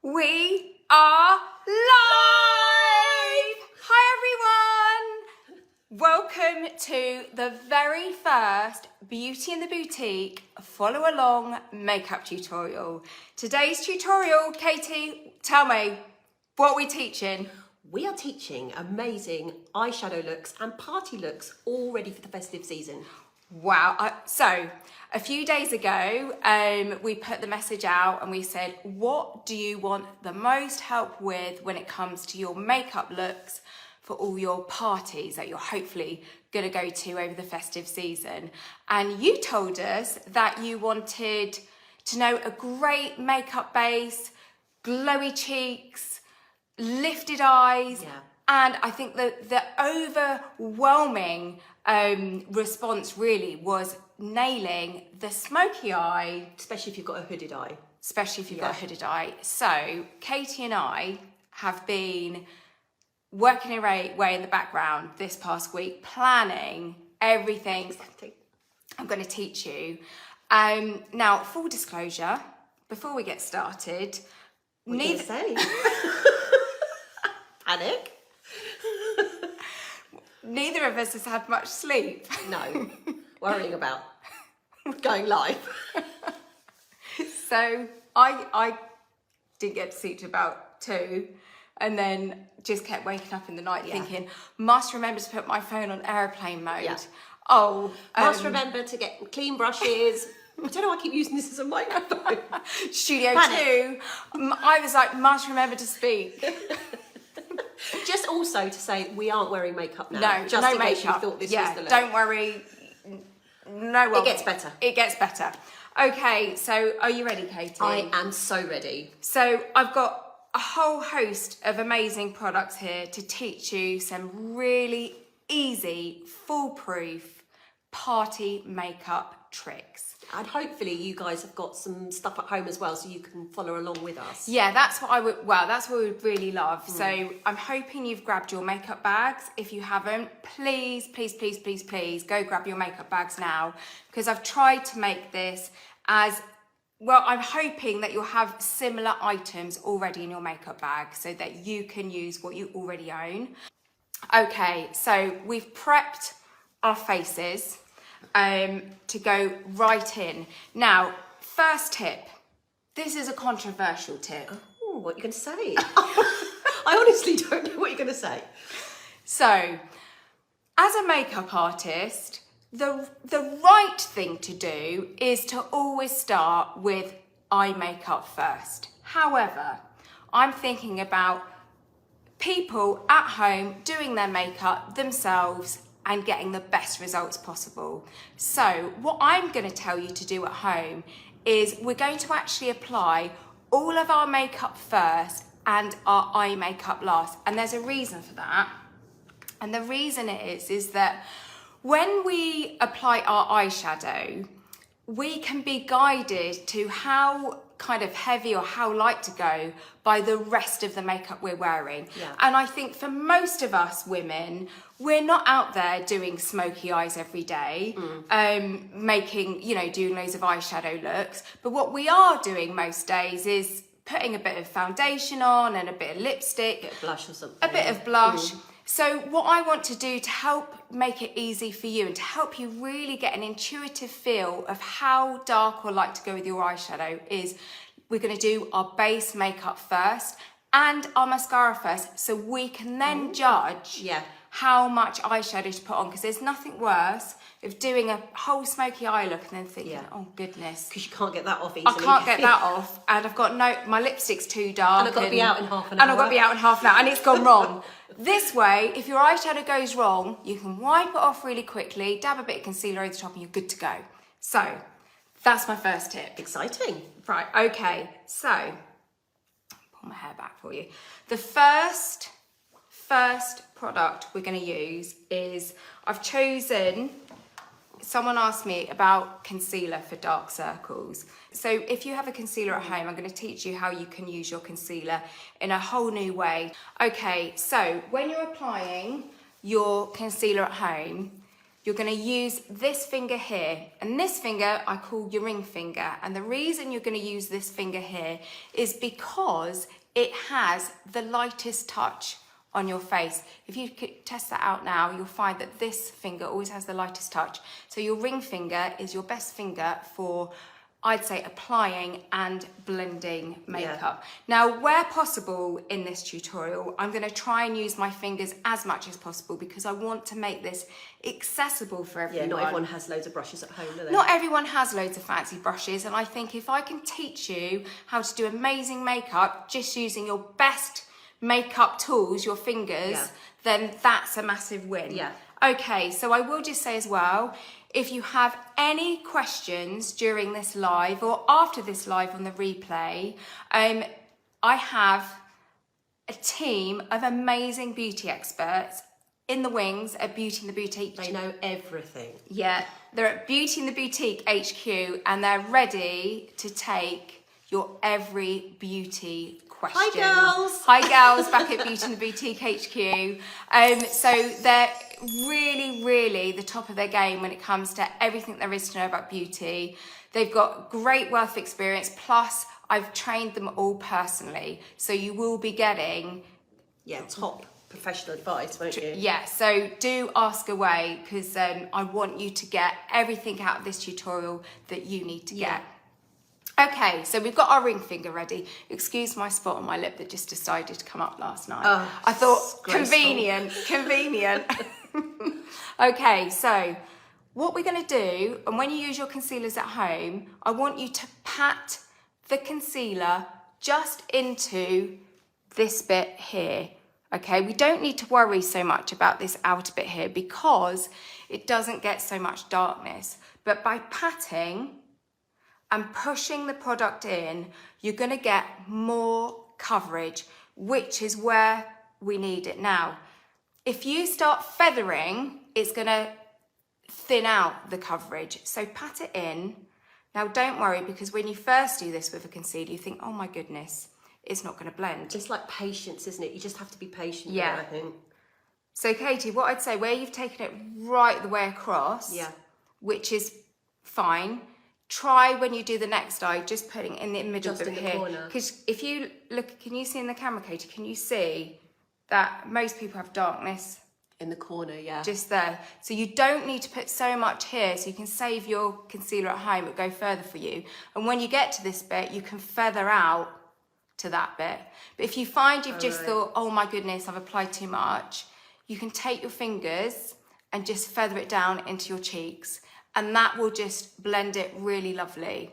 We are live! Hi everyone! Welcome to the very first Beauty in the Boutique follow along makeup tutorial. Today's tutorial, Katie, tell me, what are we teaching? We are teaching amazing eyeshadow looks and party looks all ready for the festive season. Wow. So a few days ago, we put the message out and we said, what do you want the most help with when it comes to your makeup looks for all your parties that you're hopefully going to go to over the festive season? And you told us that you wanted to know a great makeup base, glowy cheeks, lifted eyes. Yeah. And I think that the overwhelming response really was nailing the smoky eye. Especially if you've got a hooded eye. Especially if you've got a hooded eye. So Katie and I have been working away in the background this past week, planning everything I'm going to teach you. Now, full disclosure, before we get started, What are you gonna say? Panic? Neither of us has had much sleep. No. Worrying about going live. So I didn't get to sleep till about 2 and then just kept waking up in the night thinking, must remember to put my phone on airplane mode. Yeah. Oh. Must remember to get clean brushes. I don't know why I keep using this as a microphone. Studio 2. I was like, must remember to speak. Just also to say we aren't wearing makeup now. No, just no in case makeup. you thought this yeah, was the look. Don't worry. No one. It gets better. It gets better. Okay, so are you ready, Katie? I am so ready. So I've got a whole host of amazing products here to teach you some really easy, foolproof party makeup tricks. And hopefully you guys have got some stuff at home as well so you can follow along with us. Yeah, that's what that's what we would really love. So I'm hoping you've grabbed your makeup bags. If you haven't, please go grab your makeup bags now, because I've tried to make this as well. I'm hoping that you'll have similar items already in your makeup bag so that you can use what you already own. Okay, so we've prepped our faces to go right in. Now, first tip. This is a controversial tip. Oh, what are you going to say? I honestly don't know what you're going to say. So, as a makeup artist, the right thing to do is to always start with eye makeup first. However, I'm thinking about people at home doing their makeup themselves and getting the best results possible. So what I'm going to tell you to do at home is we're going to actually apply all of our makeup first and our eye makeup last. And there's a reason for that. And the reason is that when we apply our eyeshadow, we can be guided to how kind of heavy or how light to go by the rest of the makeup we're wearing. Yeah. And I think for most of us women, we're not out there doing smoky eyes every day, making, doing loads of eyeshadow looks. But what we are doing most days is putting a bit of foundation on and a bit of lipstick. A bit of blush or something. A bit of blush. So what I want to do to help make it easy for you and to help you really get an intuitive feel of how dark or light to go with your eyeshadow is we're going to do our base makeup first and our mascara first, so we can then judge how much eyeshadow to put on, because there's nothing worse of doing a whole smoky eye look and then thinking, oh goodness. Because you can't get that off easily. I can't get that off, and I've got my lipstick's too dark. And I've got to be out in half an hour. And I've got to be out in half an hour, and it's gone wrong. This way, if your eyeshadow goes wrong, you can wipe it off really quickly, dab a bit of concealer over the top, and you're good to go. So, that's my first tip. Exciting. Right, okay, so, pull my hair back for you. The first product we're going to use is, I've chosen, someone asked me about concealer for dark circles. So if you have a concealer at home, I'm going to teach you how you can use your concealer in a whole new way. Okay, so when you're applying your concealer at home, you're going to use this finger here, and this finger I call your ring finger. And the reason you're going to use this finger here is because it has the lightest touch on your face. If you could test that out now, you'll find that this finger always has the lightest touch. So your ring finger is your best finger for, I'd say, applying and blending makeup. Now, where possible in this tutorial, I'm going to try and use my fingers as much as possible because I want to make this accessible for everyone. Yeah, not everyone has loads of brushes at home, do they? Not everyone has loads of fancy brushes, and I think if I can teach you how to do amazing makeup just using your best makeup tools, your fingers, then that's a massive win. Yeah. Okay, so I will just say as well, if you have any questions during this live or after this live on the replay, I have a team of amazing beauty experts in the wings at Beauty in the Boutique. They know everything. Yeah, they're at Beauty in the Boutique HQ and they're ready to take your every beauty question. Hi girls! Hi girls, back at Beauty in the Boutique HQ. So they're really the top of their game when it comes to everything there is to know about beauty. They've got great wealth of experience, plus I've trained them all personally. So you will be getting top professional advice, won't you? Yeah, so do ask away because I want you to get everything out of this tutorial that you need to get. Okay, so we've got our ring finger ready. Excuse my spot on my lip that just decided to come up last night. Oh, I thought, graceful. convenient. Okay, so what we're going to do, and when you use your concealers at home, I want you to pat the concealer just into this bit here. Okay, we don't need to worry so much about this outer bit here because it doesn't get so much darkness. But by patting and pushing the product in, you're going to get more coverage, which is where we need it now. If you start feathering, it's going to thin out the coverage. So pat it in. Now don't worry, because when you first do this with a concealer, you think, oh my goodness, it's not going to blend. It's like patience, isn't it? You just have to be patient. Yeah. I think. So Katie, what I'd say, where you've taken it right the way across, which is fine, try when you do the next eye, just putting it in the middle bit here. Because if you look, can you see in the camera, Katie, can you see that most people have darkness? In the corner, just there. So you don't need to put so much here, so you can save your concealer at home, it'll go further for you. And when you get to this bit, you can feather out to that bit. But if you find you've just thought, oh my goodness, I've applied too much, you can take your fingers and just feather it down into your cheeks, and that will just blend it really lovely.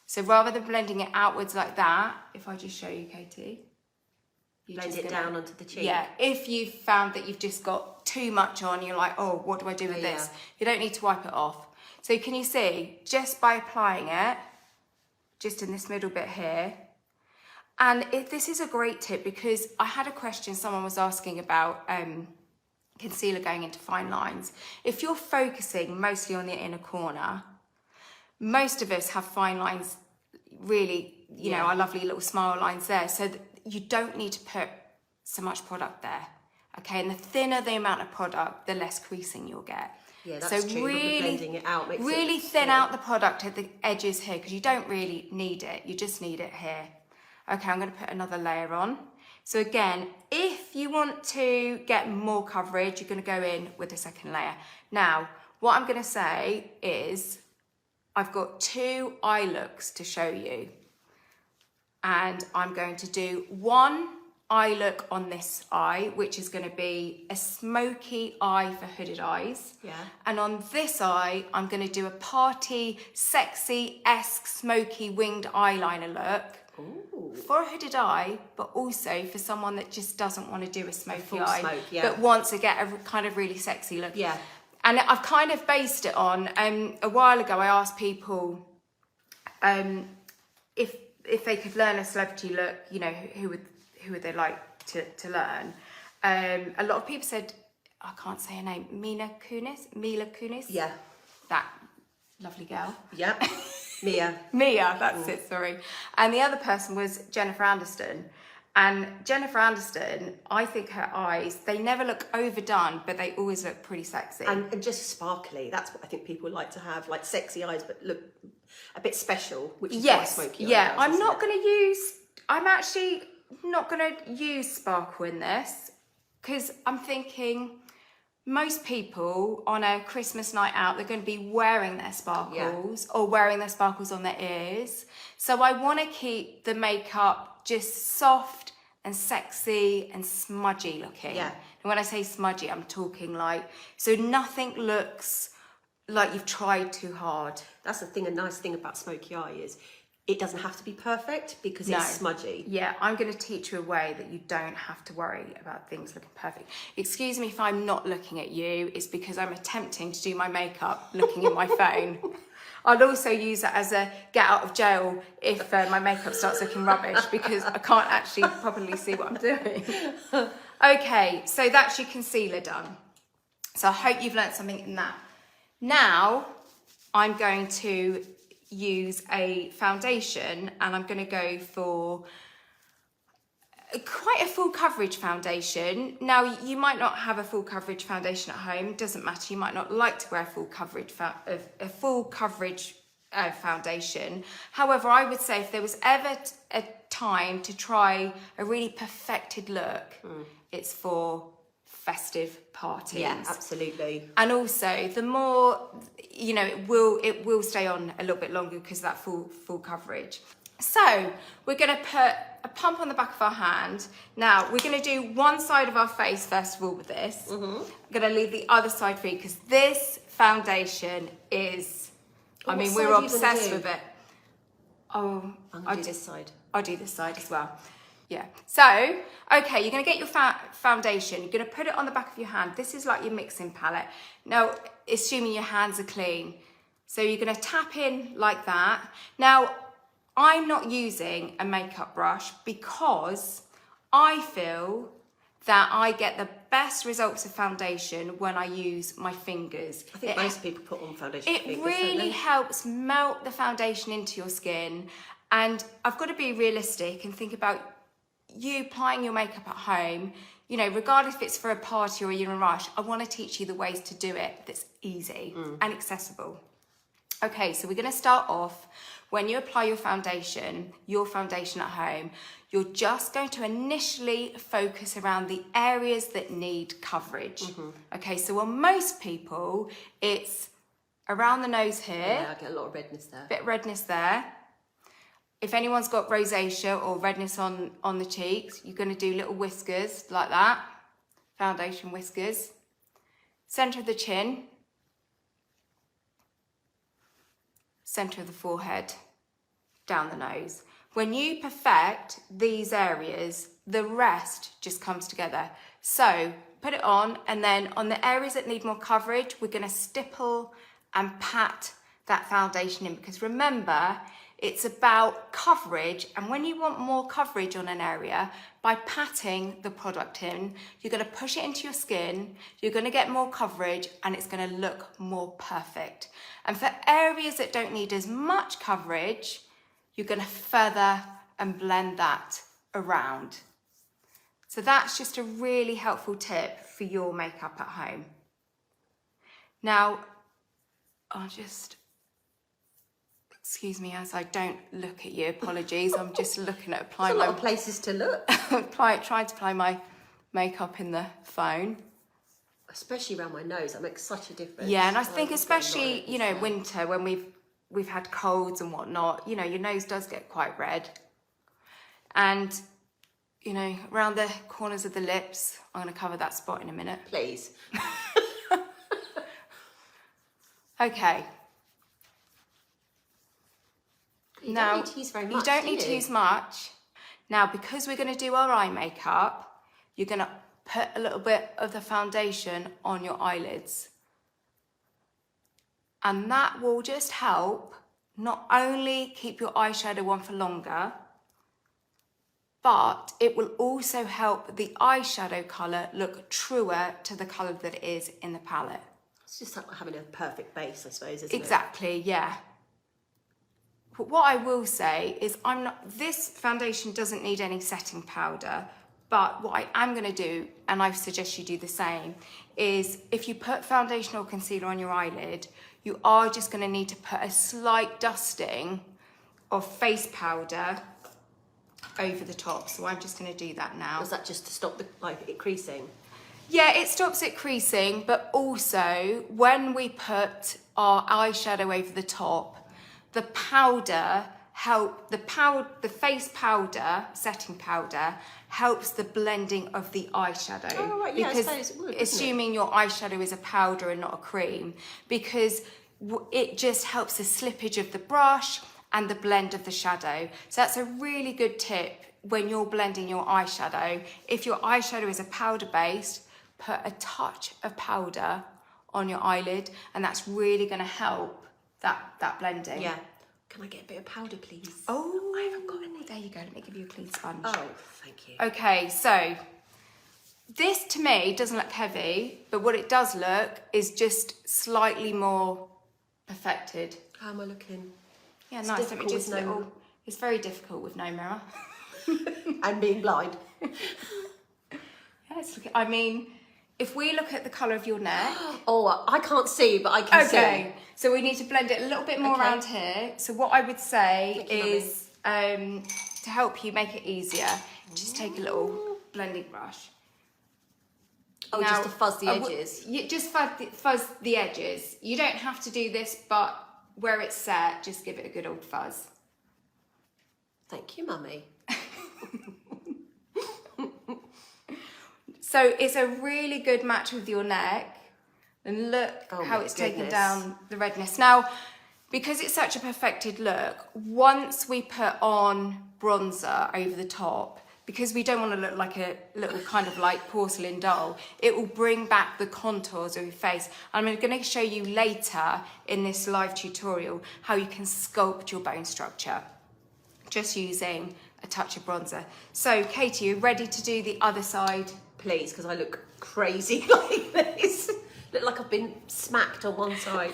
So rather than blending it outwards like that, if I just show you, Katie, blend it down onto the cheek. Yeah, if you've found that you've just got too much on, you're like, oh, what do I do with this? You don't need to wipe it off. So can you see, just by applying it, just in this middle bit here, and this is a great tip because I had a question someone was asking about concealer going into fine lines. If you're focusing mostly on the inner corner, most of us have fine lines, really, you know, our lovely little smile lines there. So you don't need to put so much product there, okay? And the thinner the amount of product, the less creasing you'll get. Yeah, that's true. Really, blending it out makes really thin out the product at the edges here because you don't really need it. You just need it here. Okay, I'm going to put another layer on. So again, if you want to get more coverage, you're going to go in with a second layer. Now, what I'm going to say is I've got 2 eye looks to show you. And I'm going to do one eye look on this eye, which is going to be a smoky eye for hooded eyes. Yeah. And on this eye, I'm going to do a party, sexy-esque, smoky winged eyeliner look. Ooh. For a hooded eye, but also for someone that just doesn't want to do a smoky eye, smoke, but wants to get a kind of really sexy look. Yeah. And I've kind of based it on, a while ago I asked people if they could learn a celebrity look, you know, who would they like to learn? A lot of people said, I can't say her name, Mila Kunis. Yeah. That lovely girl. Yep. Mia, that's it, sorry. And the other person was Jennifer Aniston. And Jennifer Aniston, I think her eyes, they never look overdone, but they always look pretty sexy. And just sparkly. That's what I think people like to have, like sexy eyes, but look a bit special, which is why smoky eye does, I'm actually not going to use sparkle in this, because I'm thinking most people on a Christmas night out, they're going to be wearing their sparkles or wearing their sparkles on their ears. So I want to keep the makeup just soft and sexy and smudgy looking. Yeah. And when I say smudgy, I'm talking like, so nothing looks like you've tried too hard. That's the thing, a nice thing about smoky eye is it doesn't have to be perfect because it's smudgy. Yeah, I'm going to teach you a way that you don't have to worry about things looking perfect. Excuse me if I'm not looking at you, it's because I'm attempting to do my makeup looking at my phone. I'll also use that as a get out of jail if my makeup starts looking rubbish, because I can't actually properly see what I'm doing. Okay, so that's your concealer done. So I hope you've learnt something in that. Now, I'm going to use a foundation, and I'm going to go for quite a full coverage foundation. Now, you might not have a full coverage foundation at home. It doesn't matter. You might not like to wear a full coverage foundation. However, I would say if there was ever a time to try a really perfected look, it's for festive parties. Yeah, absolutely. And also, the more, you know, it will stay on a little bit longer because of that full coverage. So we're going to put a pump on the back of our hand. Now we're going to do one side of our face first of all with this. I'm going to leave the other side for you because this foundation is, I mean, we're obsessed with it. Oh, I'll do this side. I'll do this side as well. Yeah. So, okay, you're going to get your foundation. You're going to put it on the back of your hand. This is like your mixing palette. Now, assuming your hands are clean. So you're going to tap in like that. Now, I'm not using a makeup brush because I feel that I get the best results of foundation when I use my fingers. I think most people put on foundation with fingers, It really don't they? helps melt the foundation into your skin. And I've got to be realistic and think about you applying your makeup at home. You know, regardless if it's for a party or you're in a rush, I want to teach you the ways to do it that's easy and accessible. Okay, so we're going to start off. When you apply your foundation at home, you're just going to initially focus around the areas that need coverage. Okay, so on most people, it's around the nose here. Yeah, I get a lot of redness there. Bit of redness there. If anyone's got rosacea or redness on the cheeks, you're going to do little whiskers like that. Foundation whiskers. Centre of the chin. Centre of the forehead. Down the nose. When you perfect these areas, the rest just comes together. So put it on, and then on the areas that need more coverage, we're going to stipple and pat that foundation in, because remember, it's about coverage, and when you want more coverage on an area, by patting the product in, you're going to push it into your skin, you're going to get more coverage, and it's going to look more perfect. And for areas that don't need as much coverage, you're going to feather and blend that around. So that's just a really helpful tip for your makeup at home. Now, excuse me as I don't look at you, apologies. I'm just looking at applying There's a lot of places to look. trying to apply my makeup in the phone. Especially around my nose, that makes such a difference. Yeah, and I think especially, you know, winter when we've had colds and whatnot, you know, your nose does get quite red. And, you know, around the corners of the lips, I'm going to cover that spot in a minute. Please. Okay. You don't need to use very much, You don't need to use much. Now, because we're going to do our eye makeup, you're going to put a little bit of the foundation on your eyelids. And that will just help not only keep your eyeshadow on for longer, but it will also help the eyeshadow colour look truer to the colour that it is in the palette. It's just like having a perfect base, I suppose, isn't it? Exactly, yeah. But what I will say is this foundation doesn't need any setting powder, but what I am going to do, and I suggest you do the same, is if you put foundation or concealer on your eyelid, you are just going to need to put a slight dusting of face powder over the top. So I'm just going to do that now. Is that just to stop it creasing? Yeah, it stops it creasing, but also when we put our eyeshadow over the top, the face powder, setting powder, helps the blending of the eyeshadow. Oh, right, yeah, because I suppose it would, assuming your eyeshadow is a powder and not a cream, because it just helps the slippage of the brush and the blend of the shadow. So that's a really good tip when you're blending your eyeshadow. If your eyeshadow is a powder based, put a touch of powder on your eyelid, and that's really going to help that blending. Yeah. Can I get a bit of powder, please? Oh, I haven't got any. There you go. Let me give you a clean sponge. Oh, thank you. Okay, so this to me doesn't look heavy, but what it does look is just slightly more perfected. How am I looking? Yeah, It's nice. Let me difficult just with no- little. It's very difficult with no mirror. And being blind. Yes, I mean, if we look at the colour of your neck. Oh, I can't see, but I can see. Okay, so we need to blend it a little bit more Okay. around here. So what I would say Thank you, is, to help you make it easier, just take a little blending brush. Oh, just to fuzz the edges. Just fuzz the edges. You don't have to do this, but where it's set, just give it a good old fuzz. Thank you, Mummy. So it's a really good match with your neck. And look Oh how my it's taken goodness. down the redness. Now, because it's such a perfected look, once we put on bronzer over the top, because we don't want to look like a little kind of like porcelain doll, it will bring back the contours of your face. I'm going to show you later in this live tutorial how you can sculpt your bone structure just using a touch of bronzer. So, Katie, you ready to do the other side? Please, because I look crazy like this. Look like I've been smacked on one side.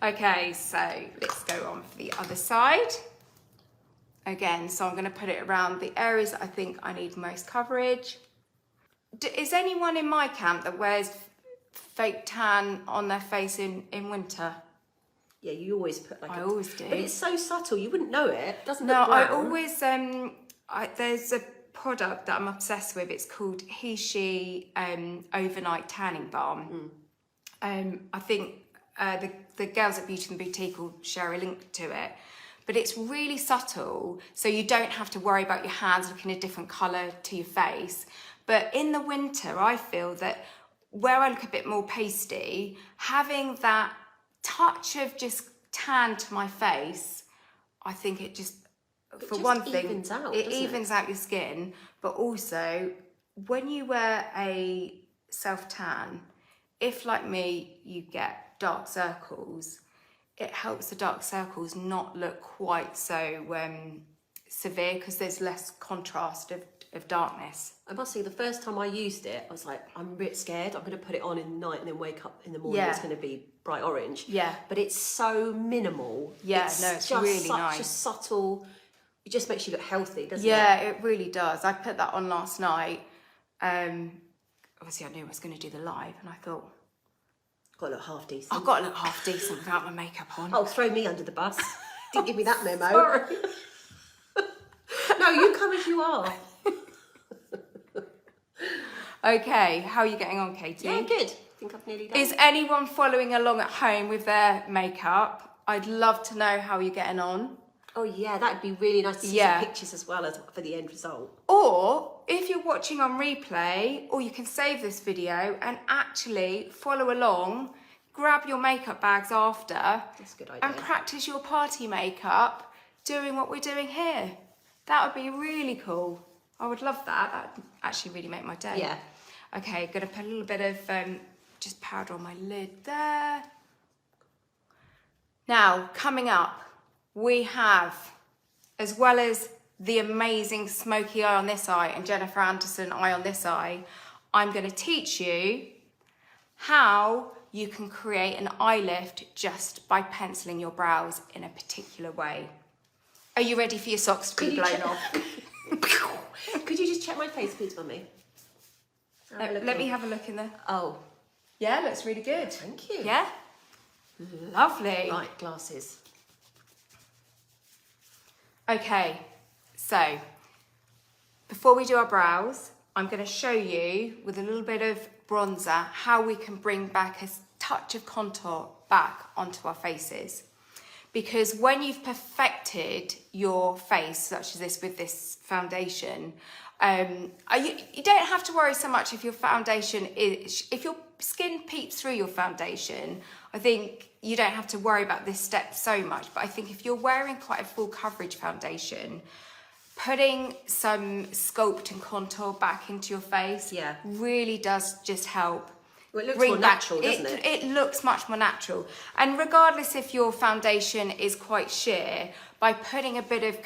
Okay, so let's go on for the other side. Again, so I'm going to put it around the areas that I think I need most coverage. Is anyone in my camp that wears fake tan on their face in winter? Yeah, you always put like I always do. But it's so subtle, you wouldn't know it. Doesn't No, look I brown. always, there's a product that I'm obsessed with. It's called He/She Overnight Tanning Balm. I think the girls at Beauty and Boutique will share a link to it. But it's really subtle, so you don't have to worry about your hands looking a different colour to your face. But in the winter, I feel that where I look a bit more pasty, having that touch of just tan to my face, I think it just, for one thing, evens out, it doesn't it? evens out your skin. But also, when you wear a self-tan, if like me, you get dark circles, it helps the dark circles not look quite so severe because there's less contrast of darkness. I must say, the first time I used it, I was like, I'm a bit scared. I'm going to put it on in the night and then wake up in the morning. Yeah. It's going to be bright orange. Yeah. But it's so minimal. Yeah, it's just really such nice. a subtle. It just makes you look healthy, doesn't it? Yeah, it really does. I put that on last night. Obviously, I knew I was going to do the live, and I thought, Got to look half decent. I've got to look half decent without my makeup on. Oh, throw me under the bus. Didn't give me that memo. Sorry. No, you come as you are. Okay, how are you getting on, Katie? Yeah, good. I think I've nearly done. Is anyone following along at home with their makeup? I'd love to know how you're getting on. Oh yeah, that'd be really nice to see Yeah. some pictures as well as for the end result. Or if you're watching on replay, or you can save this video and actually follow along, grab your makeup bags after That's a good idea. and practice your party makeup doing what we're doing here. That would be really cool. I would love that. That'd actually really make my day. Yeah. Okay, gonna put a little bit of just powder on my lid there. Now, coming up, we have, as well as the amazing smoky eye on this eye and Jennifer Anderson eye on this eye, I'm going to teach you how you can create an eye lift just by penciling your brows in a particular way. Are you ready for your socks to be blown off? Could you just check my face, please, Mummy? Let me have a look in there. Oh. Yeah, looks really good. Thank you. Yeah? Lovely. Right, glasses. Okay, so before we do our brows, I'm going to show you with a little bit of bronzer how we can bring back a touch of contour back onto our faces. Because when you've perfected your face, such as this with this foundation, you don't have to worry so much if your foundation is, if your skin peeps through your foundation. I think you don't have to worry about this step so much. But I think if you're wearing quite a full coverage foundation, putting some sculpt and contour back into your face really does just help. Well, it looks more natural, doesn't it? It looks much more natural. And regardless if your foundation is quite sheer, by putting a bit of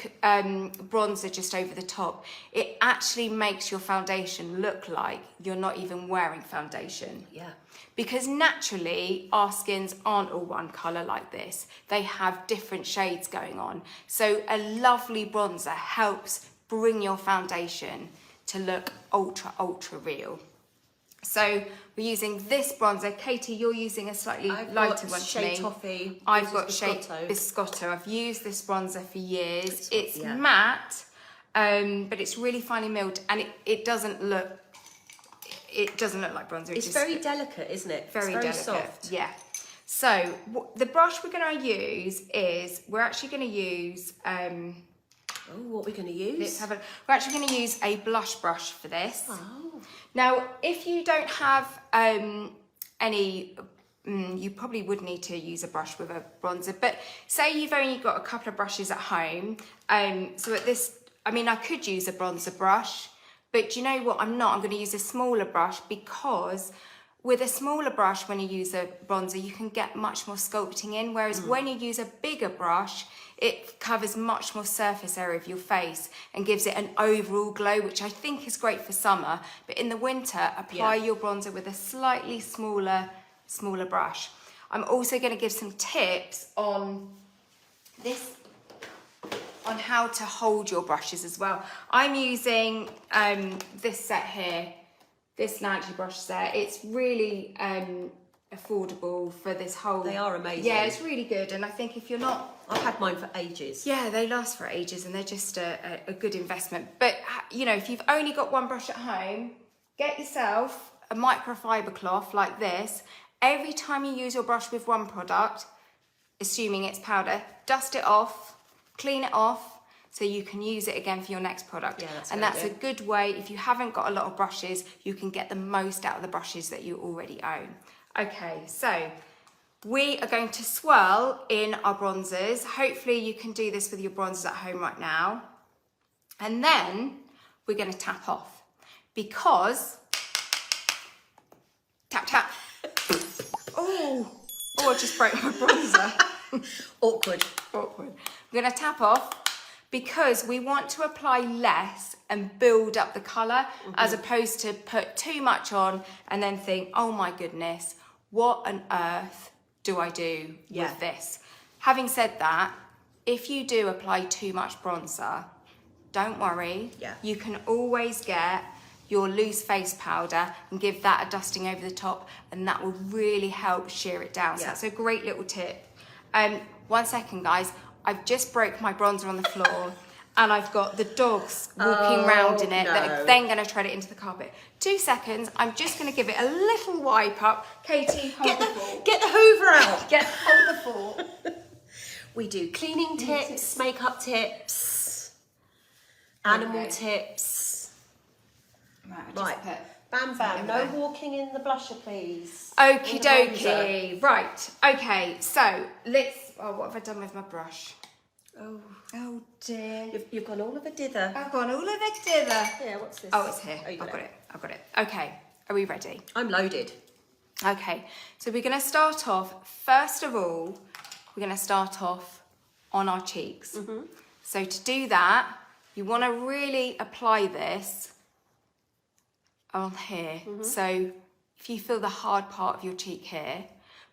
bronzer just over the top, it actually makes your foundation look like you're not even wearing foundation. Yeah. Because naturally, our skins aren't all one colour like this. They have different shades going on. So a lovely bronzer helps bring your foundation to look ultra, ultra real. So we're using this bronzer. Katie, you're using a slightly lighter one to me. Toffee. I've got Shea Biscotto. I've used this bronzer for years. It's matte, but it's really finely milled, and it doesn't look like bronzer. It's very delicate, isn't it? Very delicate. Soft. Yeah. So the brush we're going to use is, we're actually going to use... what we're going to use? We're actually going to use a blush brush for this. Oh. Now, if you don't have any, you probably would need to use a brush with a bronzer, but say you've only got a couple of brushes at home. So at this, I mean, I could use a bronzer brush, but do you know what? I'm not. I'm going to use a smaller brush, because with a smaller brush, when you use a bronzer, you can get much more sculpting in, whereas when you use a bigger brush, it covers much more surface area of your face and gives it an overall glow, which I think is great for summer. But in the winter, apply your bronzer with a slightly smaller brush. I'm also going to give some tips on this, on how to hold your brushes as well. I'm using this set here, this Nancy brush set. It's really affordable for this whole... They are amazing. Yeah, it's really good. And I think if you're not... I've had mine for ages. Yeah, they last for ages, and they're just a good investment. But, you know, if you've only got one brush at home, get yourself a microfiber cloth like this. Every time you use your brush with one product, assuming it's powder, dust it off, clean it off, so you can use it again for your next product. Yeah, that's and that's a good way. If you haven't got a lot of brushes, you can get the most out of the brushes that you already own. Okay, so we are going to swirl in our bronzers. Hopefully you can do this with your bronzers at home right now. And then we're going to tap off, because tap, tap. Oh, I just broke my bronzer. Awkward. We're going to tap off, because we want to apply less and build up the colour, as opposed to put too much on and then think, oh my goodness, what on earth do I do with this? Having said that, if you do apply too much bronzer, don't worry. You can always get your loose face powder and give that a dusting over the top, and that will really help sheer it down. So that's a great little tip. 1 second, guys. I've just broke my bronzer on the floor, and I've got the dogs walking around in it that are then going to tread it into the carpet. 2 seconds. I'm just going to give it a little wipe up. Katie, hold the ball. Get the Hoover out. Hold the ball. We do cleaning tips, makeup tips, animal tips. Right. Bam, bam. No walking in the blusher, please. Okie dokie. Right. Okay. So let's. Oh, what have I done with my brush? Oh dear. You've gone all of a dither. I've gone all of a dither. Yeah, what's this? Oh, it's here. I've got it. Okay. Are we ready? I'm loaded. Okay. So we're going to start off. First of all, we're going to start off on our cheeks. So to do that, you want to really apply this on here. So if you feel the hard part of your cheek here,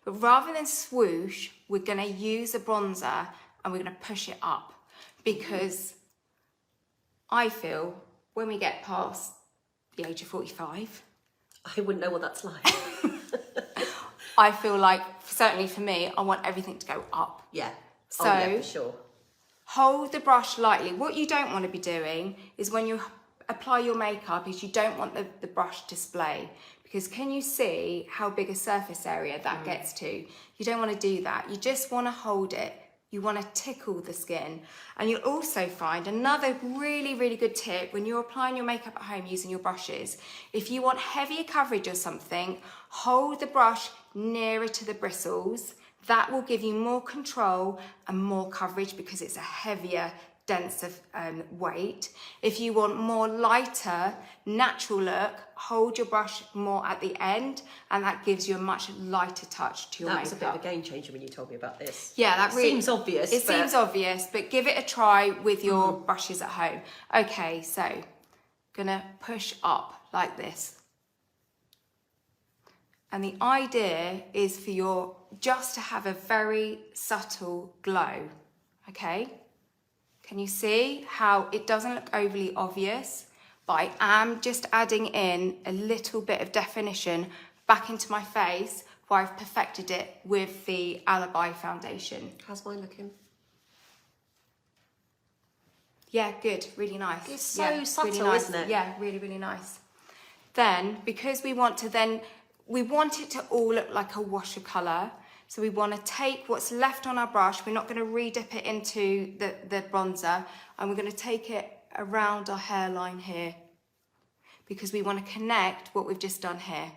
But rather than swoosh, we're going to use a bronzer and we're going to push it up, because I feel when we get past the age of 45, I wouldn't know what that's like. I feel like, certainly for me, I want everything to go up. Yeah. So yeah, for sure. hold the brush lightly. What you don't want to be doing is when you apply your makeup is you don't want the brush to splay, because can you see how big a surface area that gets to? You don't want to do that. You just want to hold it. You want to tickle the skin. And you'll also find another really, really good tip when you're applying your makeup at home using your brushes. If you want heavier coverage or something, hold the brush nearer to the bristles. That will give you more control and more coverage because it's a heavier, denser weight. If you want more lighter, natural look, hold your brush more at the end, and that gives you a much lighter touch to your makeup. That was a bit of a game changer when you told me about this. Yeah, that really seems obvious. It seems obvious, but give it a try with your brushes at home. Okay, so gonna push up like this. And the idea is for your just to have a very subtle glow, okay? Can you see how it doesn't look overly obvious, but I am just adding in a little bit of definition back into my face where I've perfected it with the Alibi foundation. How's mine looking? Yeah, good, really nice. It's so yeah, subtle, really nice. isn't it? Yeah, really, really nice. Then, because we want it to all look like a wash of colour, so we want to take what's left on our brush, we're not going to re-dip it into the bronzer, and we're going to take it around our hairline here, because we want to connect what we've just done here.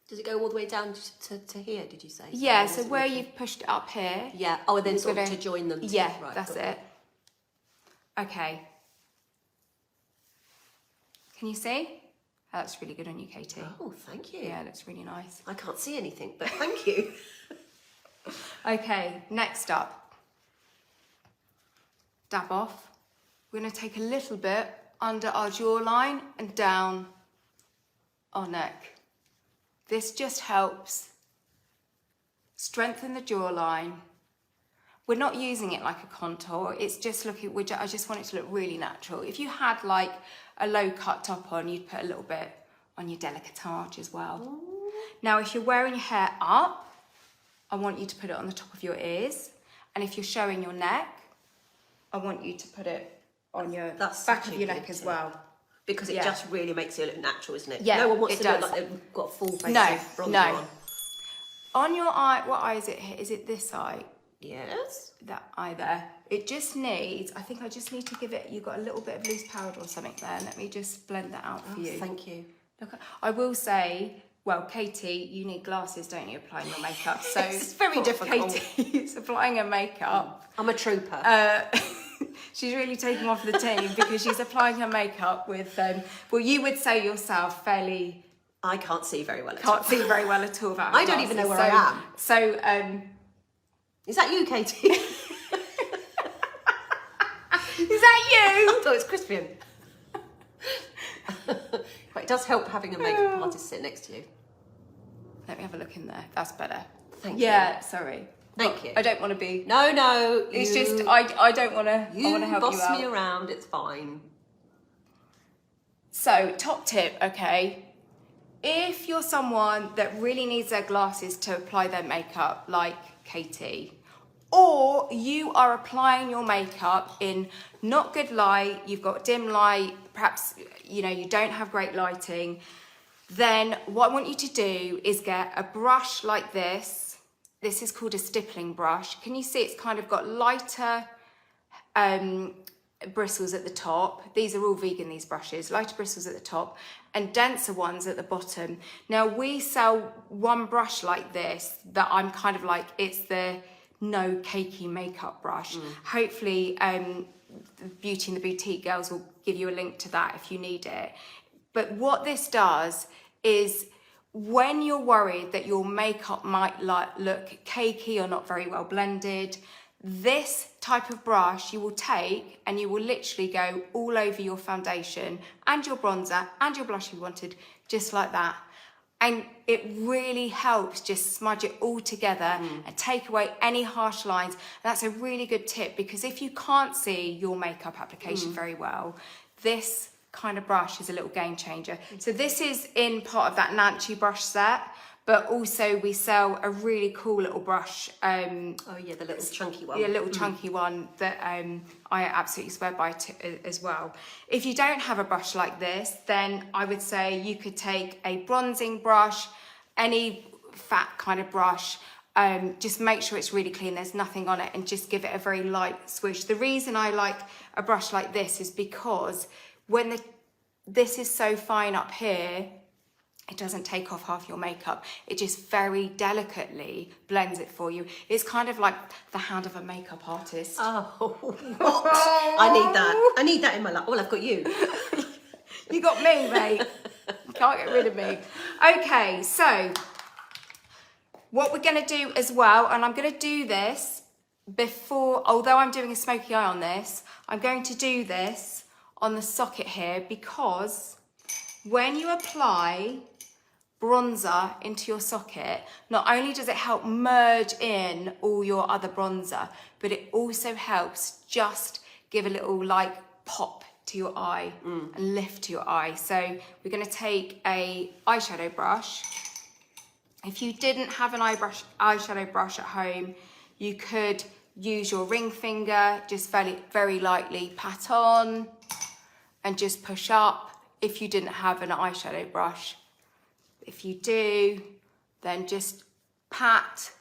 Does it go all the way down to here, did you say? Yeah, so where you've pushed it up here. Yeah, oh, and then sort of to join them. Yeah, right, that's it. Okay. Can you see? That's really good on you, Katie. Oh, thank you. Yeah, it looks really nice. I can't see anything, but thank you. Okay, next up. Dab off. We're going to take a little bit under our jawline and down our neck. This just helps strengthen the jawline. We're not using it like a contour. It's just looking, I just want it to look really natural. If you had like a low cut top on, you'd put a little bit on your décolletage as well. Ooh. Now, if you're wearing your hair up, I want you to put it on the top of your ears. And if you're showing your neck, I want you to put it on your back of your neck as well. Because it just really makes it look natural, isn't it? Yeah, no one wants it to does. look like they've got a full face of bronzer on. On your eye, what eye is it here? Is it this eye? Yes. That eye there. It just needs, I think I just need to give it, you've got a little bit of loose powder or something there. Let me just blend that out for you. Thank you. Look, I will say, well, Katie, you need glasses, don't you, applying your makeup? So it's very difficult. Katie's applying her makeup. I'm a trooper. She's really taking off the team because she's applying her makeup with, well, you would say yourself fairly... I can't see very well at all. Can't see very well at all without her I don't even know where I am. So, is that you, Katie? Is that you? I thought it was Crispian. But it does help having a makeup artist sit next to you. Let me have a look in there. That's better. Thank you. Yeah, sorry. Thank you. I don't want to be... No. It's just, I don't want to... I want to help you out. You boss me around, it's fine. So, top tip, okay? If you're someone that really needs their glasses to apply their makeup, like Katie, or you are applying your makeup in not good light, you've got dim light, perhaps, you know, you don't have great lighting, then what I want you to do is get a brush like this. This is called a stippling brush. Can you see it's kind of got lighter bristles at the top. These are all vegan, these brushes. Lighter bristles at the top and denser ones at the bottom. Now, we sell one brush like this that I'm kind of like, it's the no cakey makeup brush. Hopefully, Beauty and the Boutique girls will give you a link to that if you need it. But what this does is when you're worried that your makeup might look cakey or not very well blended, this type of brush you will take and you will literally go all over your foundation and your bronzer and your blush you wanted, just like that. And it really helps just smudge it all together and take away any harsh lines. And that's a really good tip, because if you can't see your makeup application very well, this kind of brush is a little game changer. So this is in part of that Nancy brush set, but also we sell a really cool little brush. Oh yeah, the little chunky one. Yeah, little chunky one that I absolutely swear by as well. If you don't have a brush like this, then I would say you could take a bronzing brush, any fat kind of brush, just make sure it's really clean, there's nothing on it, and just give it a very light swoosh. The reason I like a brush like this is because when this is so fine up here, it doesn't take off half your makeup. It just very delicately blends it for you. It's kind of like the hand of a makeup artist. Oh, what? I need that. I need that in my life. Well, I've got you. You got me, mate. You can't get rid of me. Okay, so what we're going to do as well, and I'm going to do this before, although I'm doing a smoky eye on this, I'm going to do this on the socket here, because when you apply bronzer into your socket, not only does it help merge in all your other bronzer, but it also helps just give a little like pop to your eye and lift to your eye. So we're going to take a eyeshadow brush. If you didn't have an eyeshadow brush at home, you could use your ring finger, just very lightly pat on and just push up if you didn't have an eyeshadow brush. If you do, then just pat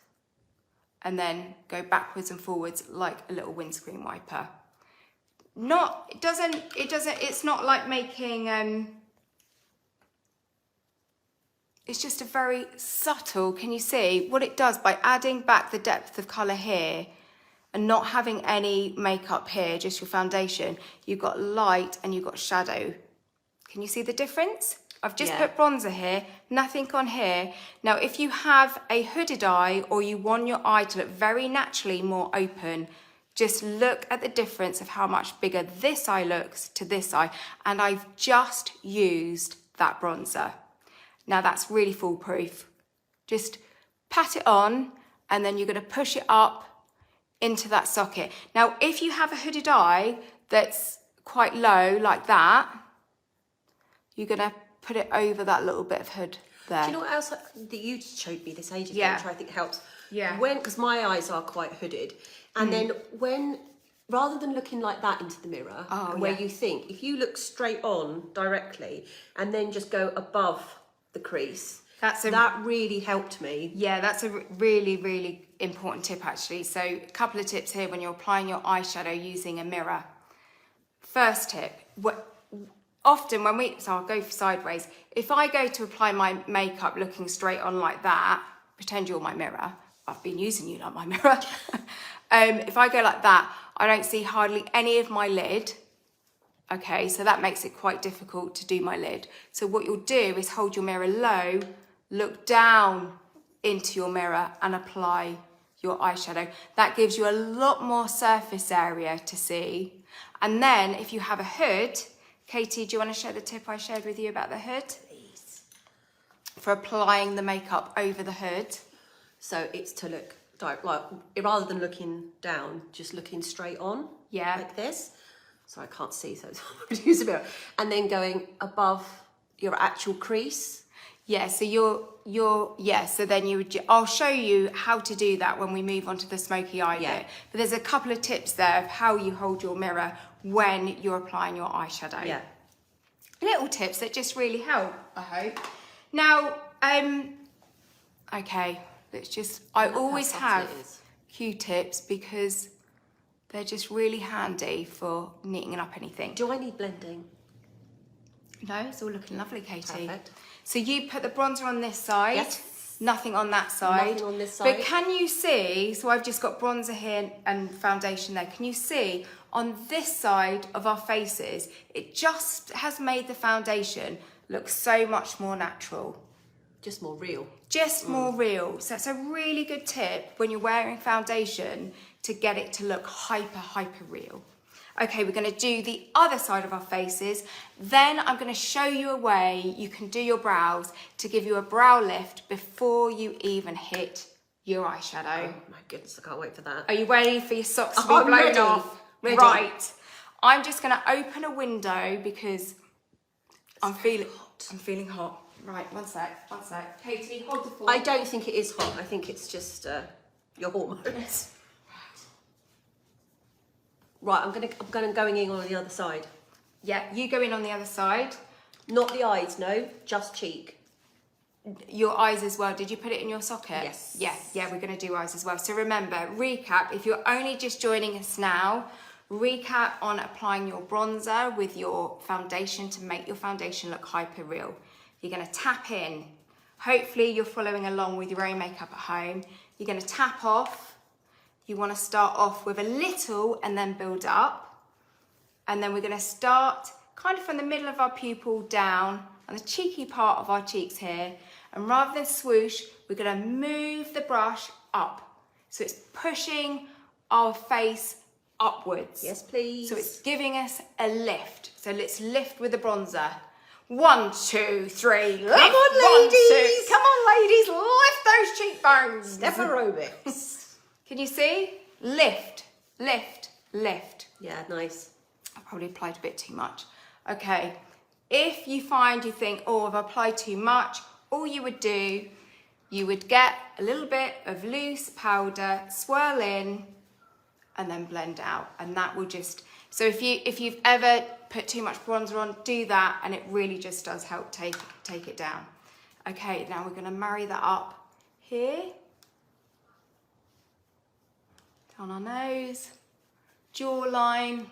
and then go backwards and forwards like a little windscreen wiper. It's not like making, it's just a very subtle, can you see what it does by adding back the depth of colour here and not having any makeup here, just your foundation, you've got light and you've got shadow. Can you see the difference? I've just put bronzer here, nothing on here. Now, if you have a hooded eye or you want your eye to look very naturally more open, just look at the difference of how much bigger this eye looks to this eye. And I've just used that bronzer. Now that's really foolproof. Just pat it on and then you're going to push it up into that socket. Now, if you have a hooded eye that's quite low like that, you're going to put it over that little bit of hood there. Do you know what else that you showed me this ages ago, which I think helps? Yeah. Because my eyes are quite hooded. And then rather than looking like that into the mirror, where you think, if you look straight on directly and then just go above the crease, that really helped me. Yeah, that's a really, really important tip actually. So a couple of tips here when you're applying your eyeshadow using a mirror. First tip, often so I'll go for sideways. If I go to apply my makeup looking straight on like that, pretend you're my mirror. I've been using you like my mirror. If I go like that, I don't see hardly any of my lid. Okay, so that makes it quite difficult to do my lid. So what you'll do is hold your mirror low, look down into your mirror and apply your eyeshadow. That gives you a lot more surface area to see. And then if you have a hood, Katie, do you want to share the tip I shared with you about the hood? Please. For applying the makeup over the hood. So it's to look like, rather than looking down, just looking straight on. Yeah. Like this. So I can't see, so it's hard to use a mirror. And then going above your actual crease. Yeah, so so then you would, I'll show you how to do that when we move on to the smoky eye bit. But there's a couple of tips there of how you hold your mirror when you're applying your eyeshadow. Yeah. Little tips that just really help, I hope. Now, okay, let's just, I always have Q-tips because they're just really handy for neatening up anything. Do I need blending? No, it's all looking lovely, Katie. Perfect. So you put the bronzer on this side. Yes. Nothing on that side. Nothing on this side. But can you see, so I've just got bronzer here and foundation there. Can you see on this side of our faces, it just has made the foundation look so much more natural. Just more real. Just more real. So it's a really good tip when you're wearing foundation to get it to look hyper real. Okay, we're going to do the other side of our faces. Then I'm going to show you a way you can do your brows to give you a brow lift before you even hit your eyeshadow. Oh my goodness, I can't wait for that. Are you ready for your socks to be I'm blown ready. off? Ready. Right. I'm just going to open a window because I'm feeling hot. Right, one sec. Katie, hold the fort. I don't think it is hot. I think it's just your hormones. Right, I'm going in on the other side. Yeah, you go in on the other side. Not the eyes, no, just cheek. Your eyes as well. Did you put it in your socket? Yes. Yeah, we're going to do eyes as well. So remember, recap, if you're only just joining us now, recap on applying your bronzer with your foundation to make your foundation look hyper real. You're going to tap in. Hopefully you're following along with your own makeup at home. You're going to tap off. You want to start off with a little and then build up. And then we're going to start kind of from the middle of our pupil down on the cheeky part of our cheeks here. And rather than swoosh, we're going to move the brush up. So it's pushing our face upwards. Yes, please. So it's giving us a lift. So let's lift with the bronzer. 1, 2, 3, lift. Come on, ladies. Come on, ladies, lift those cheekbones. Step aerobics. Can you see? Lift, lift, lift. Yeah, nice. I probably applied a bit too much. Okay, if you think, oh, I've applied too much, all you would do, you would get a little bit of loose powder, swirl in, and then blend out. And that will just, so if you've ever put too much bronzer on, do that, and it really just does help take it down. Okay, now we're gonna marry that up here. Down our nose, jawline.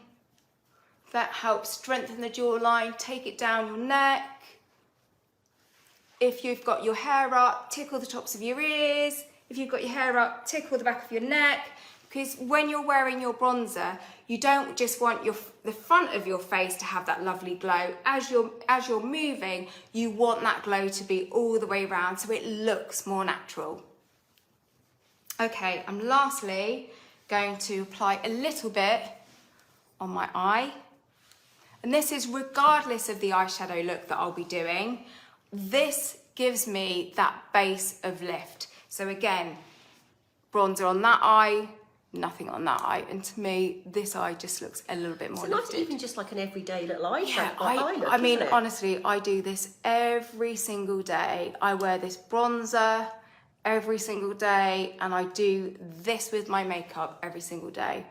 That helps strengthen the jawline. Take it down your neck. If you've got your hair up, tickle the tops of your ears. If you've got your hair up, tickle the back of your neck. Because when you're wearing your bronzer, you don't just want the front of your face to have that lovely glow. As you're moving, you want that glow to be all the way around so it looks more natural. Okay, I'm lastly going to apply a little bit on my eye. And this is regardless of the eyeshadow look that I'll be doing. This gives me that base of lift. So again, bronzer on that eye, nothing on that eye. And to me, this eye just looks a little bit more lifted. It's not even just like an everyday little eye shape. Yeah, I mean, honestly, I do this every single day. I wear this bronzer every single day, and I do this with my makeup every single day,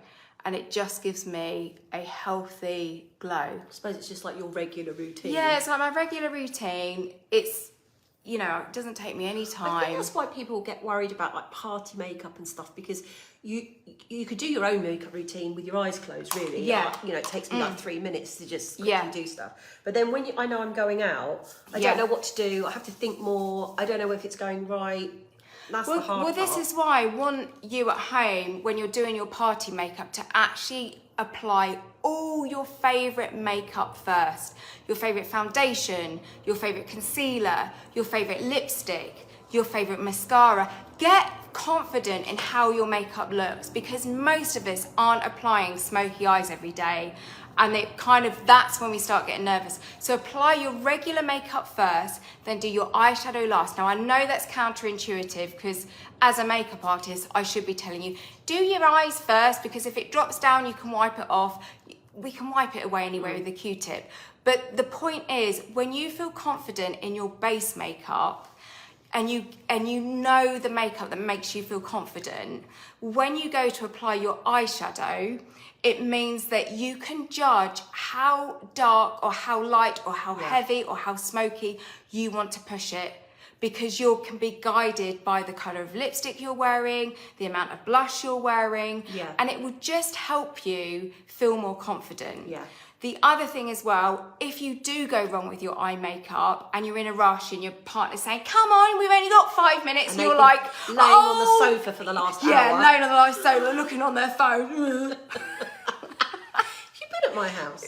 and it just gives me a healthy glow. I suppose it's just like your regular routine. Yeah, it's like my regular routine. It's, you know, it doesn't take me any time. I think that's why people get worried about like party makeup and stuff, because you could do your own makeup routine with your eyes closed, really. Yeah. You know, it takes me like 3 minutes to just quickly Yeah. do stuff. But then when I know I'm going out, I don't know what to do. I have to think more. I don't know if it's going right. That's the hard part. Well, this is why I want you at home, when you're doing your party makeup, to actually apply all your favourite makeup first. Your favourite foundation, your favourite concealer, your favourite lipstick, your favourite mascara. Get confident in how your makeup looks, because most of us aren't applying smoky eyes every day. And that's when we start getting nervous. So apply your regular makeup first, then do your eyeshadow last. Now I know that's counterintuitive, because as a makeup artist, I should be telling you, do your eyes first, because if it drops down, you can wipe it off. We can wipe it away anyway with a Q-tip. But the point is, when you feel confident in your base makeup, and you know the makeup that makes you feel confident, when you go to apply your eyeshadow, it means that you can judge how dark or how light or how heavy or how smoky you want to push it, because you can be guided by the colour of lipstick you're wearing, the amount of blush you're wearing, and it will just help you feel more confident. Yeah. The other thing as well, if you do go wrong with your eye makeup and you're in a rush and your partner's saying, come on, we've only got 5 minutes, and you're like, laying on the sofa for the last hour. Yeah, laying on the last sofa, looking on their phone. Have you been at my house?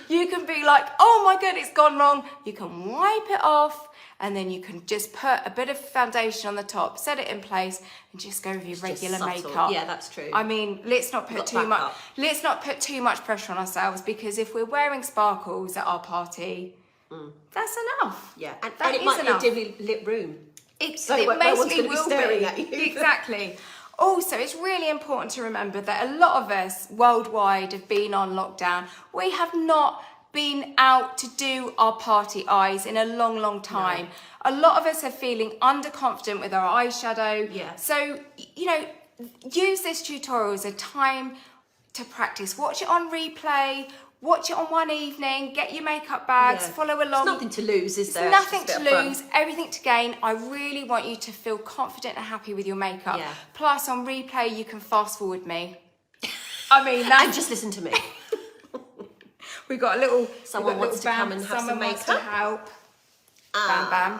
You can be like, oh my God, it's gone wrong. You can wipe it off and then you can just put a bit of foundation on the top, set it in place, and just go with your regular makeup. Yeah, that's true. I mean, let's not put too much pressure on ourselves, because if we're wearing sparkles at our party, that's enough. Yeah, and That it is might enough. be a dimly lit room. It no one's mostly going to be will staring be. at you. Exactly. Also, it's really important to remember that a lot of us worldwide have been on lockdown. We have not been out to do our party eyes in a long, long time. No. A lot of us are feeling underconfident with our eyeshadow. Yeah. So, you know, use this tutorial as a time to practice. Watch it on replay. Watch it on one evening, get your makeup bags, follow along. There's nothing to lose, is there? There's nothing to lose, everything to gain. I really want you to feel confident and happy with your makeup. Yeah. Plus, on replay, you can fast forward me. I mean, that's... And just listen to me. We've got a little... Someone wants to come and have some makeup. Someone wants to help. Bam, bam.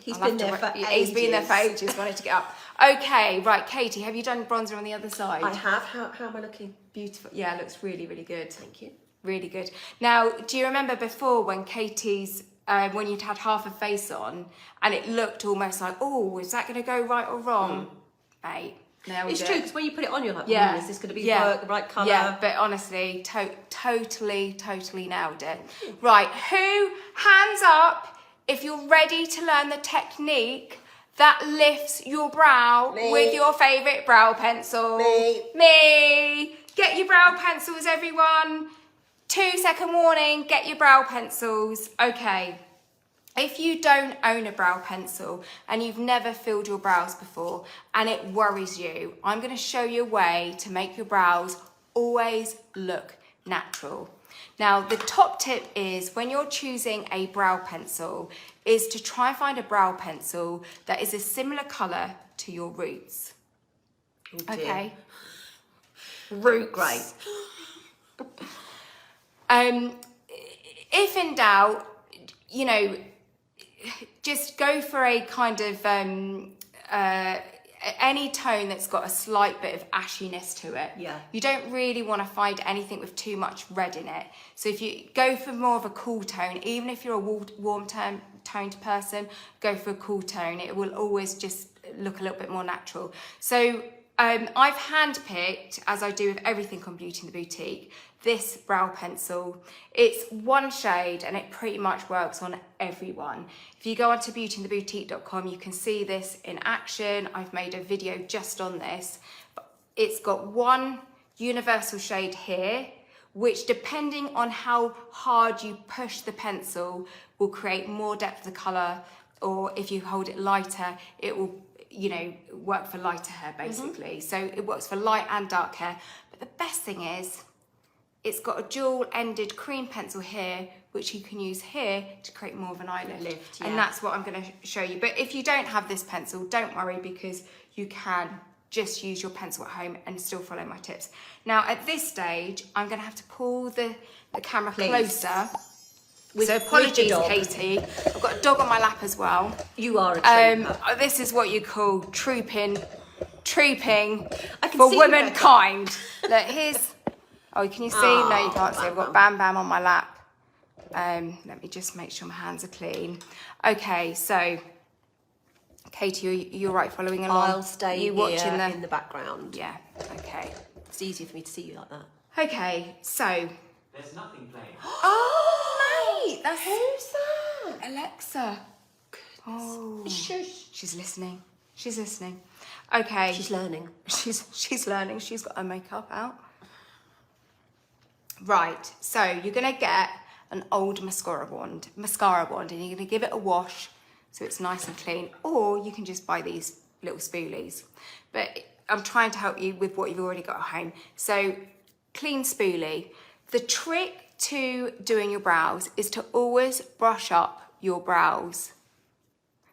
He's been there for ages. He's been there for ages, wanted to get up. Okay, right, Katie, have you done bronzer on the other side? I have. How am I looking? Beautiful. Yeah, it looks really, really good. Thank you. Really good. Now, do you remember before when Katie's, when you'd had half a face on and it looked almost like, oh, is that going to go right or wrong? Mate, it's true, because when you put it on, you're like, is this going to be the right colour? Yeah, but honestly, totally nailed it. Right, who, hands up, if you're ready to learn the technique that lifts your brow with your favourite brow pencil? Me. Get your brow pencils, everyone. 2-second warning, get your brow pencils. Okay, if you don't own a brow pencil and you've never filled your brows before and it worries you, I'm going to show you a way to make your brows always look natural. Now, the top tip is when you're choosing a brow pencil is to try and find a brow pencil that is a similar colour to your roots. Oh, okay? Roots. Great. If in doubt, you know, just go for a kind of any tone that's got a slight bit of ashiness to it. Yeah. You don't really want to find anything with too much red in it. So if you go for more of a cool tone, even if you're a warm toned person, go for a cool tone. It will always just look a little bit more natural. So I've handpicked, as I do with everything on Beauty in the Boutique, this brow pencil. It's one shade and it pretty much works on everyone. If you go onto beautyintheboutique.com, you can see this in action. I've made a video just on this. It's got one universal shade here, which depending on how hard you push the pencil will create more depth of colour, or if you hold it lighter, it will, you know, work for lighter hair basically. So it works for light and dark hair. But the best thing is, it's got a dual-ended cream pencil here, which you can use here to create more of an eye lift. And that's what I'm going to show you. But if you don't have this pencil, don't worry, because you can just use your pencil at home and still follow my tips. Now, at this stage, I'm going to have to pull the camera closer. So apologies, Katie. I've got a dog on my lap as well. You are a trooper. This is what you call trooping I can for see womankind. Look, here's... Oh, can you see? No, you can't see. I've got Bam Bam on my lap. Let me just make sure my hands are clean. Okay, so... Katie, you're right following along? I'll stay you watching in the background. Yeah, okay. It's easier for me to see you like that. Okay, so... There's nothing playing. Oh, mate! That's... Who's that? Alexa. Goodness. Oh. Shush. She's listening. She's listening. Okay. She's learning. She's learning. She's got her makeup out. Right, so you're going to get an old mascara wand, and you're going to give it a wash so it's nice and clean, or you can just buy these little spoolies. But I'm trying to help you with what you've already got at home. So, clean spoolie. The trick to doing your brows is to always brush up your brows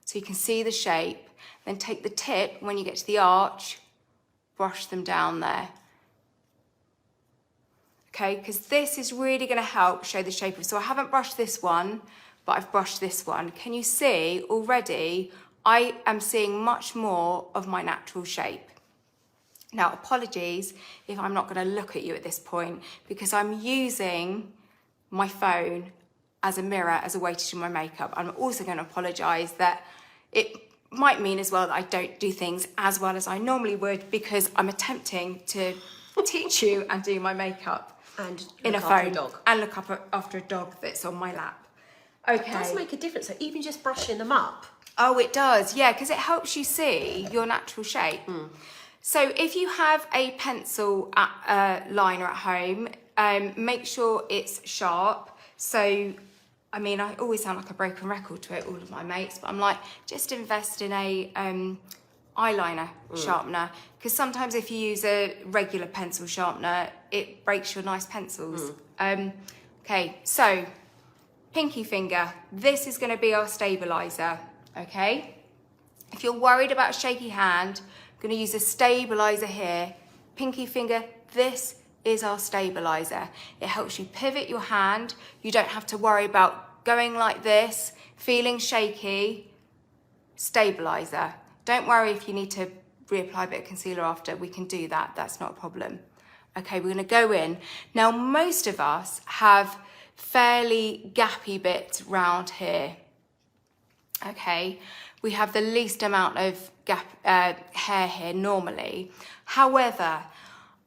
so you can see the shape. Then take the tip, when you get to the arch, brush them down there. Okay, because this is really going to help show the shape of. So I haven't brushed this one, but I've brushed this one. Can you see already I am seeing much more of my natural shape. Now, apologies if I'm not going to look at you at this point, because I'm using my phone as a mirror as a way to do my makeup. I'm also going to apologise that it might mean as well that I don't do things as well as I normally would, because I'm attempting to teach you and do my makeup And in a look after phone a dog. and look up after a dog that's on my lap. Okay. It does make a difference. So even just brushing them up. Oh, it does, yeah, because it helps you see your natural shape. So if you have a pencil liner at home, make sure it's sharp. So, I mean, I always sound like a broken record to all of my mates, but I'm like, just invest in a eyeliner sharpener, because sometimes if you use a regular pencil sharpener, it breaks your nice pencils. Okay, so pinky finger, this is going to be our stabilizer. Okay, if you're worried about a shaky hand, I'm going to use a stabilizer here. Pinky finger, this is our stabilizer. It helps you pivot your hand. You don't have to worry about going like this, feeling shaky. Stabilizer. Don't worry if you need to reapply a bit of concealer after. We can do that. That's not a problem. Okay, we're going to go in. Now, most of us have fairly gappy bits round here. Okay, we have the least amount of hair here normally. However,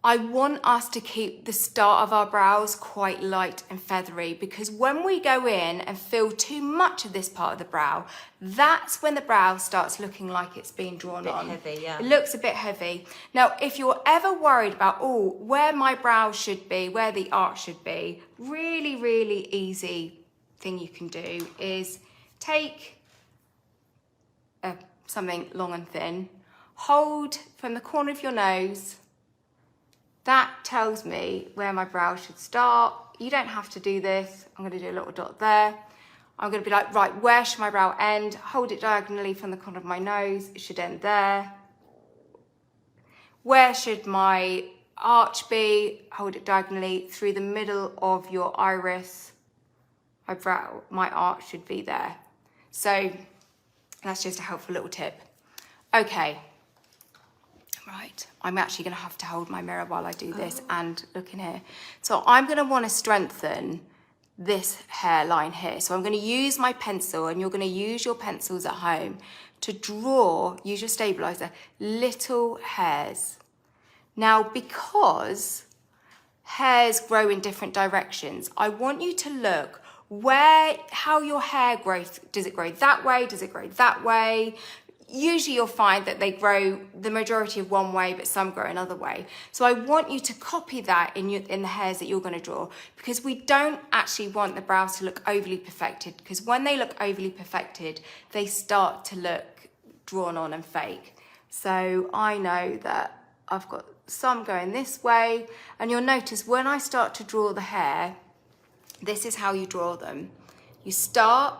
I want us to keep the start of our brows quite light and feathery, because when we go in and fill too much of this part of the brow, that's when the brow starts looking like it's being drawn on. Heavy, yeah. It looks a bit heavy. Now, if you're ever worried about, oh, where my brow should be, where the arch should be, really, really easy thing you can do is take something long and thin, hold from the corner of your nose. That tells me where my brow should start. You don't have to do this. I'm going to do a little dot there. I'm going to be like, right, where should my brow end? Hold it diagonally from the corner of my nose. It should end there. Where should my arch be? Hold it diagonally through the middle of your iris. My brow, my arch should be there. So that's just a helpful little tip. Okay. Right, I'm actually going to have to hold my mirror while I do this and look in here. So I'm going to want to strengthen this hairline here. So I'm going to use my pencil, and you're going to use your pencils at home to draw, use your stabilizer, little hairs. Now, because hairs grow in different directions, I want you to look how your hair grows. Does it grow that way? Does it grow that way? Usually you'll find that they grow the majority of one way, but some grow another way. So I want you to copy that in the hairs that you're going to draw, because we don't actually want the brows to look overly perfected, because when they look overly perfected, they start to look drawn on and fake. So I know that I've got some going this way, and you'll notice when I start to draw the hair, this is how you draw them. You start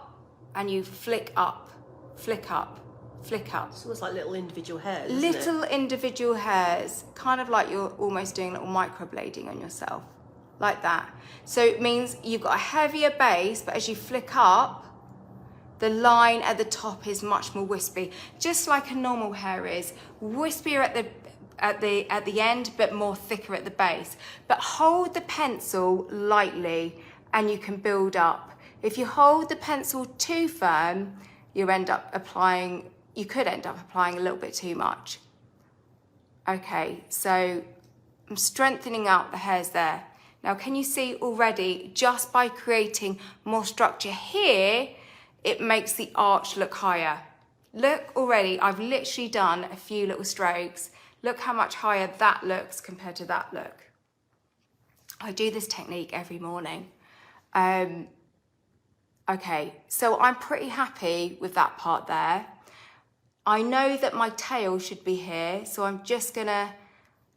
and you flick up, flick up, flick up. It's almost like little individual hairs, isn't Little individual hairs, kind of like you're almost doing little microblading on yourself, like that. So it means you've got a heavier base, but as you flick up, the line at the top is much more wispy, just like a normal hair is. Wispier at the end, but more thicker at the base. But hold the pencil lightly, and you can build up. If you hold the pencil too firm, you could end up applying a little bit too much. Okay, so I'm strengthening out the hairs there. Now, can you see already, just by creating more structure here, it makes the arch look higher. Look already, I've literally done a few little strokes. Look how much higher that looks compared to that look. I do this technique every morning. Okay, so I'm pretty happy with that part there. I know that my tail should be here, so I'm just gonna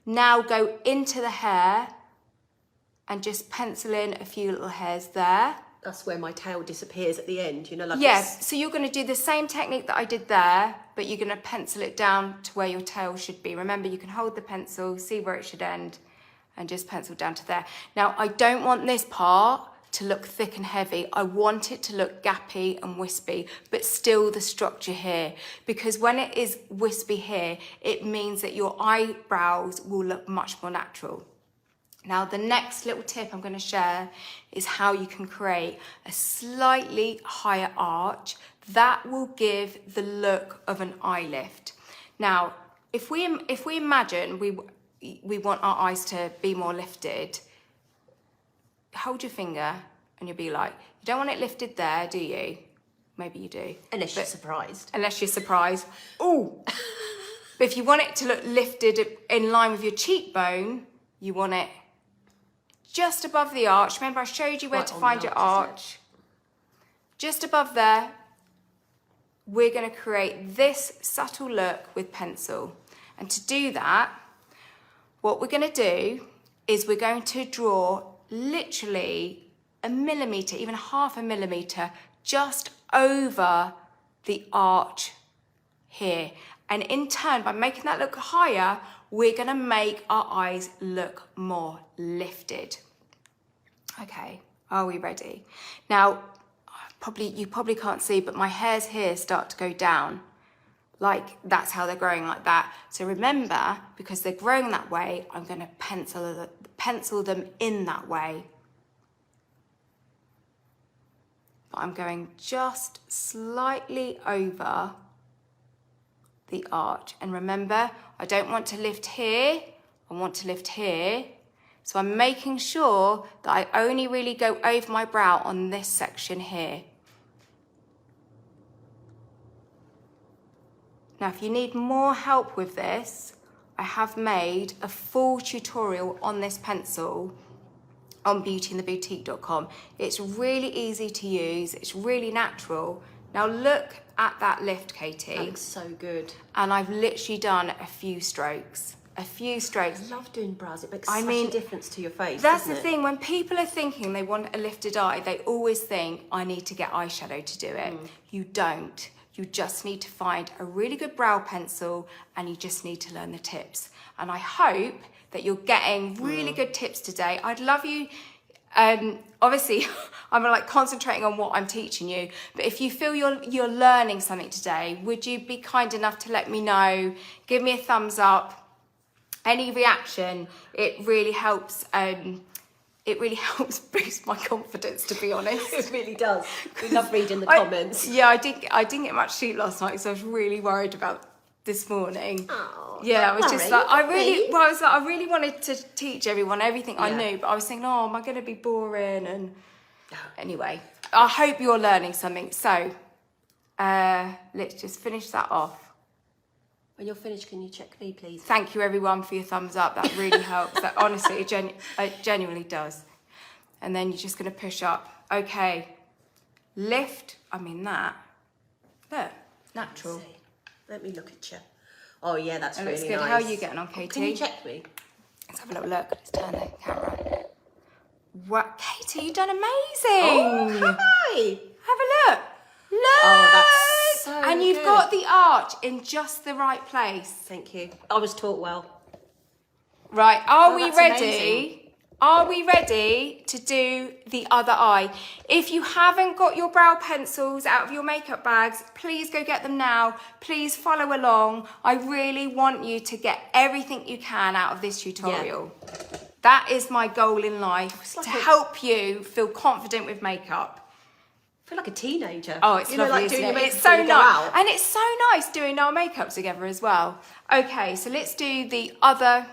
now go into the hair and just pencil in a few little hairs there. That's where my tail disappears at the end, you know, like Yes, so you're gonna do the same technique that I did there, but you're gonna pencil it down to where your tail should be. Remember, you can hold the pencil, see where it should end, and just pencil down to there. Now, I don't want this part to look thick and heavy. I want it to look gappy and wispy, but still the structure here. Because when it is wispy here, it means that your eyebrows will look much more natural. Now, the next little tip I'm going to share is how you can create a slightly higher arch that will give the look of an eye lift. Now, if we imagine we want our eyes to be more lifted, hold your finger and you'll be like, you don't want it lifted there, do you? Maybe you do. Unless you're surprised. Unless you're surprised. Oh! But if you want it to look lifted in line with your cheekbone, you want it just above the arch. Remember, I showed you where to find your arch. Just above there, we're going to create this subtle look with pencil. And to do that, what we're going to do is we're going to draw literally a millimetre, even half a millimetre, just over the arch here. And in turn, by making that look higher, we're going to make our eyes look more lifted. Okay, are we ready? Now, you probably can't see, but my hairs here start to go down. Like, that's how they're growing, like that. So remember, because they're growing that way, I'm going to pencil them in that way. But I'm going just slightly over the arch. And remember, I don't want to lift here, I want to lift here. So I'm making sure that I only really go over my brow on this section here. Now, if you need more help with this, I have made a full tutorial on this pencil on beautyintheboutique.com. It's really easy to use, it's really natural. Now look at that lift, Katie. That looks so good. And I've literally done a few strokes. A few strokes. I love doing brows, it makes such a difference to your face. That's the thing, when people are thinking they want a lifted eye, they always think, I need to get eyeshadow to do it. You don't. You just need to find a really good brow pencil and you just need to learn the tips. And I hope that you're getting really good tips today. I'd love you, obviously, I'm like concentrating on what I'm teaching you, but if you feel you're learning something today, would you be kind enough to let me know, give me a thumbs up, any reaction? It really helps. It really helps boost my confidence, to be honest. It really does. We love reading the comments. Yeah, I didn't get much sleep last night, so I was really worried about this morning. Oh, yeah, I was just like, I really wanted to teach everyone everything I knew, but I was thinking, oh, am I going to be boring? And anyway, I hope you're learning something. So let's just finish that off. When you're finished, can you check me, please? Thank you, everyone, for your thumbs up. That really helps. That honestly, it genuinely does. And then you're just going to push up. Okay, lift. I mean that. Look, natural. Let me look at you. Oh yeah, that's really looks good. nice. How are you getting on, Katie? Can you check me? Let's have a little look. Let's turn the camera. What, Katie? You've done amazing. Oh, hi. Have a look. Look. Oh, that's so And you've good. got the arch in just the right place. Thank you. I was taught well. Right, are we that's ready? amazing. Are we ready to do the other eye? If you haven't got your brow pencils out of your makeup bags, please go get them now. Please follow along. I really want you to get everything you can out of this tutorial. Yeah. That is my goal in life, to help you feel confident with makeup. I feel like a teenager. Oh, it's lovely, like isn't doing it? your makeup It's so before you go nice. out. And it's so nice doing our makeup together as well. Okay, so let's do the other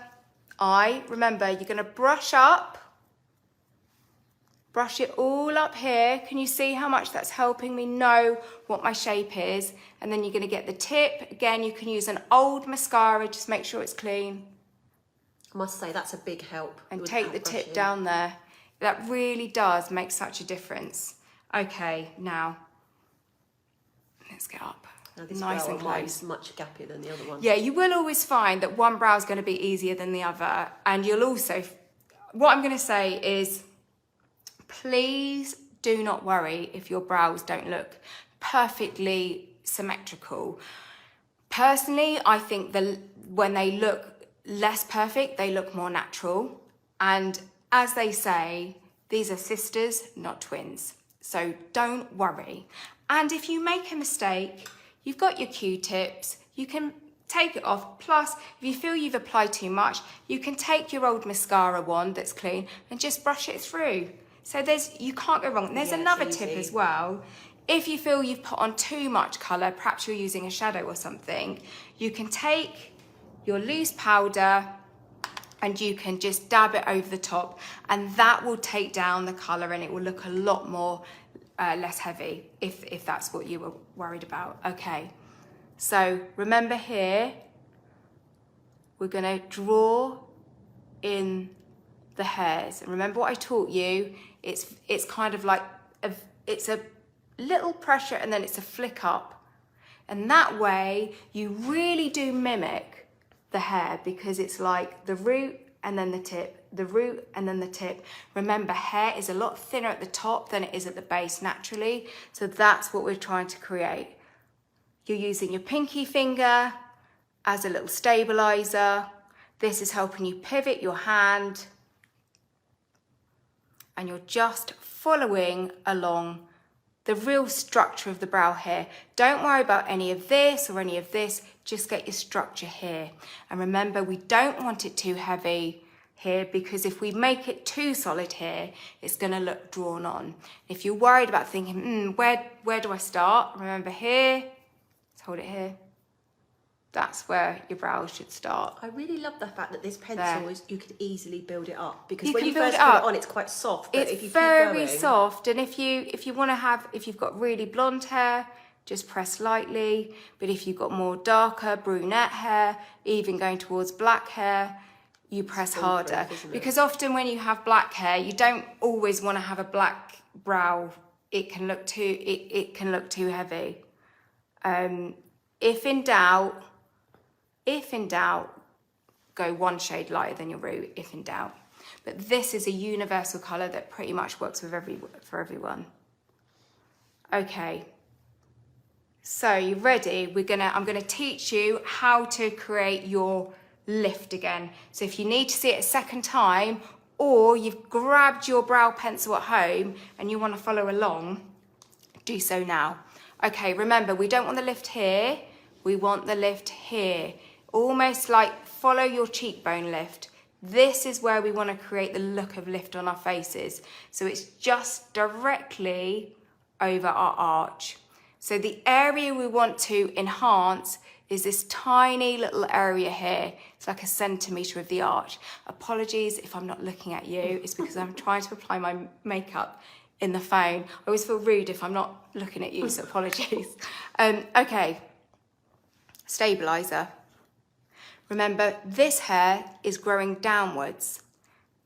eye. Remember, you're going to brush up. Brush it all up here. Can you see how much that's helping me know what my shape is? And then you're going to get the tip. Again, you can use an old mascara. Just make sure it's clean. I must say, that's a big help. And with take the brushing. tip down there. That really does make such a difference. Okay, now let's get up. Now this nice brow and of mine close. is much gappier than the other one. Yeah, you will always find that one brow is going to be easier than the other. And you'll also, what I'm going to say is, please do not worry if your brows don't look perfectly symmetrical. Personally, I think when they look less perfect, they look more natural. And as they say, these are sisters, not twins. So don't worry. And if you make a mistake, you've got your Q-tips. You can take it off. Plus, if you feel you've applied too much, you can take your old mascara wand that's clean and just brush it through. So you can't go wrong. There's another tip as well. If you feel you've put on too much colour, perhaps you're using a shadow or something, you can take your loose powder and you can just dab it over the top, and that will take down the colour and it will look a lot more less heavy if that's what you were worried about. Okay, so remember here, we're going to draw in the hairs, and remember what I taught you. It's kind of like it's a little pressure and then it's a flick up, and that way you really do mimic the hair, because it's like the root and then the tip, the root and then the tip. Remember, hair is a lot thinner at the top than it is at the base naturally, so that's what we're trying to create. You're using your pinky finger as a little stabilizer. This is helping you pivot your hand, and you're just following along the real structure of the brow here. Don't worry about any of this or any of this, just get your structure here. And remember, we don't want it too heavy here, because if we make it too solid here, it's gonna look drawn on. If you're worried about thinking, where do I start? Remember here, let's hold it here. That's where your brows should start. I really love the fact that this pencil is, you can easily build it up, because you when you first put it on, it's quite soft. But if you very soft, and if you want to have, if you've got really blonde hair, just press lightly. But if you've got more darker brunette hair, even going towards black hair, you press harder. Because often when you have black hair, you don't always want to have a black brow. It can look too it can look too heavy. If in doubt, go one shade lighter than your root, if in doubt. But this is a universal colour that pretty much works with for everyone. Okay, so you ready? I'm gonna teach you how to create your lift again. So if you need to see it a second time, or you've grabbed your brow pencil at home and you want to follow along, do so now. Okay, remember, we don't want the lift here, we want the lift here. Almost like follow your cheekbone lift. This is where we want to create the look of lift on our faces. So it's just directly over our arch. So the area we want to enhance is this tiny little area here. It's like a centimetre of the arch. Apologies if I'm not looking at you. It's because I'm trying to apply my makeup in the phone. I always feel rude if I'm not looking at you, so apologies. Okay, stabiliser. Remember, this hair is growing downwards.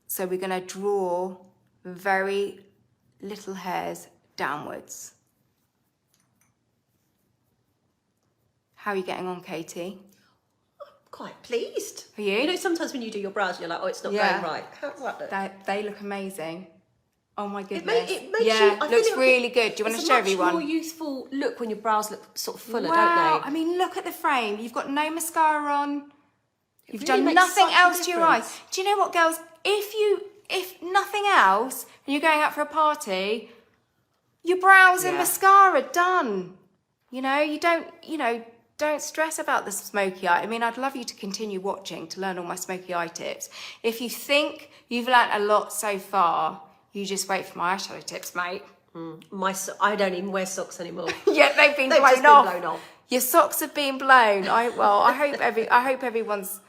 So we're gonna draw very little hairs downwards. How are you getting on, Katie? I'm quite pleased. Are you? You know, sometimes when you do your brows, you're like, oh, it's not going right. How's that look? They look amazing. Oh my goodness. It makes you, I looks really good. Do you want to show everyone? It's a much more youthful look when your brows look sort of fuller, wow. don't they? I mean, look at the frame. You've got no mascara on. You've really done makes nothing such a else to your eyes. difference. Do you know what, girls? If nothing else, and you're going out for a party, your brows and mascara done. You know, don't stress about the smoky eye. I mean, I'd love you to continue watching to learn all my smoky eye tips. If you think you've learnt a lot so far, you just wait for my eyeshadow tips, mate. I don't even wear socks anymore. Yeah, they've been blown off. Your socks have been blown. I hope everyone's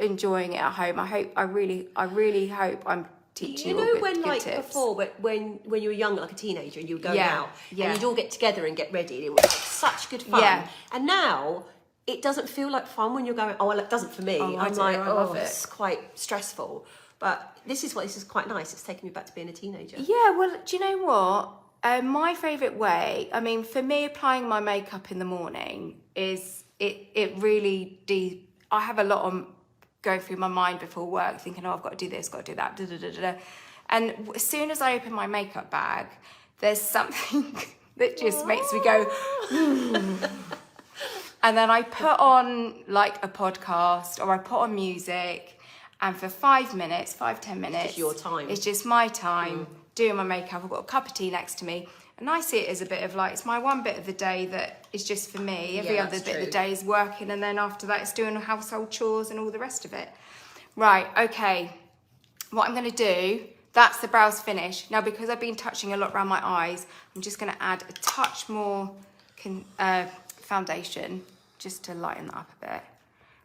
enjoying it at home. I really hope I'm teaching you all good tips. Before when you were younger, like a teenager, and you were going out and you'd all get together and get ready, and it was like such good fun. Yeah. And now it doesn't feel like fun when you're going. Oh, well, it doesn't for me. I'm like, it's quite stressful. But this is quite nice. It's taking me back to being a teenager. Yeah. Well, do you know what? My favourite way, I mean, for me, applying my makeup in the morning is it really I have a lot on going through my mind before work, thinking, oh, I've got to do this, got to do that, And as soon as I open my makeup bag, there's something that just makes me go, and then I put on like a podcast or I put on music, and for 5 minutes, 5-10 minutes, it's just your time. It's just my time doing my makeup, I've got a cup of tea next to me, and I see it as a bit of like, it's my one bit of the day that is just for me. Every other bit of the day is working, and then after that it's doing household chores and all the rest of it. Right, okay, what I'm gonna do, that's the brows finish. Now, because I've been touching a lot around my eyes, I'm just gonna add a touch more foundation just to lighten that up a bit.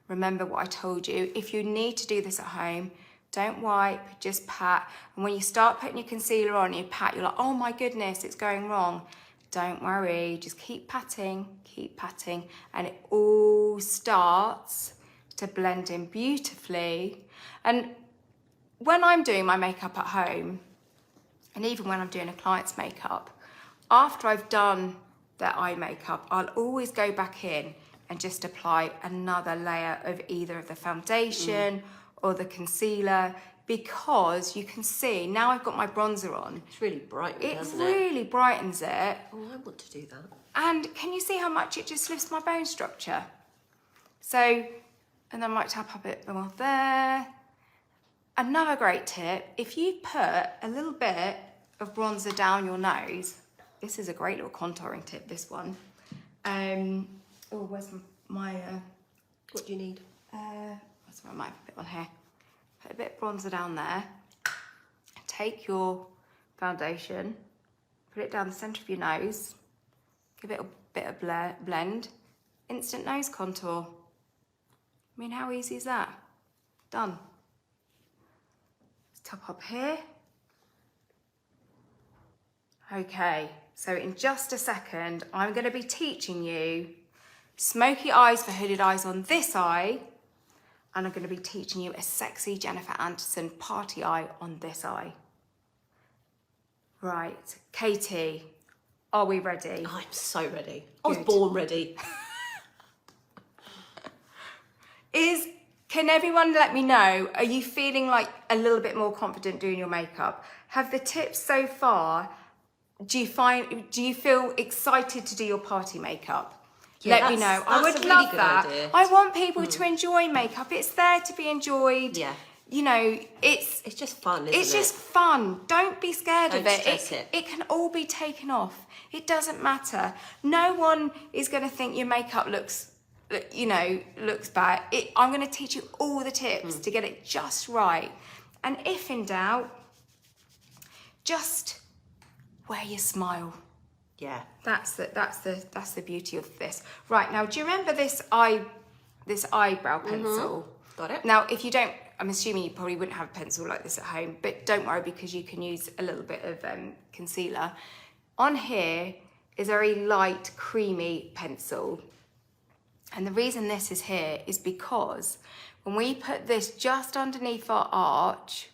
Remember what I told you, if you need to do this at home, don't wipe, just pat. And when you start putting your concealer on, you pat, you're like, oh my goodness, it's going wrong. Don't worry, just keep patting, and it all starts to blend in beautifully. And when I'm doing my makeup at home, and even when I'm doing a client's makeup, after I've done their eye makeup, I'll always go back in and just apply another layer of either of the foundation or the concealer, because you can see, now I've got my bronzer on. It's really bright, doesn't it? It really brightens it. Oh, I want to do that. And can you see how much it just lifts my bone structure? So, and I might tap a bit more there. Another great tip, if you put a little bit of bronzer down your nose, this is a great little contouring tip, this one. Oh, where's my... What do you need? Sorry, I might have a bit on here. Put a bit of bronzer down there. Take your foundation, put it down the centre of your nose, give it a bit of blend. Instant nose contour. I mean, how easy is that? Done. Top up here. Okay, so in just a second, I'm going to be teaching you smoky eyes for hooded eyes on this eye, and I'm going to be teaching you a sexy Jennifer Anderson party eye on this eye. Right, Katie, are we ready? I'm so ready. I was born ready. Can everyone let me know, are you feeling like a little bit more confident doing your makeup? Have the tips so far, do you feel excited to do your party makeup? Yeah, let me know. That's I would a really love good that. idea. I want people to enjoy makeup. It's there to be enjoyed. Yeah. You know, it's just fun, isn't it? It's just fun. Don't be scared of it. Stress it. It can all be taken off. It doesn't matter. No one is going to think your makeup looks bad. I'm going to teach you all the tips to get it just right. And if in doubt, just wear your smile. Yeah. That's the beauty of this. Right, now do you remember this eyebrow pencil? Got it. Now, if you don't, I'm assuming you probably wouldn't have a pencil like this at home, but don't worry, because you can use a little bit of concealer. On here is a very light, creamy pencil. And the reason this is here is because when we put this just underneath our arch,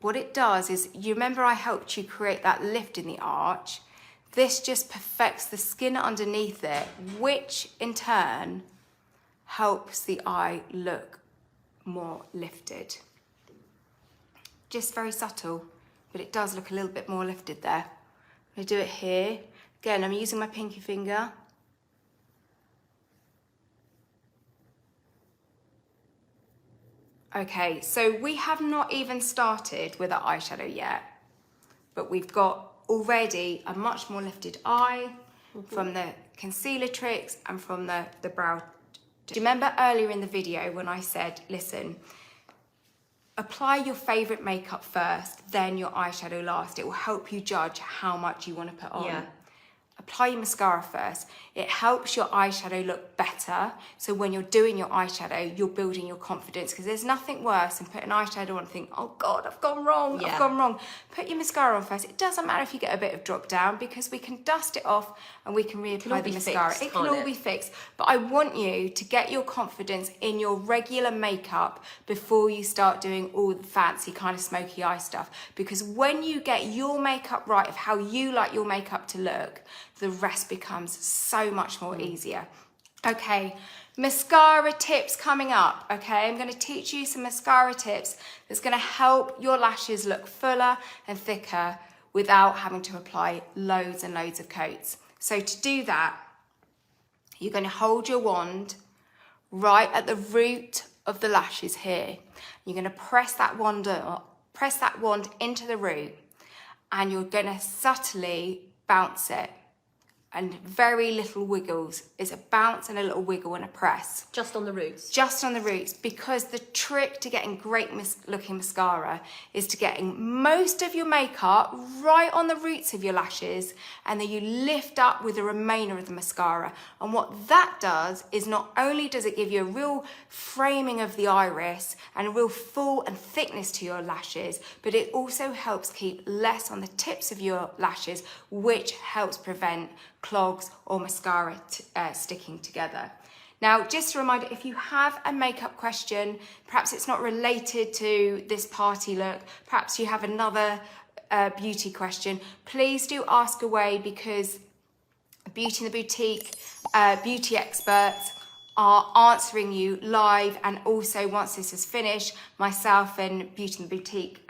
what it does is, you remember I helped you create that lift in the arch? This just perfects the skin underneath it, which in turn helps the eye look more lifted. Just very subtle, but it does look a little bit more lifted there. I'm gonna do it here. Again, I'm using my pinky finger. Okay, so we have not even started with our eyeshadow yet, but we've got already a much more lifted eye from the concealer tricks and from the brow. Do you remember earlier in the video when I said, listen, apply your favorite makeup first, then your eyeshadow last. It will help you judge how much you want to put on. Yeah. Apply your mascara first. It helps your eyeshadow look better. So when you're doing your eyeshadow, you're building your confidence, because there's nothing worse than putting eyeshadow on and think, oh God, I've gone wrong, I've gone wrong. Put your mascara on first. It doesn't matter if you get a bit of drop down, because we can dust it off and we can reapply the mascara. It can all be fixed. But I want you to get your confidence in your regular makeup before you start doing all the fancy kind of smoky eye stuff. Because when you get your makeup right of how you like your makeup to look, the rest becomes so much more easier. Okay, mascara tips coming up, okay? I'm gonna teach you some mascara tips that's gonna help your lashes look fuller and thicker without having to apply loads and loads of coats. So to do that, you're gonna hold your wand right at the root of the lashes here. You're gonna press that wand press that wand into the root, and you're going to subtly bounce it. And very little wiggles. It's a bounce and a little wiggle and a press. Just on the roots? Just on the roots, because the trick to getting great looking mascara is to getting most of your makeup right on the roots of your lashes, and then you lift up with the remainder of the mascara. And what that does is not only does it give you a real framing of the iris and a real full and thickness to your lashes, but it also helps keep less on the tips of your lashes, which helps prevent clogs or mascara sticking together. Now, just a reminder, if you have a makeup question, perhaps it's not related to this party look, perhaps you have another beauty question, please do ask away, because Beauty in the Boutique beauty experts are answering you live. And also, once this is finished, myself and Beauty in the Boutique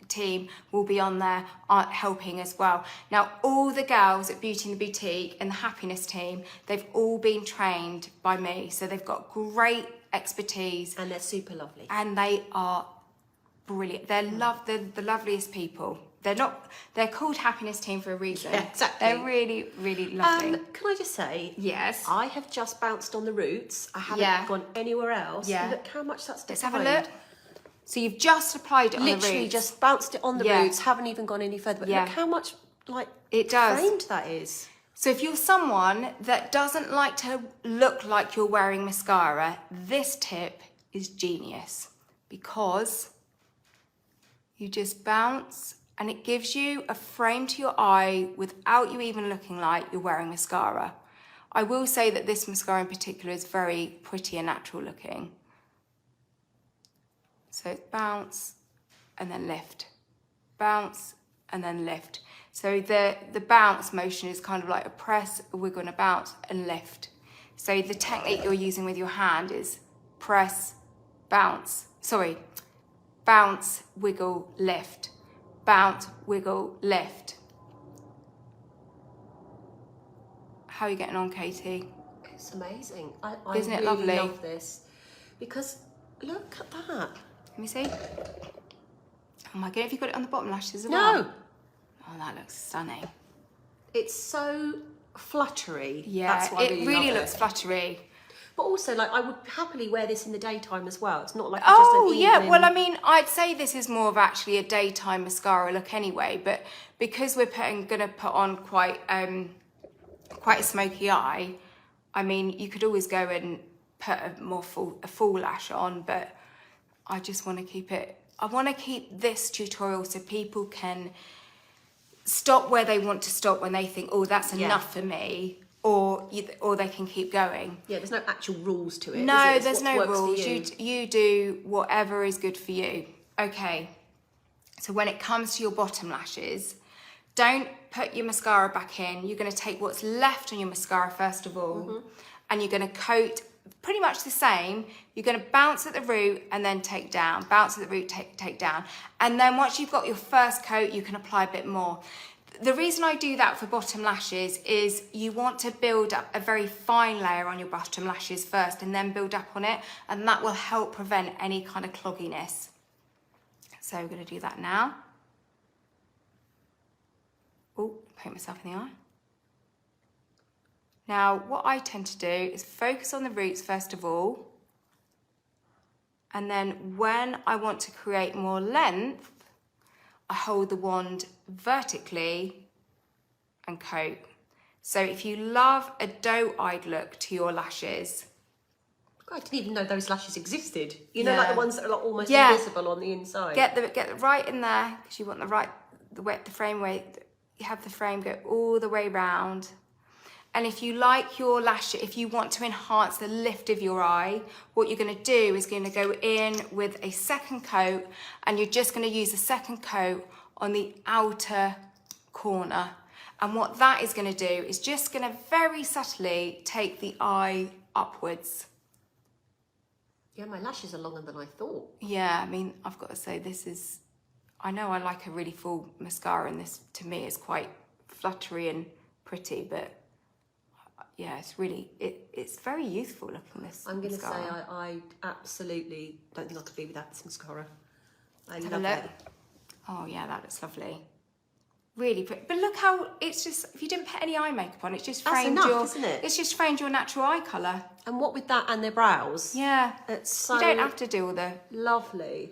team will be on there helping as well. Now, all the girls at Beauty in the Boutique and the happiness team, they've all been trained by me, so they've got great expertise, and they're super lovely, and they are brilliant. They're the loveliest people. They're called happiness team for a reason. Yeah, exactly. They're really, really lovely. Can I just say, yes, I have just bounced on the roots. I haven't gone anywhere else. Yeah. Look how much that's let's defined. have a look. So you've just applied it on the roots. Literally just bounced it on the roots, haven't even gone any further. But look how much it does. Framed that is. So if you're someone that doesn't like to look like you're wearing mascara, this tip is genius, because you just bounce and it gives you a frame to your eye without you even looking like you're wearing mascara. I will say that this mascara in particular is very pretty and natural looking. So it's bounce and then lift, bounce and then lift. So the bounce motion is kind of like a press, a wiggle and a bounce and lift. So the technique you're using with your hand is press, bounce, bounce, wiggle, lift, bounce, wiggle, lift. How are you getting on, Katie? It's amazing. I Isn't it really lovely? love this, because look at that. Let me see. Oh my god, have you got it on the bottom lashes as No. well? Oh, that looks stunning. It's so fluttery. Yeah, that's why I it really love looks fluttery. But also, I would happily wear this in the daytime as well. It's not like Oh, just an yeah. evening. Well, I mean, I'd say this is more of actually a daytime mascara look anyway, but because we're going to put on quite a smoky eye, I mean, you could always go and put a full lash on, but I just want to keep it. I want to keep this tutorial so people can stop where they want to stop when they think, oh, that's enough for me, or they can keep going. Yeah, there's no actual rules to it. No, is it? there's no rules. You. You do whatever is good for you. Okay, so when it comes to your bottom lashes, don't put your mascara back in. You're going to take what's left on your mascara first of all, and you're going to coat pretty much the same. You're going to bounce at the root and then take down, bounce at the root, take down. And then once you've got your first coat, you can apply a bit more. The reason I do that for bottom lashes is you want to build up a very fine layer on your bottom lashes first and then build up on it, and that will help prevent any kind of clogginess. So we're going to do that now. Oh, poke myself in the eye. Now, what I tend to do is focus on the roots first of all, and then when I want to create more length, I hold the wand vertically and coat. So if you love a doe-eyed look to your lashes, I didn't even know those lashes existed. You know, like the ones that are almost Yeah. invisible on the inside. get the right in there, because you want the frame way. You have the frame go all the way round. And if you like your lash, if you want to enhance the lift of your eye, what you're going to do is going to go in with a second coat, and you're just going to use the second coat on the outer corner. And what that is going to do is just going to very subtly take the eye upwards. Yeah, my lashes are longer than I thought. Yeah, I mean, I've got to say, I know I like a really full mascara, and this to me is quite fluttery and pretty, but yeah, it's really, it's very youthful looking, this I'm going to say mascara. I absolutely don't think I could be without this mascara. I Have a love look. it. Oh yeah, that looks lovely. Really pretty. But look how it's just, if you didn't put any eye makeup on, it's just framed isn't it? It's just framed your natural eye colour. And what with that and their brows? Yeah. It's so you don't have to do all the... lovely.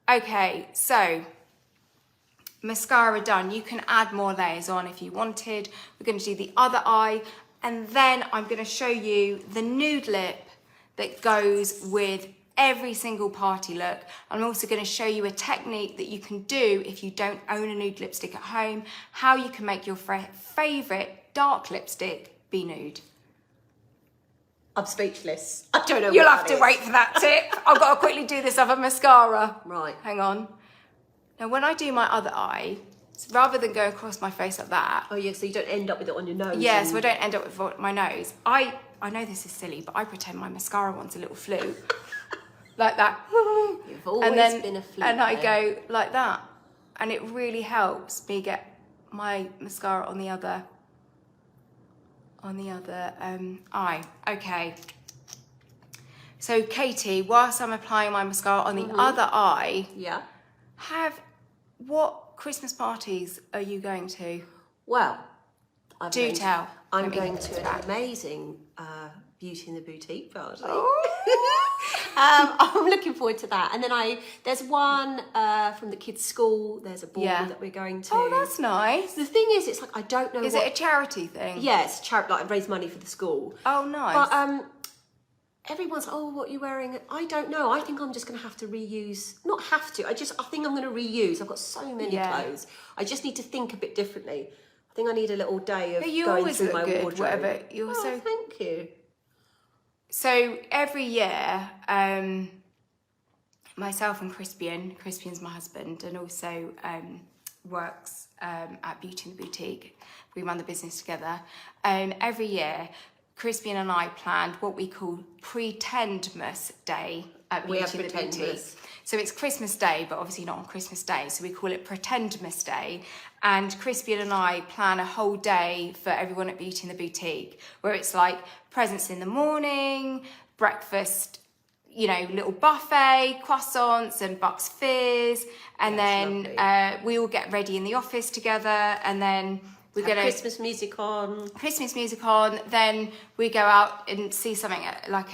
Okay, so mascara done. You can add more layers on if you wanted. We're going to do the other eye, and then I'm going to show you the nude lip that goes with every single party look. I'm also going to show you a technique that you can do if you don't own a nude lipstick at home, how you can make your favourite dark lipstick be nude. I'm speechless. I don't know. You'll have to wait for that tip. I've got to quickly do this other mascara. Right. Hang on. Now, when I do my other eye, rather than go across my face like that... Oh, yeah, so you don't end up with it on your nose. Yeah, so I don't end up with my nose. I know this is silly, but I pretend my mascara wants a little flute. Like that. You've always been a flute. And I go like that. And it really helps me get my mascara on the other eye. Okay. So, Katie, whilst I'm applying my mascara on the other eye... Yeah. What Christmas parties are you going to? Well, I'm going to an amazing Beauty in the Boutique party. Oh. I'm looking forward to that. And then there's one from the kids' school. There's a ball that we're going to. Oh, that's nice. The thing is, it's like I don't know. Is it a charity thing? Yeah, it's charity. Like raise money for the school. Oh, nice. But everyone's, oh, what are you wearing? I don't know. I think I'm just going to have to reuse. Not have to. I think I'm going to reuse. I've got so many clothes. I just need to think a bit differently. I think I need a little day of going through my wardrobe. Whatever. You're so... Thank you. So every year, myself and Crispian's my husband, and also works at Beauty in the Boutique. We run the business together. Every year, Crispian and I planned what we call Pretendmas Day at Beauty in the Boutique. So it's Christmas Day, but obviously not on Christmas Day. So we call it Pretendmas Day. And Crispian and I plan a whole day for everyone at Beauty in the Boutique, where it's like presents in the morning, breakfast, you know, little buffet, croissants and Bucks Fizz. And then we all get ready in the office together, and then we're going to Christmas music on. Then we go out and see something like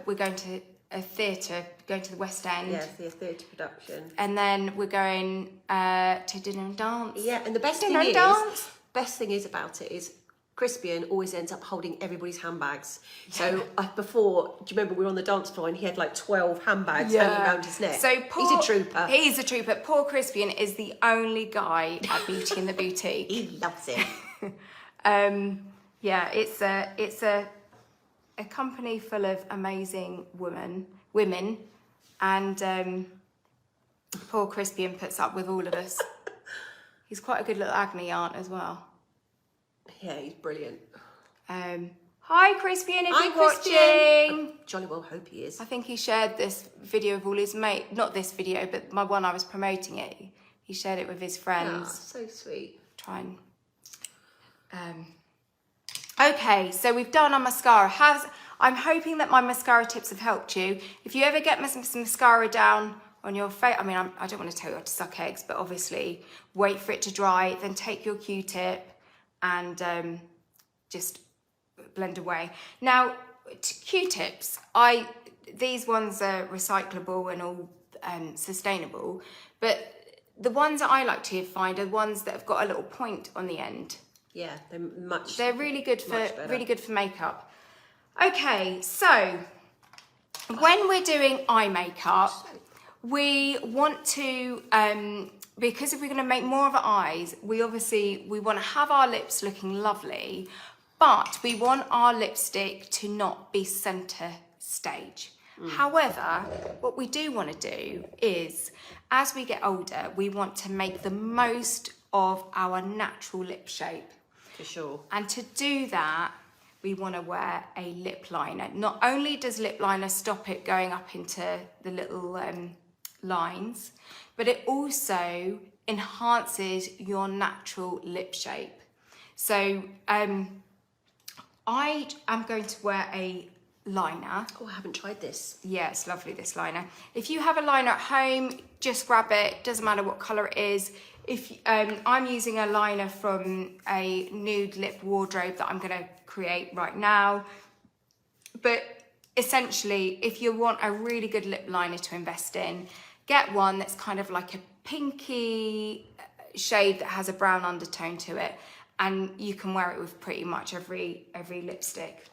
we're going to a theatre, going to the West End. Yeah, see a theatre production. And then we're going to dinner and dance. Yeah, and the best thing is about it is Crispian always ends up holding everybody's handbags. So before, do you remember we were on the dance floor and he had like 12 handbags hanging around his neck? So he's a trooper. He's a trooper. Poor Crispian is the only guy at Beauty in the Boutique. He loves it. Yeah, it's a company full of amazing women, and poor Crispian puts up with all of us. He's quite a good little agony aunt as well. Yeah, he's brilliant. Hi, Crispian, if you're watching. I jolly well hope he is. I think he shared this video of all his mates, not this video, but my one I was promoting it. He shared it with his friends. Oh, so sweet. Try and... Okay, so we've done our mascara. I'm hoping that my mascara tips have helped you. If you ever get some mascara down on your face, I mean, I don't want to tell you how to suck eggs, but obviously wait for it to dry, then take your Q-tip and just blend away. Now, Q-tips, these ones are recyclable and all sustainable, but the ones that I like to find are ones that have got a little point on the end. Yeah, they're really good for makeup. Okay, so when we're doing eye makeup, we want to because if we're going to make more of our eyes, we want to have our lips looking lovely, but we want our lipstick to not be center stage. However, what we do want to do is, as we get older, we want to make the most of our natural lip shape. For sure. And to do that, we want to wear a lip liner. Not only does lip liner stop it going up into the little lines, but it also enhances your natural lip shape. So I am going to wear a liner. Oh, I haven't tried this. Yeah, it's lovely, this liner. If you have a liner at home, just grab it. Doesn't matter what colour it is. If I'm using a liner from a nude lip wardrobe that I'm going to create right now. But essentially, if you want a really good lip liner to invest in, get one that's kind of like a pinky shade that has a brown undertone to it, and you can wear it with pretty much every lipstick.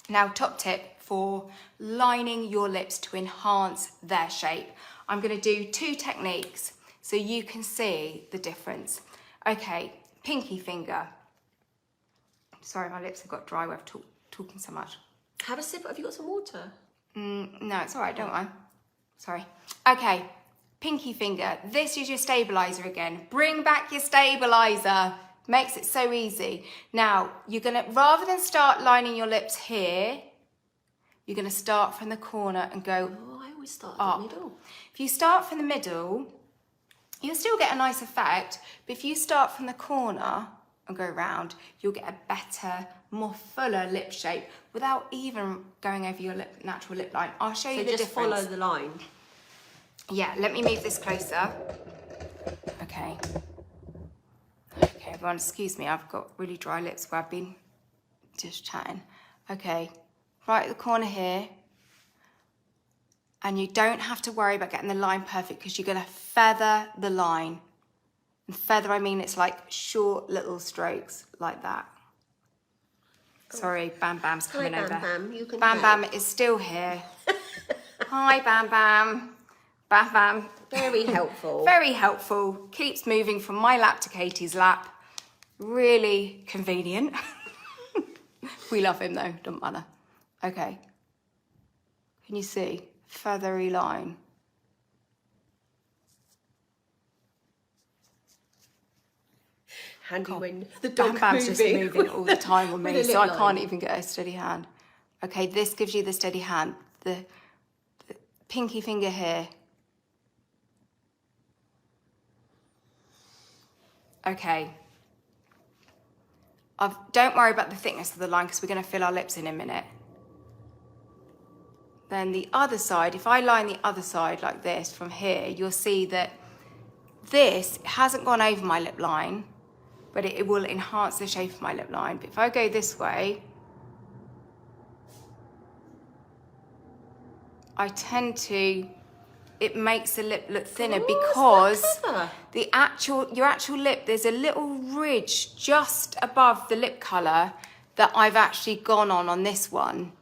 Now, top tip for lining your lips to enhance their shape. I'm going to do 2 techniques so you can see the difference. Okay, pinky finger. Sorry, my lips have got dry with talking so much. Have a sip. Have you got some water? No, it's all right, don't worry. Sorry. Okay, pinky finger. This is your stabilizer again. Bring back your stabilizer. Makes it so easy. Now, you're gonna, rather than start lining your lips here, you're gonna start from the corner and go Oh, I always start up. in the middle. If you start from the middle, you'll still get a nice effect, but if you start from the corner and go round, you'll get a better, more fuller lip shape without even going over your natural lip line. I'll show you the difference. So just follow the line. Yeah, let me move this closer. Okay. Okay, everyone, excuse me, I've got really dry lips where I've been just chatting. Okay, right at the corner here. And you don't have to worry about getting the line perfect because you're gonna feather the line. And feather, I mean, it's like short little strokes like that. Sorry, Bam Bam's coming over. Bam Bam, you can Bam help. Bam is still here. Hi, Bam Bam. Bam Bam. Very helpful. Very helpful. Keeps moving from my lap to Katie's lap. Really convenient. We love him though, don't matter. Okay. Can you see? Feathery line. Handy when the Bam dog Bam's just moving. moving all the time on With me, a so lip I line. can't even get a steady hand. Okay, this gives you the steady hand. The pinky finger here. Okay. Don't worry about the thickness of the line because we're going to fill our lips in a minute. Then the other side, if I line the other side like this from here, you'll see that this hasn't gone over my lip line, but it will enhance the shape of my lip line. But if I go this way, I tend to, it makes the lip look thinner because your actual lip, there's a little ridge just above the lip colour that I've actually gone on this one.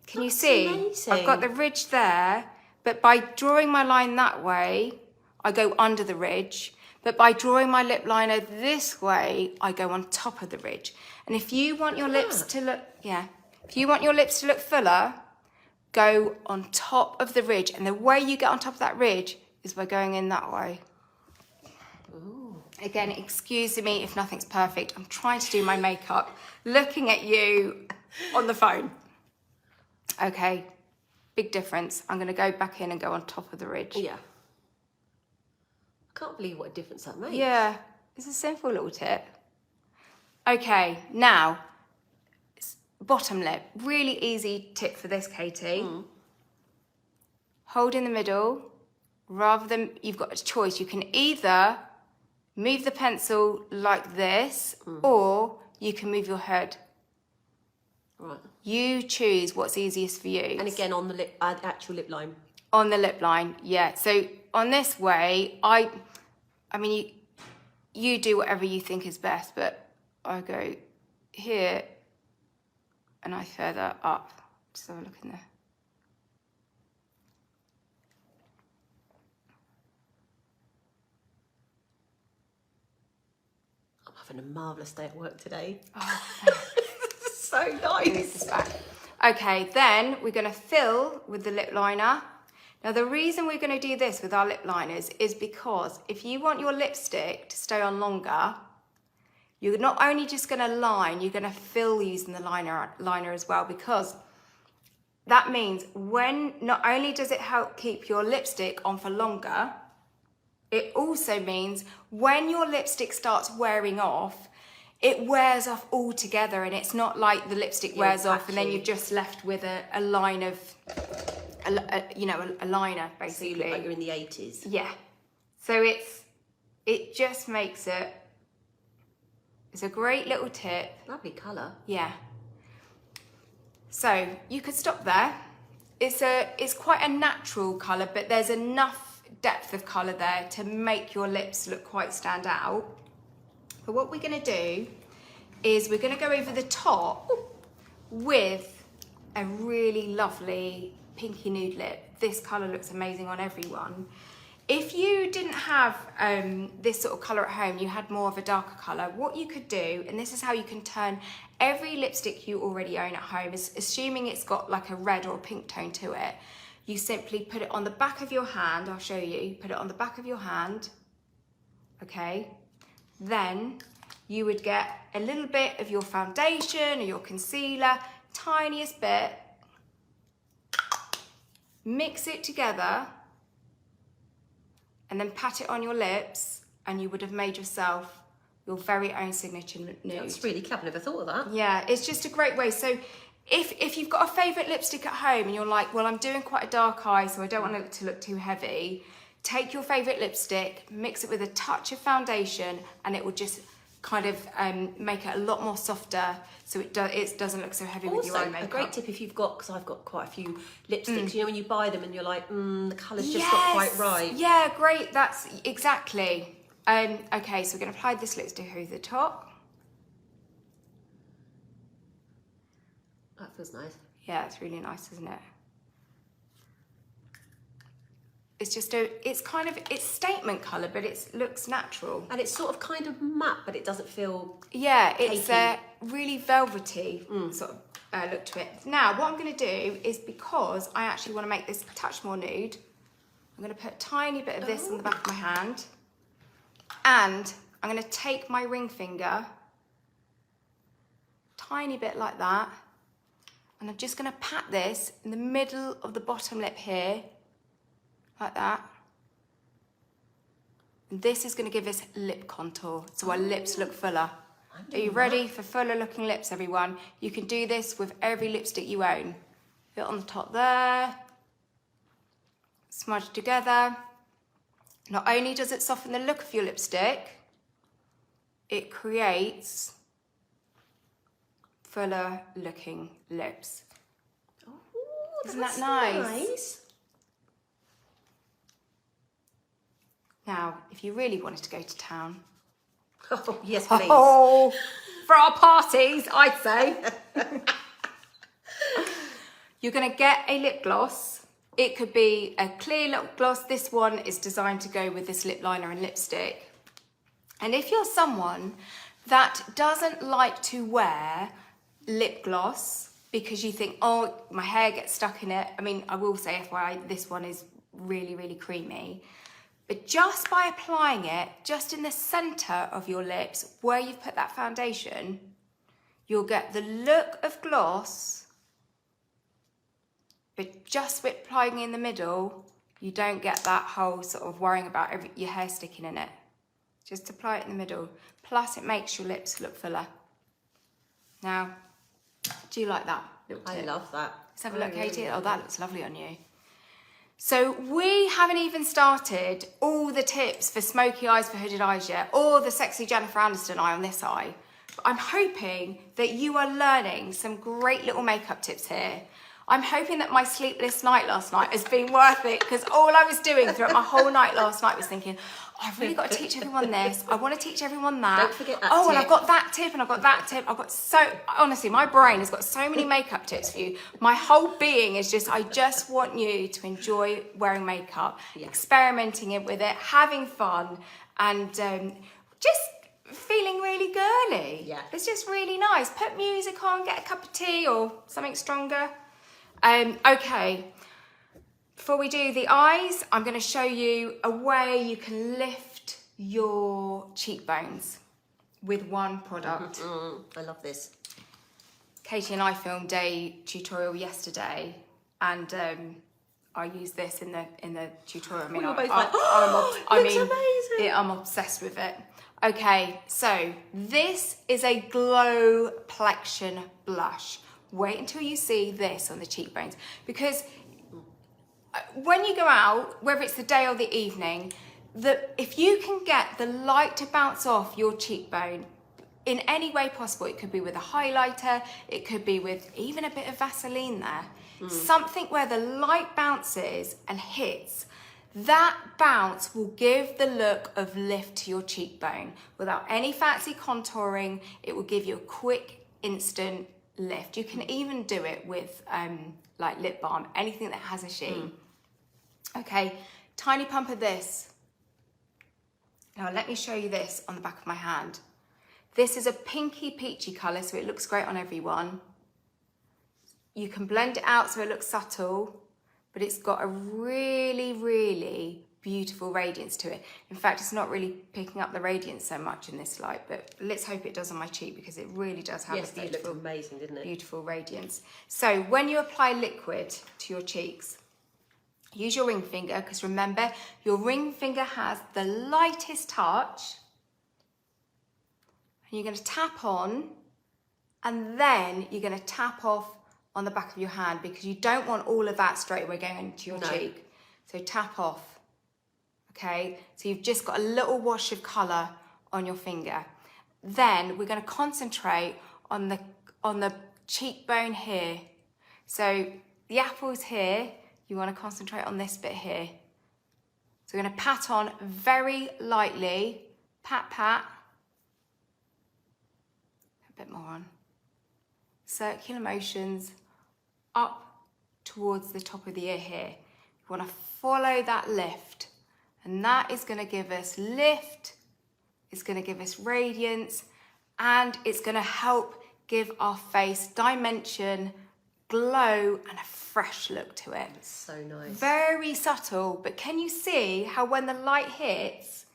Can you see? Amazing. I've got the ridge there, but by drawing my line that way, I go under the ridge. But by drawing my lip liner this way, I go on top of the ridge. And if you want your lips to look, if you want your lips to look fuller, go on top of the ridge. And the way you get on top of that ridge is by going in that way. Ooh. Again, excuse me if nothing's perfect. I'm trying to do my makeup, looking at you on the phone. Okay, big difference. I'm going to go back in and go on top of the ridge. Yeah. I can't believe what a difference that makes. Yeah, it's a simple little tip. Okay, now, bottom lip. Really easy tip for this, Katie. Hold in the middle. Rather than, you've got a choice. You can either move the pencil like this, or you can move your head. Right. You choose what's easiest for you. And again on the lip, actual lip line. On the lip line, yeah. So on this way, I mean, you do whatever you think is best, but I go here and I feather up. Just have a look in there. I'm having a marvellous day at work today. Oh, So move nice. this back. Okay, then we're going to fill with the lip liner. Now, the reason we're going to do this with our lip liners is because if you want your lipstick to stay on longer, you're not only just going to line, you're going to fill using the liner as well, because that means when not only does it help keep your lipstick on for longer, it also means when your lipstick starts wearing off, it wears off altogether, and it's not like the lipstick wears off and then you're just left with a line of, a liner basically. So you look like you're in the 80s. Yeah. So it just makes it's a great little tip. Lovely colour. Yeah. So you could stop there. It's quite a natural colour, but there's enough depth of colour there to make your lips look quite stand out. But what we're going to do is we're going to go over the top with a really lovely pinky nude lip. This colour looks amazing on everyone. If you didn't have this sort of colour at home, you had more of a darker colour, what you could do, and this is how you can turn every lipstick you already own at home, is assuming it's got like a red or a pink tone to it, you simply put it on the back of your hand. I'll show you. Put it on the back of your hand, okay? Then you would get a little bit of your foundation or your concealer, tiniest bit, mix it together, and then pat it on your lips, and you would have made yourself your very own signature nude. That's really clever. Never thought of that. Yeah, it's just a great way. So if you've got a favourite lipstick at home and you're like, well, I'm doing quite a dark eye, so I don't want it to look too heavy, take your favourite lipstick, mix it with a touch of foundation, and it will just kind of make it a lot more softer, so it doesn't look so heavy with your own makeup. A great tip if you've got, because I've got quite a few lipsticks, you know, when you buy them and you're like, the colour's just not quite right. Yeah, great, that's exactly. Okay, so we're going to apply this lipstick over the top. That feels nice. Yeah, it's really nice, isn't it? It's just it's statement colour, but it looks natural. And it's sort of kind of matte, but it doesn't feel it's cakey. really velvety sort of look to it. Now, what I'm going to do is, because I actually want to make this a touch more nude, I'm going to put a tiny bit of this on the back of my hand, and I'm going to take my ring finger, tiny bit like that, and I'm just going to pat this in the middle of the bottom lip here, like that. And this is going to give us lip contour, so our lips look fuller. Are you ready for fuller looking lips, everyone? You can do this with every lipstick you own. Put it on the top there, smudge together. Not only does it soften the look of your lipstick, it creates fuller looking lips. Oh, Isn't that nice? Now, if you really wanted to go to town. Oh, yes, please. Oh, for our parties, I'd say. You're going to get a lip gloss. It could be a clear lip gloss. This one is designed to go with this lip liner and lipstick. And if you're someone that doesn't like to wear lip gloss because you think, oh, my hair gets stuck in it. I mean, I will say, FYI, this one is really, really creamy. But just by applying it, just in the centre of your lips, where you've put that foundation, you'll get the look of gloss, but just with applying in the middle, you don't get that whole sort of worrying about your hair sticking in it. Just apply it in the middle. Plus, it makes your lips look fuller. Now, do you like that little tip? I love that. Let's have a look, Katie. Oh, that looks lovely on you. So we haven't even started all the tips for smoky eyes, for hooded eyes yet, or the sexy Jennifer Aniston eye on this eye. But I'm hoping that you are learning some great little makeup tips here. I'm hoping that my sleepless night last night has been worth it, because all I was doing throughout my whole night last night was thinking, oh, I've really got to teach everyone this. I want to teach everyone that. Don't forget that and tip. I've got that tip, and I've got that tip. Honestly, my brain has got so many makeup tips for you. My whole being is just, I just want you to enjoy wearing makeup, experimenting with it, having fun, and just feeling really girly. Yeah. It's just really nice. Put music on, get a cup of tea or something stronger. Okay, before we do the eyes, I'm going to show you a way you can lift your cheekbones with one product. I love this. Katie and I filmed a tutorial yesterday, and I use this in the tutorial. I mean, We're both like, oh, looks amazing. I'm obsessed with it. Okay, so this is a Glow Plexion blush. Wait until you see this on the cheekbones, because when you go out, whether it's the day or the evening, if you can get the light to bounce off your cheekbone in any way possible, it could be with a highlighter, it could be with even a bit of Vaseline there, something where the light bounces and hits, that bounce will give the look of lift to your cheekbone. Without any fancy contouring, it will give you a quick, instant lift. You can even do it with like lip balm, anything that has a sheen. Okay, tiny pump of this. Now let me show you this on the back of my hand. This is a pinky peachy colour, so it looks great on everyone. You can blend it out so it looks subtle, but it's got a really, really beautiful radiance to it. In fact, it's not really picking up the radiance so much in this light, but let's hope it does on my cheek, because it really does have a beautiful, it looked amazing, didn't it? Beautiful radiance. So when you apply liquid to your cheeks, use your ring finger, because remember, your ring finger has the lightest touch. And you're going to tap on, and then you're going to tap off on the back of your hand, because you don't want all of that straight away going into your cheek. So tap off. Okay, so you've just got a little wash of colour on your finger. Then we're going to concentrate on the cheekbone here. So the apple's here. You want to concentrate on this bit here. So we're going to pat on very lightly. Pat, pat. A bit more on. Circular motions up towards the top of the ear here. You want to follow that lift. And that is going to give us lift. It's going to give us radiance. And it's going to help give our face dimension, glow, and a fresh look to it. It's so nice. Very subtle, but can you see how when the light hits,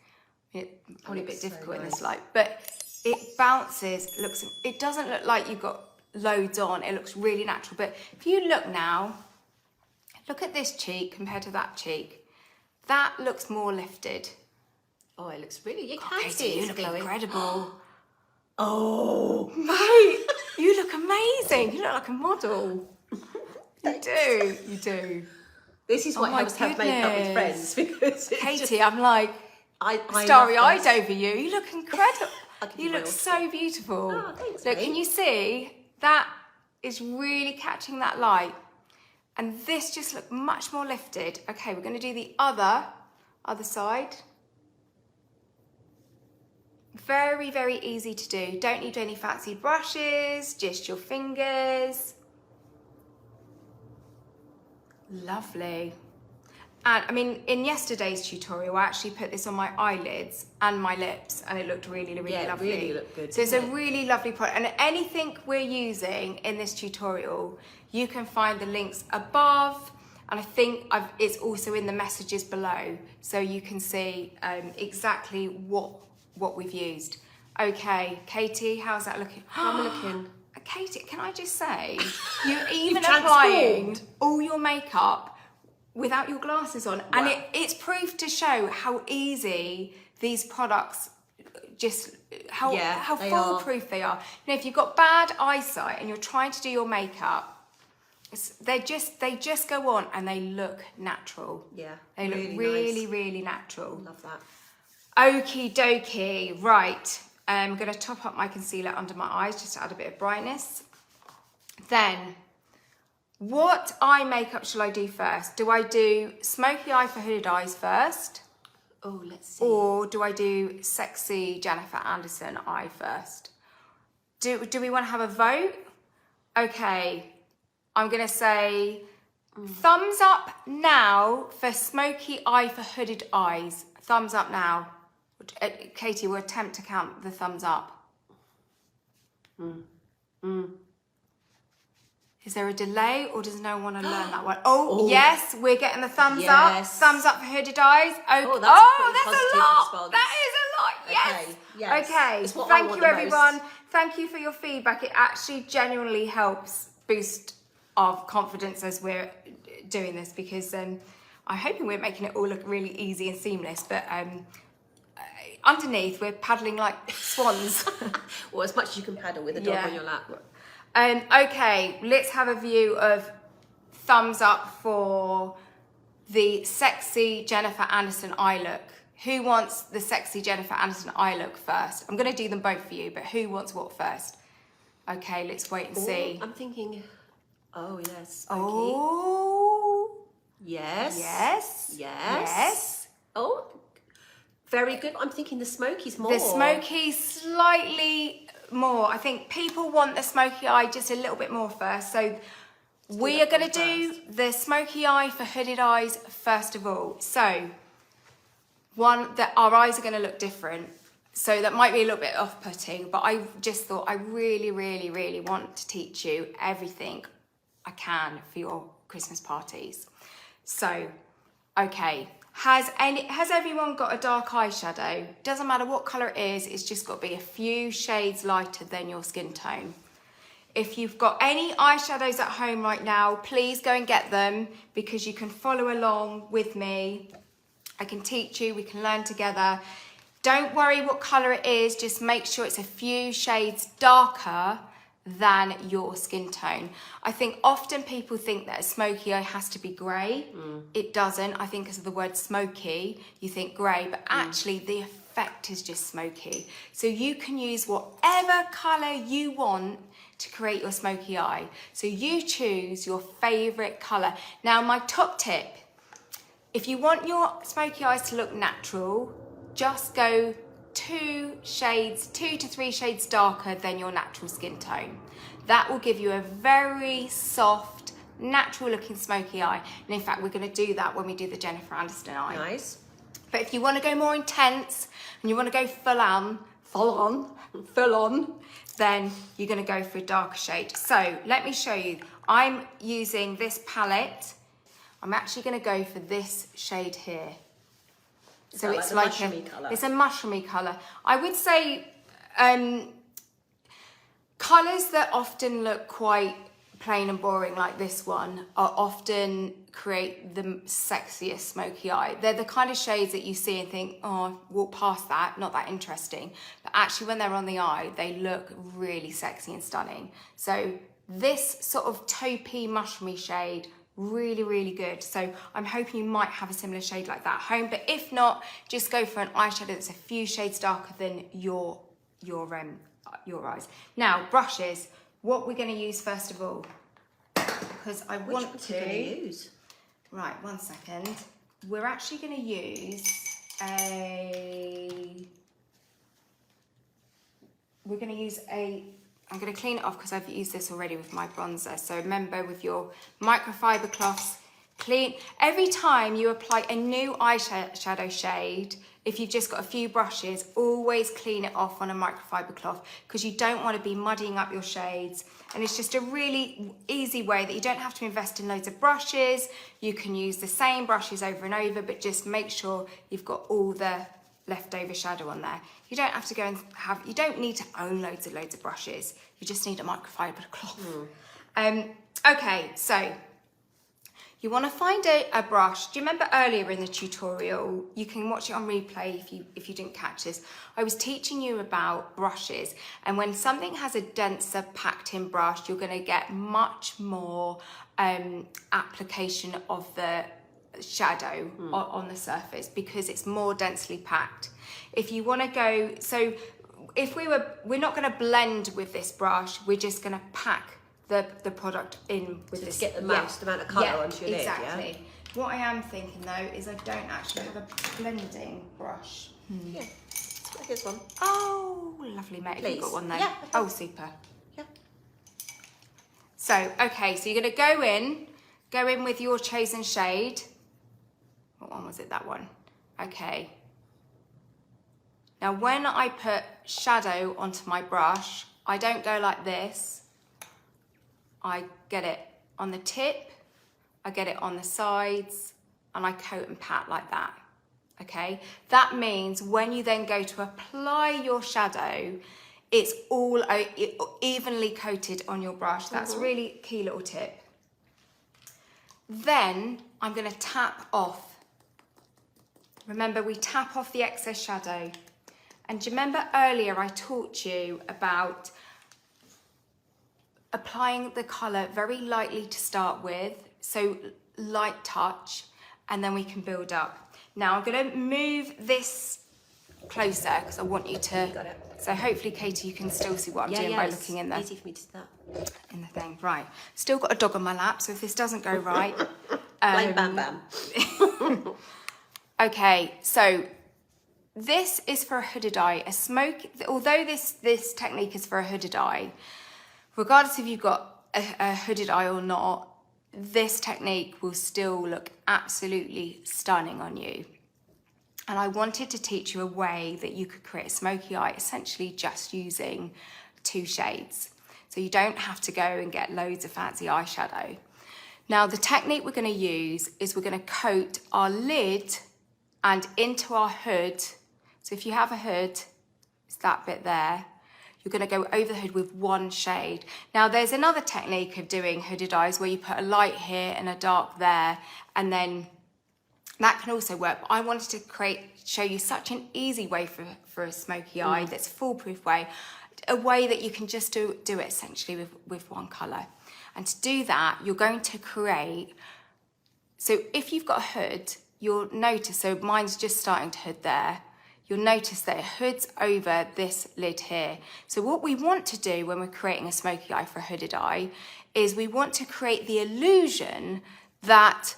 it's probably a bit difficult in this light, but it bounces, it doesn't look like you've got loads on, it looks really natural. But if you look now, look at this cheek compared to that cheek, that looks more lifted. Oh, it looks really, you can Okay, see you it's look glowing. incredible. Oh, Mate, you look amazing. You look like a model. You do. This is what helps have makeup with friends, because it's Katie, I'm like I starry-eyed over you. You look incredible. You look real. so beautiful. Oh, thanks, Look, mate. can you see? That is really catching that light. And this just looked much more lifted. Okay, we're going to do the other side. Very, very easy to do. Don't need any fancy brushes, just your fingers. Lovely. And I mean, in yesterday's tutorial, I actually put this on my eyelids and my lips, and it looked really, really lovely. It really looked good. So it's a really lovely product. And anything we're using in this tutorial, you can find the links above. And I think it's also in the messages below, so you can see exactly what we've used. Okay, Katie, how's that looking? How am I looking? Katie, can I just say, you're even applying all your makeup without your glasses on. Wow. And it's proof to show how easy these products, just how foolproof they are. You know, if you've got bad eyesight and you're trying to do your makeup, they just go on and they look natural. Yeah, they look really, really natural. Love that. Okie dokie, right. I'm going to top up my concealer under my eyes just to add a bit of brightness. Then, what eye makeup shall I do first? Do I do smoky eye for hooded eyes first? Oh, let's see. Or do I do sexy Jennifer Anderson eye first? Do we want to have a vote? Okay, I'm going to say thumbs up now for smoky eye for hooded eyes. Thumbs up now. Katie, we'll attempt to count the thumbs up. Is there a delay, or does no one want to learn that one? Oh, yes, we're getting the thumbs up. Thumbs up for hooded eyes. That's a lot. Response. That is a lot. Yes. Okay. Yes. Okay. It's what I Thank want you, the everyone. most. Thank you for your feedback. It actually genuinely helps boost our confidence as we're doing this because I'm hoping we're making it all look really easy and seamless, but underneath we're paddling like swans. Well, as much as you can paddle with a dog on your lap. Okay, let's have a view of thumbs up for the sexy Jennifer Aniston eye look. Who wants the sexy Jennifer Aniston eye look first? I'm going to do them both for you, but who wants what first? Okay, let's wait and see. I'm thinking, oh yes. Oh. Yes. Yes. Yes. Yes. Oh, very good. I'm thinking the smoky's more. The smoky slightly more. I think people want the smoky eye just a little bit more first. So we are going to do the smoky eye for hooded eyes first of all. So our eyes are going to look different. So that might be a little bit off-putting, but I just thought I really, really, really want to teach you everything I can for your Christmas parties. So, okay. Has everyone got a dark eyeshadow? Doesn't matter what colour it is, it's just got to be a few shades lighter than your skin tone. If you've got any eyeshadows at home right now, please go and get them because you can follow along with me. I can teach you, we can learn together. Don't worry what colour it is, just make sure it's a few shades darker than your skin tone. I think often people think that a smoky eye has to be grey. It doesn't. I think because of the word smoky, you think grey, but actually the effect is just smoky. So you can use whatever colour you want to create your smoky eye. So you choose your favourite colour. Now my top tip, if you want your smoky eyes to look natural, just go 2 to 3 shades darker than your natural skin tone. That will give you a very soft, natural looking smoky eye. And in fact, we're going to do that when we do the Jennifer Aniston eye. Nice. But if you want to go more intense and you want to go full on, then you're going to go for a darker shade. So let me show you. I'm using this palette. I'm actually going to go for this shade here. So it's like it's a mushroomy colour. I would say colours that often look quite plain and boring like this one are often create the sexiest smoky eye. They're the kind of shades that you see and think, oh, walk past that, not that interesting. But actually when they're on the eye, they look really sexy and stunning. So this sort of taupey, mushroomy shade, really, really good. So I'm hoping you might have a similar shade like that at home, but if not, just go for an eyeshadow that's a few shades darker than your eyes. Now, brushes, what we're going to use first of all, because I want to... Which are you going to use? Right, 1 second. We're actually going to use I'm going to clean it off because I've used this already with my bronzer. So remember, with your microfiber cloths, clean. Every time you apply a new eyeshadow shade, if you've just got a few brushes, always clean it off on a microfiber cloth because you don't want to be muddying up your shades. And it's just a really easy way that you don't have to invest in loads of brushes. You can use the same brushes over and over, but just make sure you've got all the leftover shadow on there. You don't have to go and you don't need to own loads of brushes. You just need a microfiber cloth. Okay, so you want to find a brush. Do you remember earlier in the tutorial, you can watch it on replay if you didn't catch this, I was teaching you about brushes, and when something has a denser packed in brush, you're going to get much more application of the shadow on the surface because it's more densely packed. If you want to go, so if we're not going to blend with this brush, we're just going to pack the product in with this. To get the most amount of colour onto your lid, exactly. Yeah? What I am thinking though is I don't actually have a blending brush. Yeah, here's one. Oh, lovely, mate. You've got one there. Yeah. Oh, super. Yeah. So, okay, so you're going to go in with your chosen shade. What one was it? That one. Okay. Now, when I put shadow onto my brush, I don't go like this. I get it on the tip, I get it on the sides, and I coat and pat like that. Okay? That means when you then go to apply your shadow, it's all evenly coated on your brush. That's really key little tip. Then I'm going to tap off. Remember, we tap off the excess shadow. And do you remember earlier I taught you about applying the colour very lightly to start with, so light touch, and then we can build up. Now I'm going to move this closer because I want you to. Got it. So hopefully, Katie, you can still see what I'm doing by looking in there. Easy for me to see that. In the thing, right? Still got a dog on my lap, so if this doesn't go right, Blame Bam Bam. Okay, so this is for a hooded eye. Although this technique is for a hooded eye, regardless if you've got a hooded eye or not, this technique will still look absolutely stunning on you. And I wanted to teach you a way that you could create a smoky eye essentially just using 2 shades. So you don't have to go and get loads of fancy eyeshadow. Now the technique we're going to use is we're going to coat our lid and into our hood. So if you have a hood, it's that bit there. You're going to go over the hood with 1 shade. Now there's another technique of doing hooded eyes where you put a light here and a dark there, and then that can also work. But I wanted to show you such an easy way for a smoky eye that's a foolproof way, a way that you can just do it essentially with 1 colour. And to do that, you're going to create, so if you've got a hood, you'll notice, so mine's just starting to hood there, you'll notice that it hoods over this lid here. So what we want to do when we're creating a smoky eye for a hooded eye is we want to create the illusion that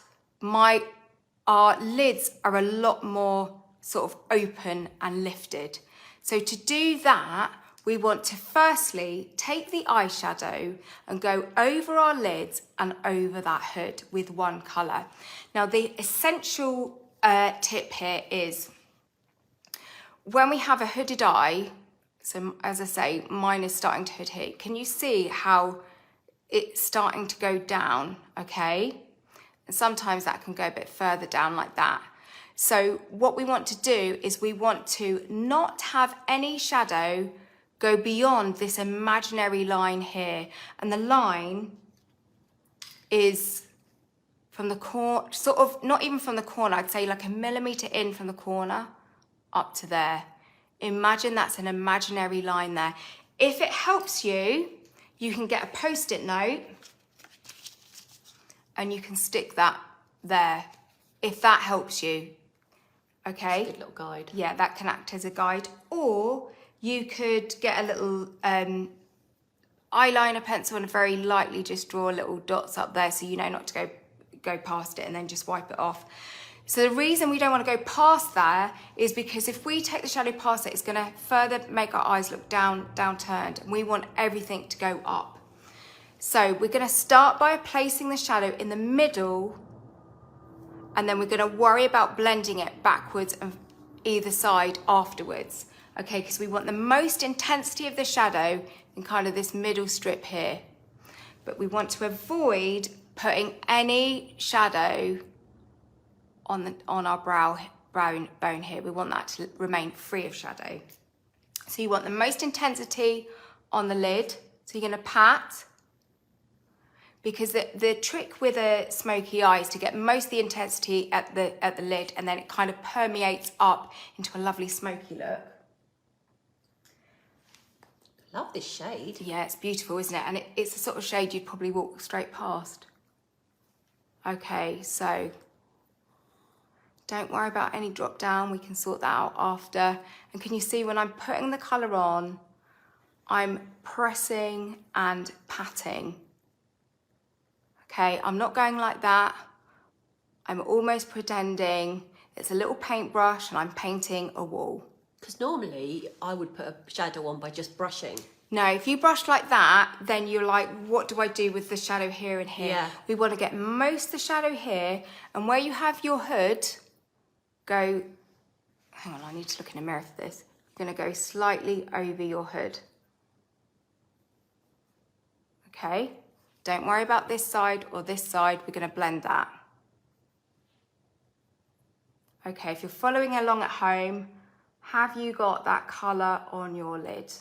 our lids are a lot more sort of open and lifted. So to do that, we want to firstly take the eyeshadow and go over our lids and over that hood with 1 colour. Now the essential tip here is when we have a hooded eye, so as I say, mine is starting to hood here. Can you see how it's starting to go down, okay? And sometimes that can go a bit further down like that. So what we want to do is we want to not have any shadow go beyond this imaginary line here. And the line is from the corner, sort of, not even from the corner, I'd say like a millimetre in from the corner up to there. Imagine that's an imaginary line there. If it helps you, you can get a post-it note and you can stick that there, if that helps you, okay? Good little guide. Yeah, that can act as a guide. Or you could get a little eyeliner pencil and very lightly just draw little dots up there so you know not to go past it and then just wipe it off. So the reason we don't want to go past there is because if we take the shadow past it, it's going to further make our eyes look downturned, and we want everything to go up. So we're going to start by placing the shadow in the middle, and then we're going to worry about blending it backwards and either side afterwards. Okay, because we want the most intensity of the shadow in kind of this middle strip here. But we want to avoid putting any shadow on our brow bone here. We want that to remain free of shadow. So you want the most intensity on the lid. So you're going to pat, because the trick with a smoky eye is to get most of the intensity at the lid, and then it kind of permeates up into a lovely smoky look. Love this shade. Yeah, it's beautiful, isn't it? And it's the sort of shade you'd probably walk straight past. Okay, so don't worry about any drop down. We can sort that out after. And can you see when I'm putting the colour on, I'm pressing and patting. Okay, I'm not going like that. I'm almost pretending it's a little paintbrush and I'm painting a wall. Because normally I would put a shadow on by just brushing. No, if you brush like that, then you're like, what do I do with the shadow here and here? Yeah. We want to get most of the shadow here, and where you have your hood, go, hang on, I need to look in a mirror for this. You're going to go slightly over your hood. Okay, don't worry about this side or this side, we're going to blend that. Okay, if you're following along at home, have you got that colour on your lid?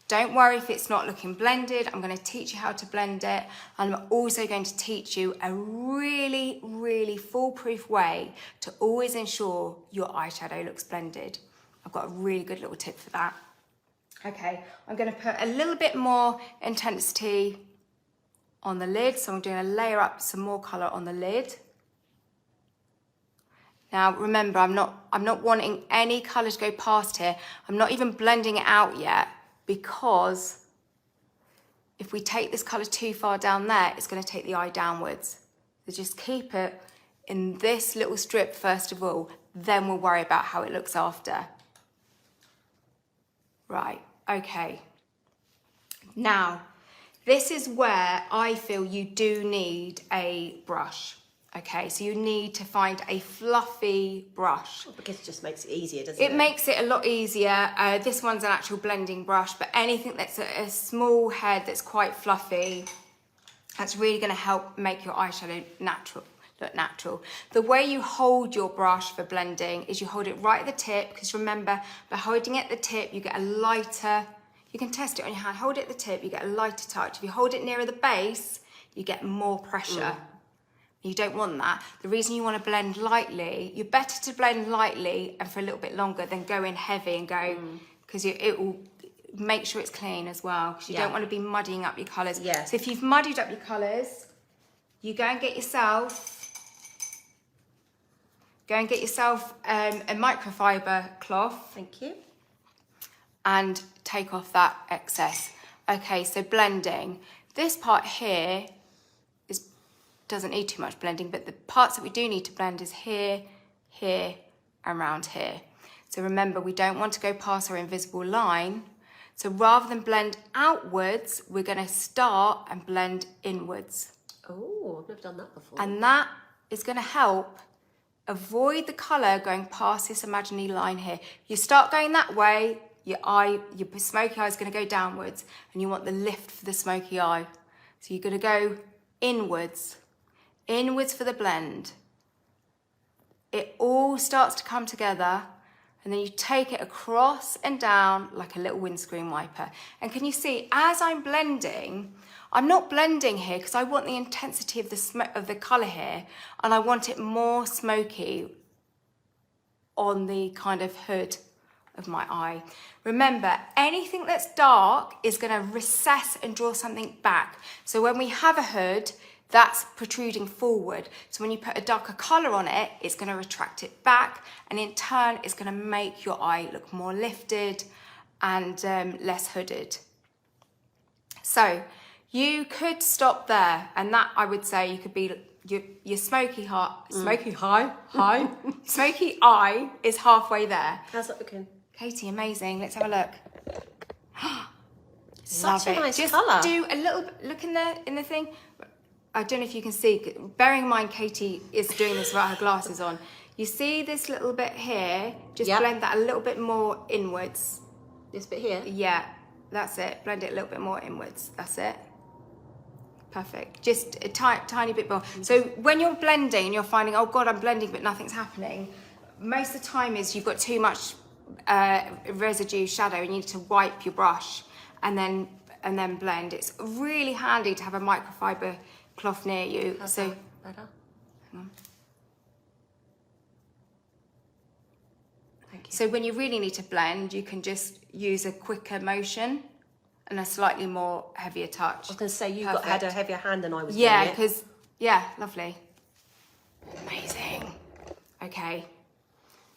Don't worry if it's not looking blended. I'm going to teach you how to blend it. And I'm also going to teach you a really, really foolproof way to always ensure your eyeshadow looks blended. I've got a really good little tip for that. Okay, I'm going to put a little bit more intensity on the lid. So I'm doing a layer up some more colour on the lid. Now remember, I'm not wanting any colour to go past here. I'm not even blending it out yet, because if we take this colour too far down there, it's going to take the eye downwards. So just keep it in this little strip first of all, then we'll worry about how it looks after. Right, okay. Now, this is where I feel you do need a brush. Okay, so you need to find a fluffy brush. Well, because it just makes it easier, doesn't it? It makes it a lot easier. This one's an actual blending brush, but anything that's a small head that's quite fluffy, that's really going to help make your eyeshadow look natural. The way you hold your brush for blending is you hold it right at the tip, because remember, by holding it at the tip, you get a lighter, you can test it on your hand, hold it at the tip, you get a lighter touch. If you hold it nearer the base, you get more pressure. You don't want that. The reason you want to blend lightly, you're better to blend lightly and for a little bit longer than go in heavy and go, because it will make sure it's clean as well, because you don't want to be muddying up your colours. Yeah. So if you've muddied up your colours, you go and get yourself a microfiber cloth. Thank you. And take off that excess. Okay, so blending. This part here doesn't need too much blending, but the parts that we do need to blend is here, here, and around here. So remember, we don't want to go past our invisible line. So rather than blend outwards, we're going to start and blend inwards. Oh, I've never done that before. And that is going to help avoid the colour going past this imaginary line here. You start going that way, your smoky eye is going to go downwards, and you want the lift for the smoky eye. So you're going to go inwards for the blend. It all starts to come together, and then you take it across and down like a little windscreen wiper. And can you see, as I'm blending, I'm not blending here because I want the intensity of the colour here, and I want it more smoky on the kind of hood of my eye. Remember, anything that's dark is going to recess and draw something back. So when we have a hood, that's protruding forward. So when you put a darker colour on it, it's going to retract it back, and in turn, it's going to make your eye look more lifted and less hooded. So you could stop there, and that, I would say, you could be your smoky eye is halfway there. How's that looking? Katie, amazing. Let's have a look. Such a nice Just colour. do a little look in the thing. I don't know if you can see. Bearing in mind, Katie is doing this without her glasses on. You see this little bit here? Just blend that a little bit more inwards. This bit here? Yeah, that's it. Blend it a little bit more inwards. That's it. Perfect. Just a tiny bit more. So when you're blending and you're finding, oh God, I'm blending but nothing's happening, most of the time is you've got too much residue shadow, and you need to wipe your brush and then blend. It's really handy to have a microfiber cloth near you. How's so that better? hang on. Thank you. So when you really need to blend, you can just use a quicker motion and a slightly more heavier touch. I was going to say, you had a heavier hand than I was. Yeah, because lovely, amazing. Okay,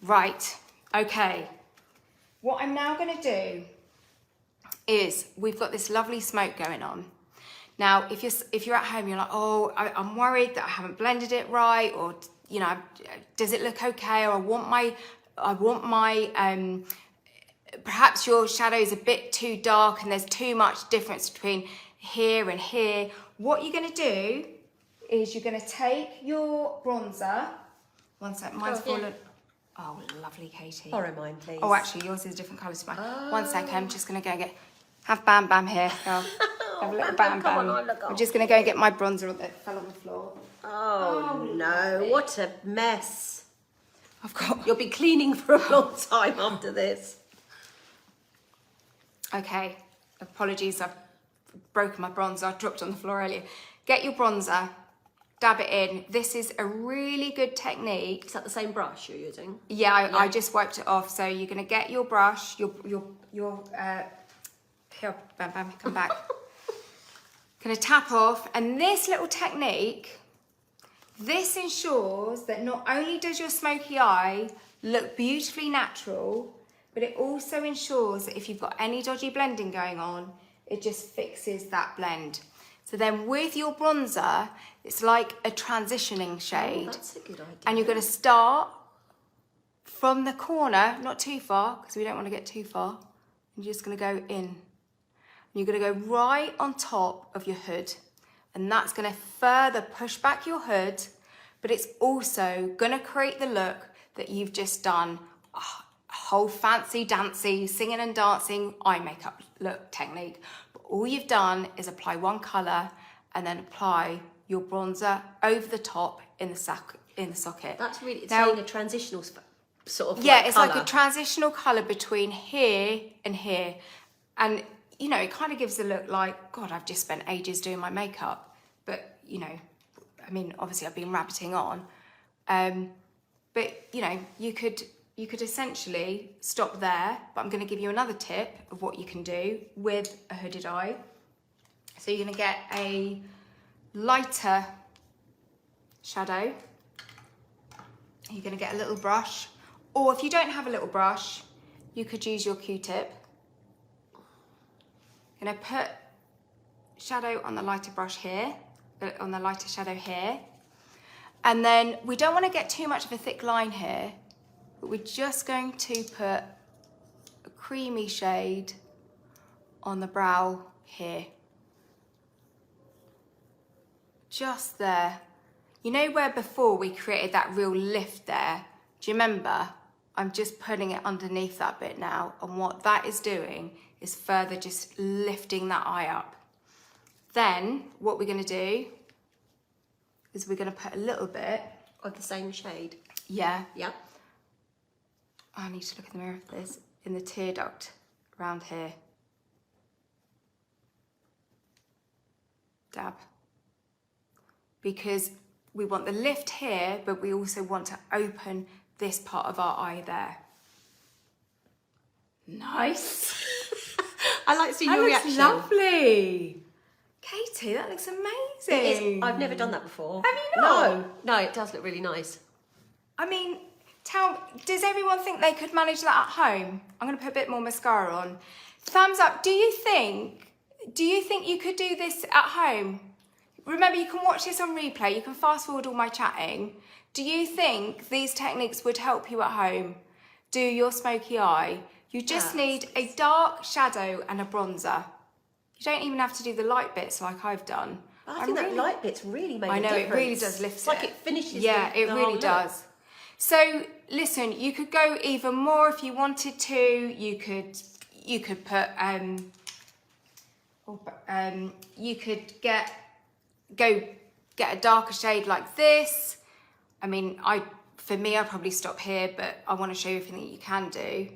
right. Okay, what I'm now going to do is, we've got this lovely smoke going on. Now, if you're at home, you're like, oh, I'm worried that I haven't blended it right, or does it look okay? Or I want my perhaps your shadow is a bit too dark and there's too much difference between here and here. What you're going to do is you're going to take your bronzer. One sec, mine's fallen. Oh, lovely, Katie. Borrow mine, please. Oh, actually, yours is a different colour to mine. Oh. 1 second, I'm just going to go and have Bam Bam here. Have a little Bam Bam. I'm just going to go and get my bronzer that fell on the floor. Oh no, what a mess. You'll be cleaning for a long time after this. Okay, apologies, I've broken my bronzer, I dropped on the floor earlier. Get your bronzer, dab it in. This is a really good technique. Is that the same brush you're using? Yeah, I just wiped it off. So you're gonna get your brush, here, bam, bam, come back. Gonna tap off, and this little technique, this ensures that not only does your smoky eye look beautifully natural, but it also ensures that if you've got any dodgy blending going on, it just fixes that blend. So then with your bronzer, it's like a transitioning shade. Oh, that's a good idea. And you're gonna start from the corner, not too far, because we don't want to get too far. You're just gonna go in. You're gonna go right on top of your hood, and that's gonna further push back your hood, but it's also gonna create the look that you've just done a whole fancy dancy, singing and dancing eye makeup look technique. But all you've done is apply one colour and then apply your bronzer over the top in the socket. That's really, it's now, saying a transitional sort of it's colour. like a transitional colour between here and here. And you know, it kind of gives the look like, God, I've just spent ages doing my makeup. But, you know, I mean, obviously I've been rabbiting on. But, you know, you could essentially stop there, but I'm going to give you another tip of what you can do with a hooded eye. So you're going to get a lighter shadow. You're going to get a little brush. Or if you don't have a little brush, you could use your Q-tip. Gonna put shadow on the lighter brush here, on the lighter shadow here. And then we don't want to get too much of a thick line here, but we're just going to put a creamy shade on the brow here. Just there. You know where before we created that real lift there? Do you remember? I'm just putting it underneath that bit now, and what that is doing is further just lifting that eye up. Then what we're going to do is we're going to put a little bit of the same shade. Yeah. Yep. I need to look in the mirror for this. In the tear duct around here. Dab. Because we want the lift here, but we also want to open this part of our eye there. Nice. I like seeing your reaction. That looks lovely. Katie, that looks amazing. It is. I've never done that before. Have you not? No, it does look really nice. I mean, does everyone think they could manage that at home? I'm going to put a bit more mascara on. Thumbs up. Do you think you could do this at home? Remember, you can watch this on replay. You can fast forward all my chatting. Do you think these techniques would help you at home do your smoky eye? You just need a dark shadow and a bronzer. You don't even have to do the light bits like I've done. I think that light bit's really made a difference. I know, it really does lift it. It's like it finishes Yeah, it really does. So, listen, you could go even more if you wanted to. You could put, you could get a darker shade like this. I mean, for me, I'd probably stop here, but I want to show you everything that you can do.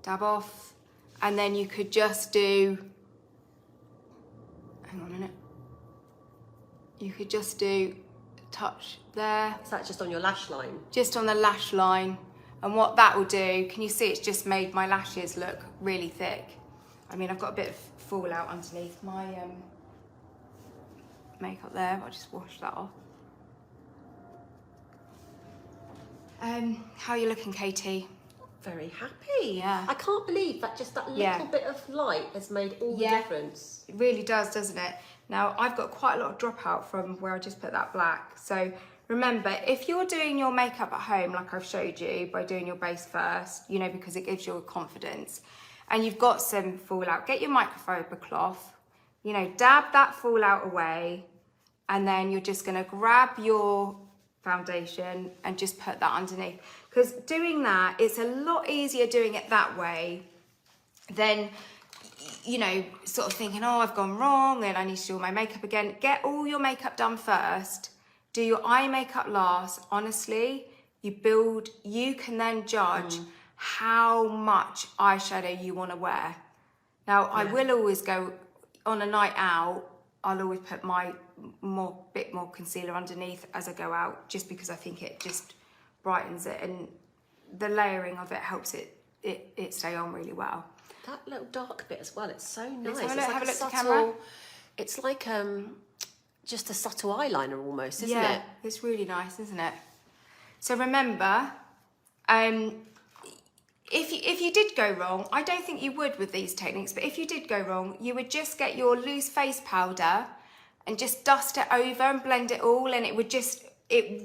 Dab off, and then you could just do, hang on a minute. You could just do a touch there. Is that just on your lash line? Just on the lash line. And what that will do, can you see it's just made my lashes look really thick? I mean, I've got a bit of fallout underneath my makeup there, but I'll just wash that off. How are you looking, Katie? Very happy. Yeah. I can't believe that just that little bit of light has made all the difference. It really does, doesn't it? Now, I've got quite a lot of dropout from where I just put that black. So remember, if you're doing your makeup at home, like I've showed you, by doing your base first, you know, because it gives you confidence, and you've got some fallout, get your microfiber cloth, you know, dab that fallout away, and then you're just gonna grab your foundation and just put that underneath. Because doing that, it's a lot easier doing it that way than, you know, sort of thinking, oh, I've gone wrong and I need to do all my makeup again. Get all your makeup done first. Do your eye makeup last. Honestly, you can then judge how much eyeshadow you want to wear. Now, I will always go on a night out. I'll always put my bit more concealer underneath as I go out, just because I think it just brightens it, and the layering of it helps it stay on really well. That little dark bit as well, it's so nice. Have a it's look, like have a look subtle, at the camera. It's like just a subtle eyeliner almost, isn't Yeah, it? it's really nice, isn't it? So remember, if you did go wrong, I don't think you would with these techniques, but if you did go wrong, you would just get your loose face powder and just dust it over and blend it all, and it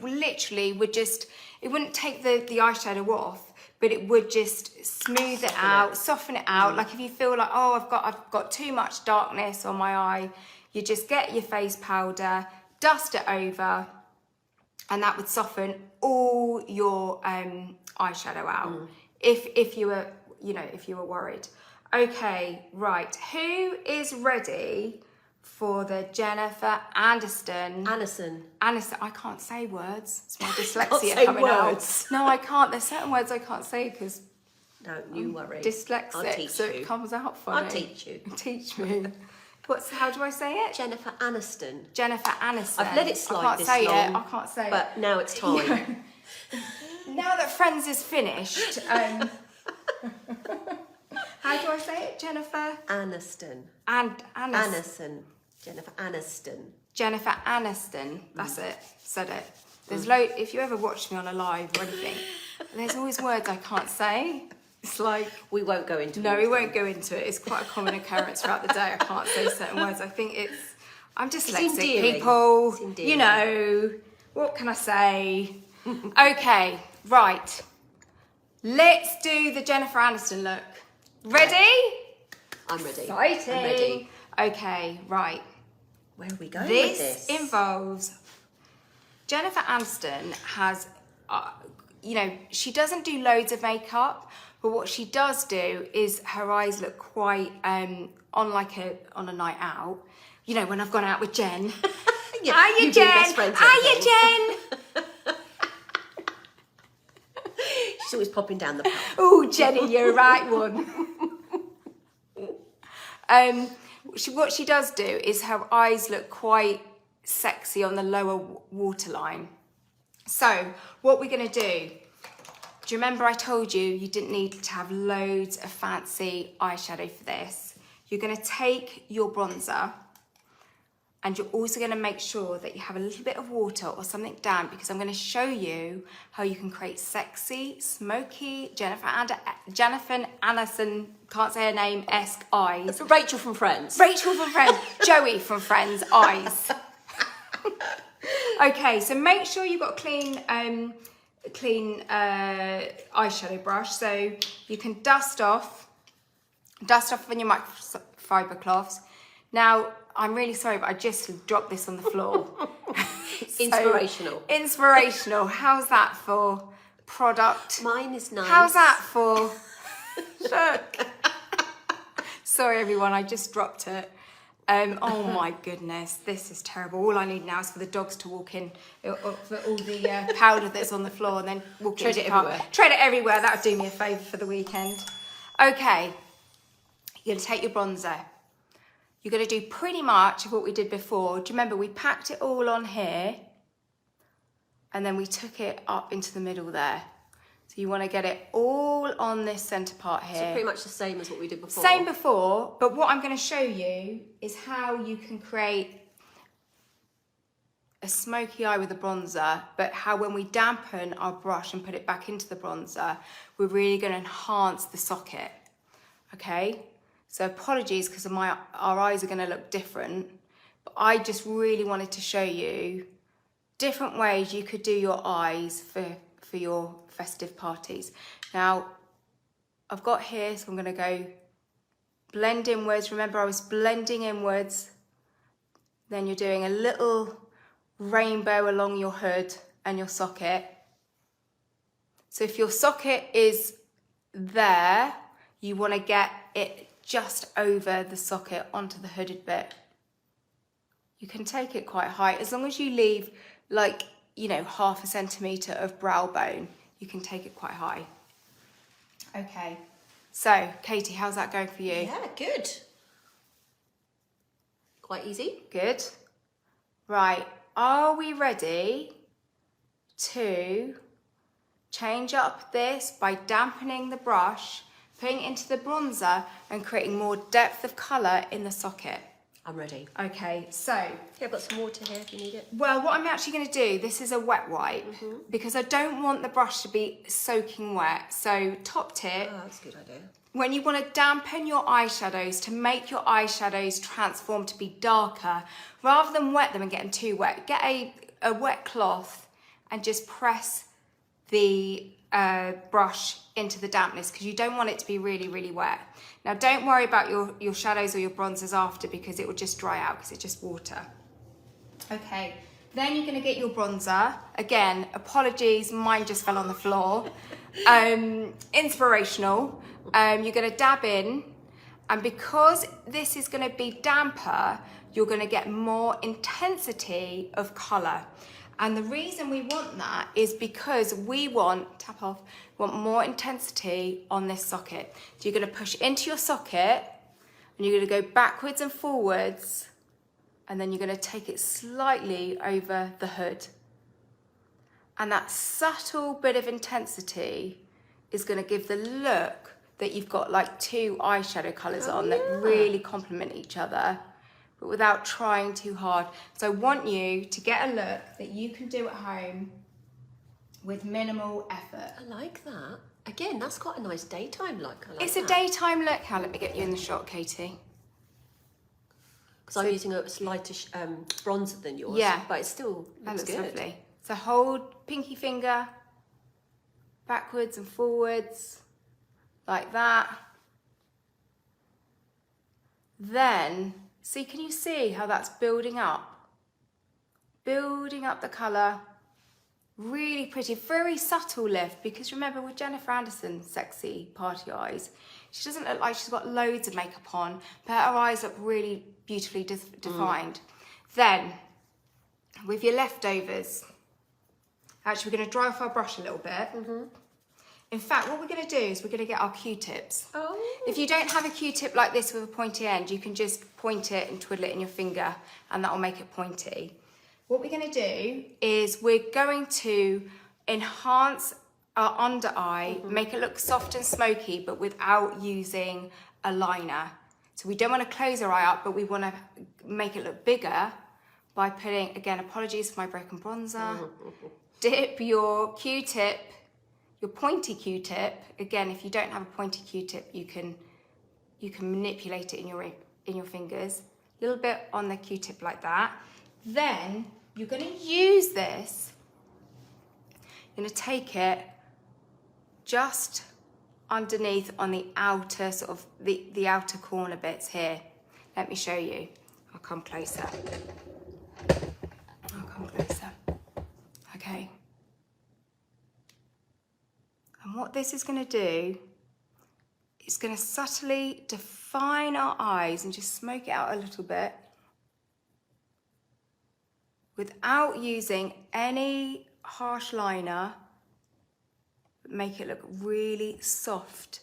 literally would just, it wouldn't take the eyeshadow off, but it would just smooth it out, soften it out. Like if you feel like, oh, I've got too much darkness on my eye, you just get your face powder, dust it over, and that would soften all your eyeshadow out. If you were worried. Okay, right. Who is ready for the Jennifer Aniston? Aniston. I can't say words. It's my dyslexia Can't say coming words. out. No, I can't. There's certain words I can't say because Don't you worry. dyslexic. I'll teach so you. it comes out funny. I'll teach you. Teach me. How do I say it? Jennifer Aniston. Jennifer Aniston. I've let it slide I can't this say long, it. I can't say it. But now it's time. Now that Friends is finished, how do I say it? Jennifer Aniston. Aniston. Jennifer Aniston. Jennifer Aniston. That's it. Said it. There's if you ever watch me on a live or anything, there's always words I can't say. It's like, we won't go into no, we won't go into it. It's quite a common occurrence throughout the day. I can't say certain words. I think I'm dyslexic, people. You know, what can I say? Okay, right. Let's do the Jennifer Aniston look. Ready? I'm ready. Exciting. I'm ready. Okay, right. Where are we going This with this? involves Jennifer Aniston has, she doesn't do loads of makeup, but what she does do is her eyes look quite on a night out. You know, when I've gone out with Jen. Yeah, Hiya, Jen. Hiya, Jen. She's always popping down the path. Oh, Jenny, you're a right one. What she does do is her eyes look quite sexy on the lower waterline. So what we're going to do you remember I told you didn't need to have loads of fancy eyeshadow for this? You're going to take your bronzer, and you're also going to make sure that you have a little bit of water or something damp, because I'm going to show you how you can create sexy, smoky, Jennifer Aniston, can't say her name, esque eyes. Rachel from Friends. Joey from Friends eyes. Okay, so make sure you've got a clean eyeshadow brush, so you can dust off on your microfiber cloths. Now, I'm really sorry, but I just dropped this on the floor. Inspirational. How's that for product? Mine is nice. How's that for... Look. Sorry, everyone, I just dropped it. Oh my goodness, this is terrible. All I need now is for the dogs to walk in, for all the powder that's on the floor, and then walk Tread into it the car. everywhere. Tread it everywhere. That would do me a favour for the weekend. Okay, you're going to take your bronzer. You're going to do pretty much what we did before. Do you remember we packed it all on here, and then we took it up into the middle there. So you want to get it all on this centre part here. So pretty much the same as what we did before. Same before, but what I'm going to show you is how you can create a smoky eye with a bronzer, but how when we dampen our brush and put it back into the bronzer, we're really going to enhance the socket. Okay? So apologies because our eyes are going to look different, but I just really wanted to show you different ways you could do your eyes for your festive parties. Now, I've got here, so I'm going to go blend inwards. Remember, I was blending inwards. Then you're doing a little rainbow along your hood and your socket. So if your socket is there, you want to get it just over the socket onto the hooded bit. You can take it quite high, as long as you leave like, half a centimetre of brow bone, you can take it quite high. Okay, So, Katie, how's that going for you? Yeah, good. Quite easy. Good. Right, are we ready to change up this by dampening the brush, putting it into the bronzer and creating more depth of colour in the socket? I'm ready. Okay, so... Yeah, I've got some water here if you need it. Well, what I'm actually going to do, this is a wet wipe, because I don't want the brush to be soaking wet. So, top tip, Oh, that's a good idea. when you want to dampen your eyeshadows to make your eyeshadows transform to be darker, rather than wet them and get them too wet, get a wet cloth and just press the brush into the dampness, because you don't want it to be really, really wet. Now, don't worry about your shadows or your bronzers after, because it will just dry out because it's just water. Okay, then you're going to get your bronzer. Again, apologies, mine just fell on the floor. Inspirational. You're going to dab in, and because this is going to be damper, you're going to get more intensity of colour. And the reason we want that is because we want more intensity on this socket. So you're going to push into your socket, and you're going to go backwards and forwards, and then you're going to take it slightly over the hood. And that subtle bit of intensity is going to give the look that you've got like two eyeshadow colours on that really complement each other, but without trying too hard. So I want you to get a look that you can do at home with minimal effort. I like that. Again, that's quite a nice daytime look. I like It's a daytime look. Now let me get you in the shot, Katie. Because I'm using a lighter bronzer than yours. Yeah. But it still looks good. Lovely. So hold pinky finger backwards and forwards like that. Then, see, can you see how that's building up? Building up the colour. Really pretty, very subtle lift, because remember with Jennifer Anderson's sexy party eyes, she doesn't look like she's got loads of makeup on, but her eyes look really beautifully defined. Then, with your leftovers, actually we're going to dry off our brush a little bit. In fact, what we're going to do is we're going to get our Q-tips. Oh. If you don't have a Q-tip like this with a pointy end, you can just point it and twiddle it in your finger, and that will make it pointy. What we're going to do is we're going to enhance our under eye, make it look soft and smoky, but without using a liner. So we don't want to close our eye up, but we want to make it look bigger by putting, again, apologies for my broken bronzer, dip your Q-tip, your pointy Q-tip. Again, if you don't have a pointy Q-tip, you can manipulate it in your fingers. A little bit on the Q-tip like that. Then you're going to use this. You're going to take it just underneath on the outer sort of the outer corner bits here. Let me show you. I'll come closer. Okay. And what this is going to do, it's going to subtly define our eyes and just smoke it out a little bit without using any harsh liner. Make it look really soft,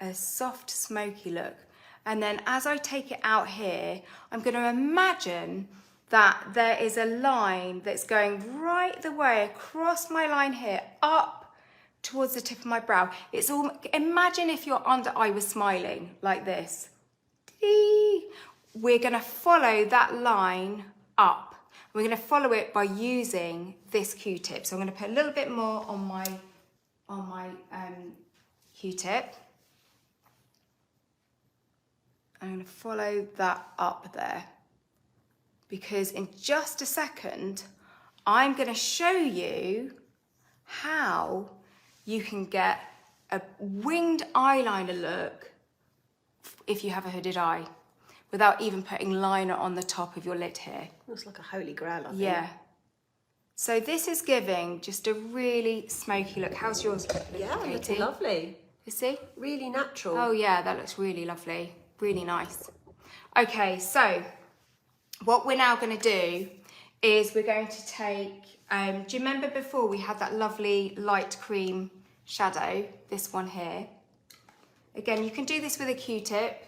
a soft smoky look. And then as I take it out here, I'm going to imagine that there is a line that's going right the way across my line here, up towards the tip of my brow. It's all, imagine if your under eye was smiling like this. We're going to follow that line up. We're going to follow it by using this Q-tip. So I'm going to put a little bit more on my Q-tip. I'm going to follow that up there, because in just a second, I'm going to show you how you can get a winged eyeliner look if you have a hooded eye, without even putting liner on the top of your lid here. Looks like a holy grail, I think. Yeah. So this is giving just a really smoky look. How's yours, Yeah, Katie? looking lovely. You see? Really natural. Oh yeah, that looks really lovely. Really nice. Okay, so what we're now going to do is we're going to take, do you remember before we had that lovely light cream shadow, this one here? Again, you can do this with a Q-tip.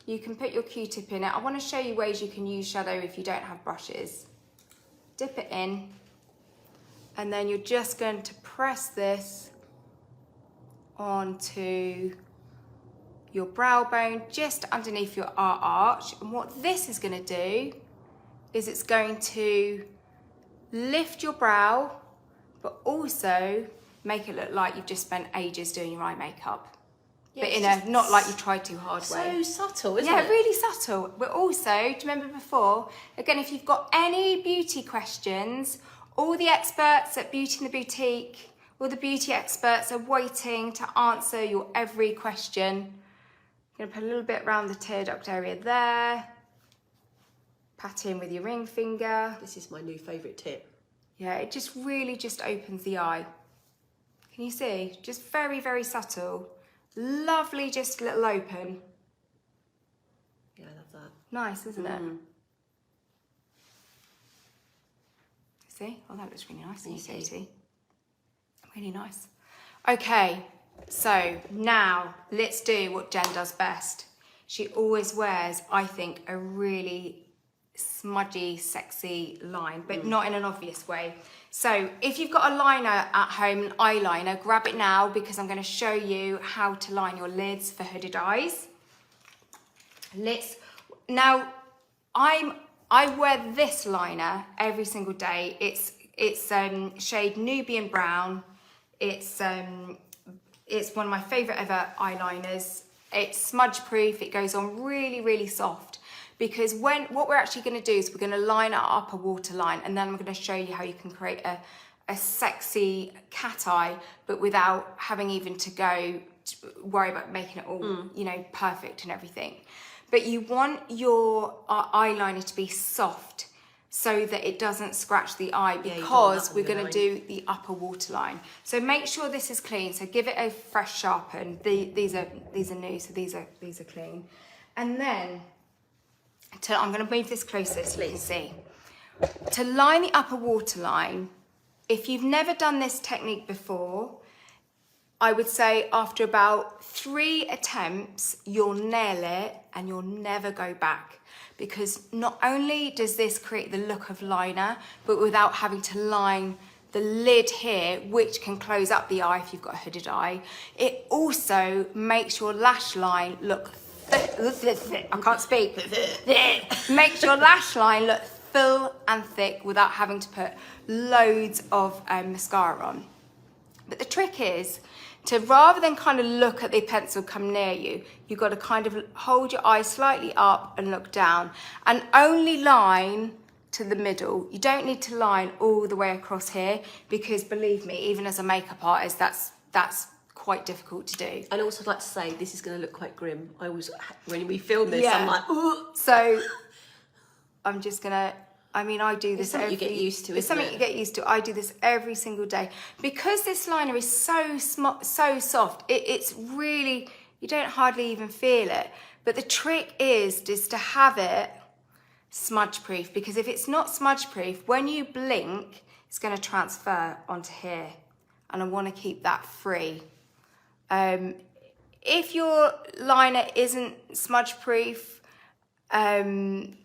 You can put your Q-tip in it. I want to show you ways you can use shadow if you don't have brushes. Dip it in, and then you're just going to press this onto your brow bone, just underneath your arch. And what this is going to do is it's going to lift your brow, but also make it look like you've just spent ages doing your eye makeup. Yeah, but in a not like you tried too hard way. So subtle, isn't it? Yeah, really subtle. But also, do you remember before? Again, if you've got any beauty questions, all the experts at Beauty in the Boutique, all the beauty experts are waiting to answer your every question. I'm going to put a little bit around the tear duct area there. Pat in with your ring finger. This is my new favourite tip. Yeah, it just really just opens the eye. Can you see? Just very, very subtle. Lovely, just little open. Yeah, I love that. Nice, isn't it? See? Oh, that looks really nice. Easy. Really nice. Okay, so now let's do what Jen does best. She always wears, I think, a really smudgy, sexy line, but not in an obvious way. So if you've got a liner at home, an eyeliner, grab it now because I'm going to show you how to line your lids for hooded eyes. Now, I wear this liner every single day. It's shade Nubian Brown. It's one of my favourite ever eyeliners. It's smudge proof. It goes on really, really soft. Because what we're actually going to do is we're going to line our upper waterline, and then I'm going to show you how you can create a sexy cat eye, but without having even to worry about making it all, perfect and everything. But you want your eyeliner to be soft so that it doesn't scratch the eye, because we're going to do the upper waterline. So make sure this is clean. So give it a fresh sharpen. These are new, so these are clean. And then I'm going to move this closer so you can see. To line the upper waterline, if you've never done this technique before, I would say after about 3 attempts, you'll nail it and you'll never go back. Because not only does this create the look of liner, but without having to line the lid here, which can close up the eye if you've got a hooded eye, it also makes your lash line look I can't speak. Makes your lash line look full and thick without having to put loads of mascara on. But the trick is to, rather than kind of look at the pencil come near you, you've got to kind of hold your eye slightly up and look down, and only line to the middle. You don't need to line all the way across here, because believe me, even as a makeup artist, that's quite difficult to do. And also, I'd like to say, this is going to look quite grim. I always, when we film this, I'm like, ooh. So I'm just gonna, I do this every... you get used to, it's something you get used to. I do this every single day. Because this liner is so soft, it's really, you don't hardly even feel it. But the trick is to have it smudge proof, because if it's not smudge proof, when you blink, it's gonna transfer onto here. And I wanna keep that free. If your liner isn't smudge proof and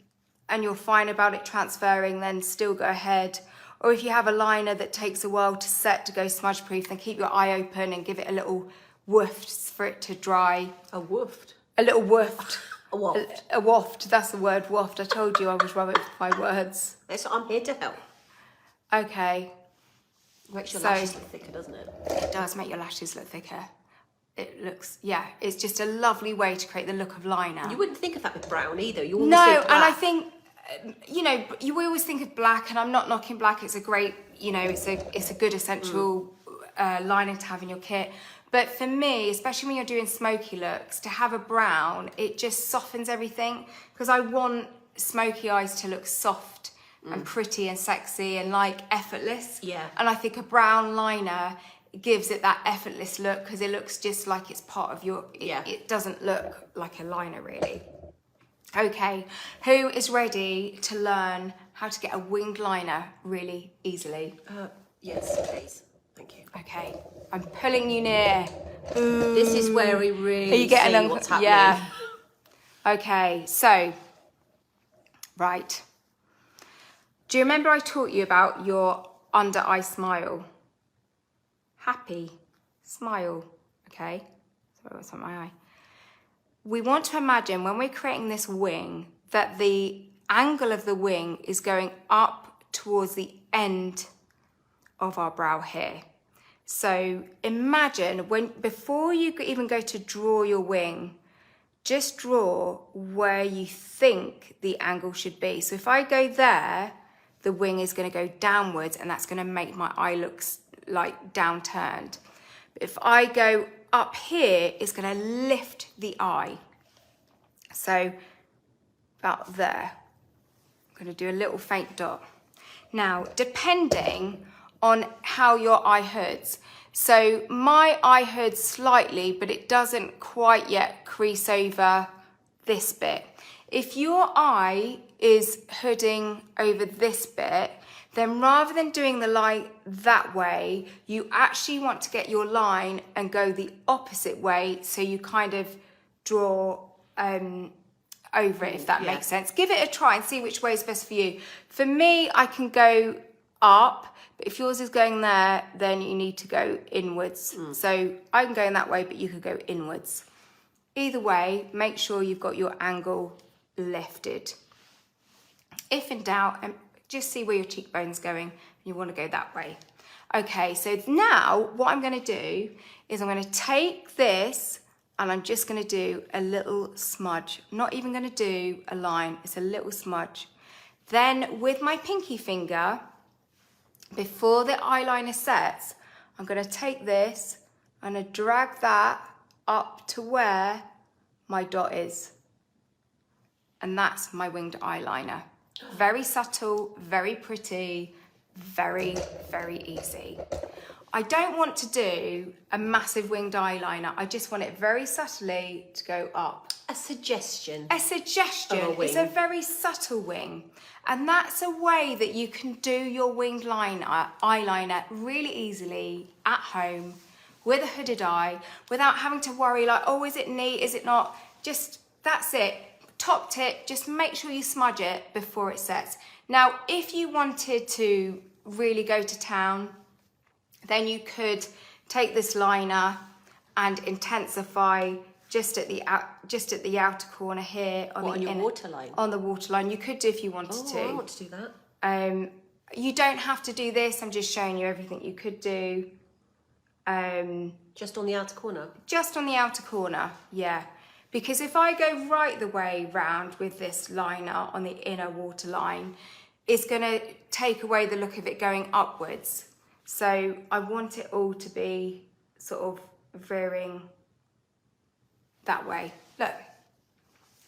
you're fine about it transferring, then still go ahead. Or if you have a liner that takes a while to set to go smudge proof, then keep your eye open and give it a little waft for it to dry. A waft? A little waft. A waft. A waft, that's the word, waft. I told you I was rubbish with my words. That's what I'm here to help. Okay. Makes your lashes look thicker, doesn't it? It does make your lashes look thicker. It looks, it's just a lovely way to create the look of liner. You wouldn't think of that with brown either. You always no, think black. And I think, you always think of black, and I'm not knocking black. It's a great, it's a good essential lining to have in your kit. But for me, especially when you're doing smoky looks, to have a brown, it just softens everything, because I want smoky eyes to look soft and pretty and sexy and like effortless. Yeah. And I think a brown liner gives it that effortless look, because it looks just like it's part of your, it doesn't look like a liner really. Okay, who is ready to learn how to get a winged liner really easily? Yes, please. Thank you. Okay, I'm pulling you near. This is where we really Are you getting see what's happening. Yeah. Okay, so, right. Do you remember I taught you about your under eye smile? Happy smile, okay? Sorry, what's on my eye? We want to imagine when we're creating this wing that the angle of the wing is going up towards the end of our brow here. So imagine before you even go to draw your wing, just draw where you think the angle should be. So if I go there, the wing is going to go downwards and that's going to make my eye look like downturned. If I go up here, it's going to lift the eye. So about there. I'm going to do a little faint dot. Now, depending on how your eye hoods. So my eye hoods slightly, but it doesn't quite yet crease over this bit. If your eye is hooding over this bit, then rather than doing the line that way, you actually want to get your line and go the opposite way, so you kind of draw over it, if that makes sense. Give it a try and see which way is best for you. For me, I can go up, but if yours is going there, then you need to go inwards. So I can go in that way, but you could go inwards. Either way, make sure you've got your angle lifted. If in doubt, just see where your cheekbone's going. You want to go that way. Okay, so now what I'm going to do is I'm going to take this and I'm just going to do a little smudge. I'm not even going to do a line, it's a little smudge. Then with my pinky finger, before the eyeliner sets, I'm going to take this and drag that up to where my dot is. And that's my winged eyeliner. Very subtle, very pretty, very, very easy. I don't want to do a massive winged eyeliner. I just want it very subtly to go up. A suggestion. A suggestion. Of a wing. It's a very subtle wing. And that's a way that you can do your winged eyeliner really easily at home with a hooded eye without having to worry like, oh, is it neat, is it not? Just, that's it. Top tip, just make sure you smudge it before it sets. Now, if you wanted to really go to town, then you could take this liner and intensify just at the outer corner here on your waterline. On the waterline, you could do if you wanted to. I want to do that. You don't have to do this. I'm just showing you everything you could do. Just on the outer corner. Just on the outer corner, yeah. Because if I go right the way round with this liner on the inner waterline, it's going to take away the look of it going upwards. So I want it all to be sort of veering that way. Look.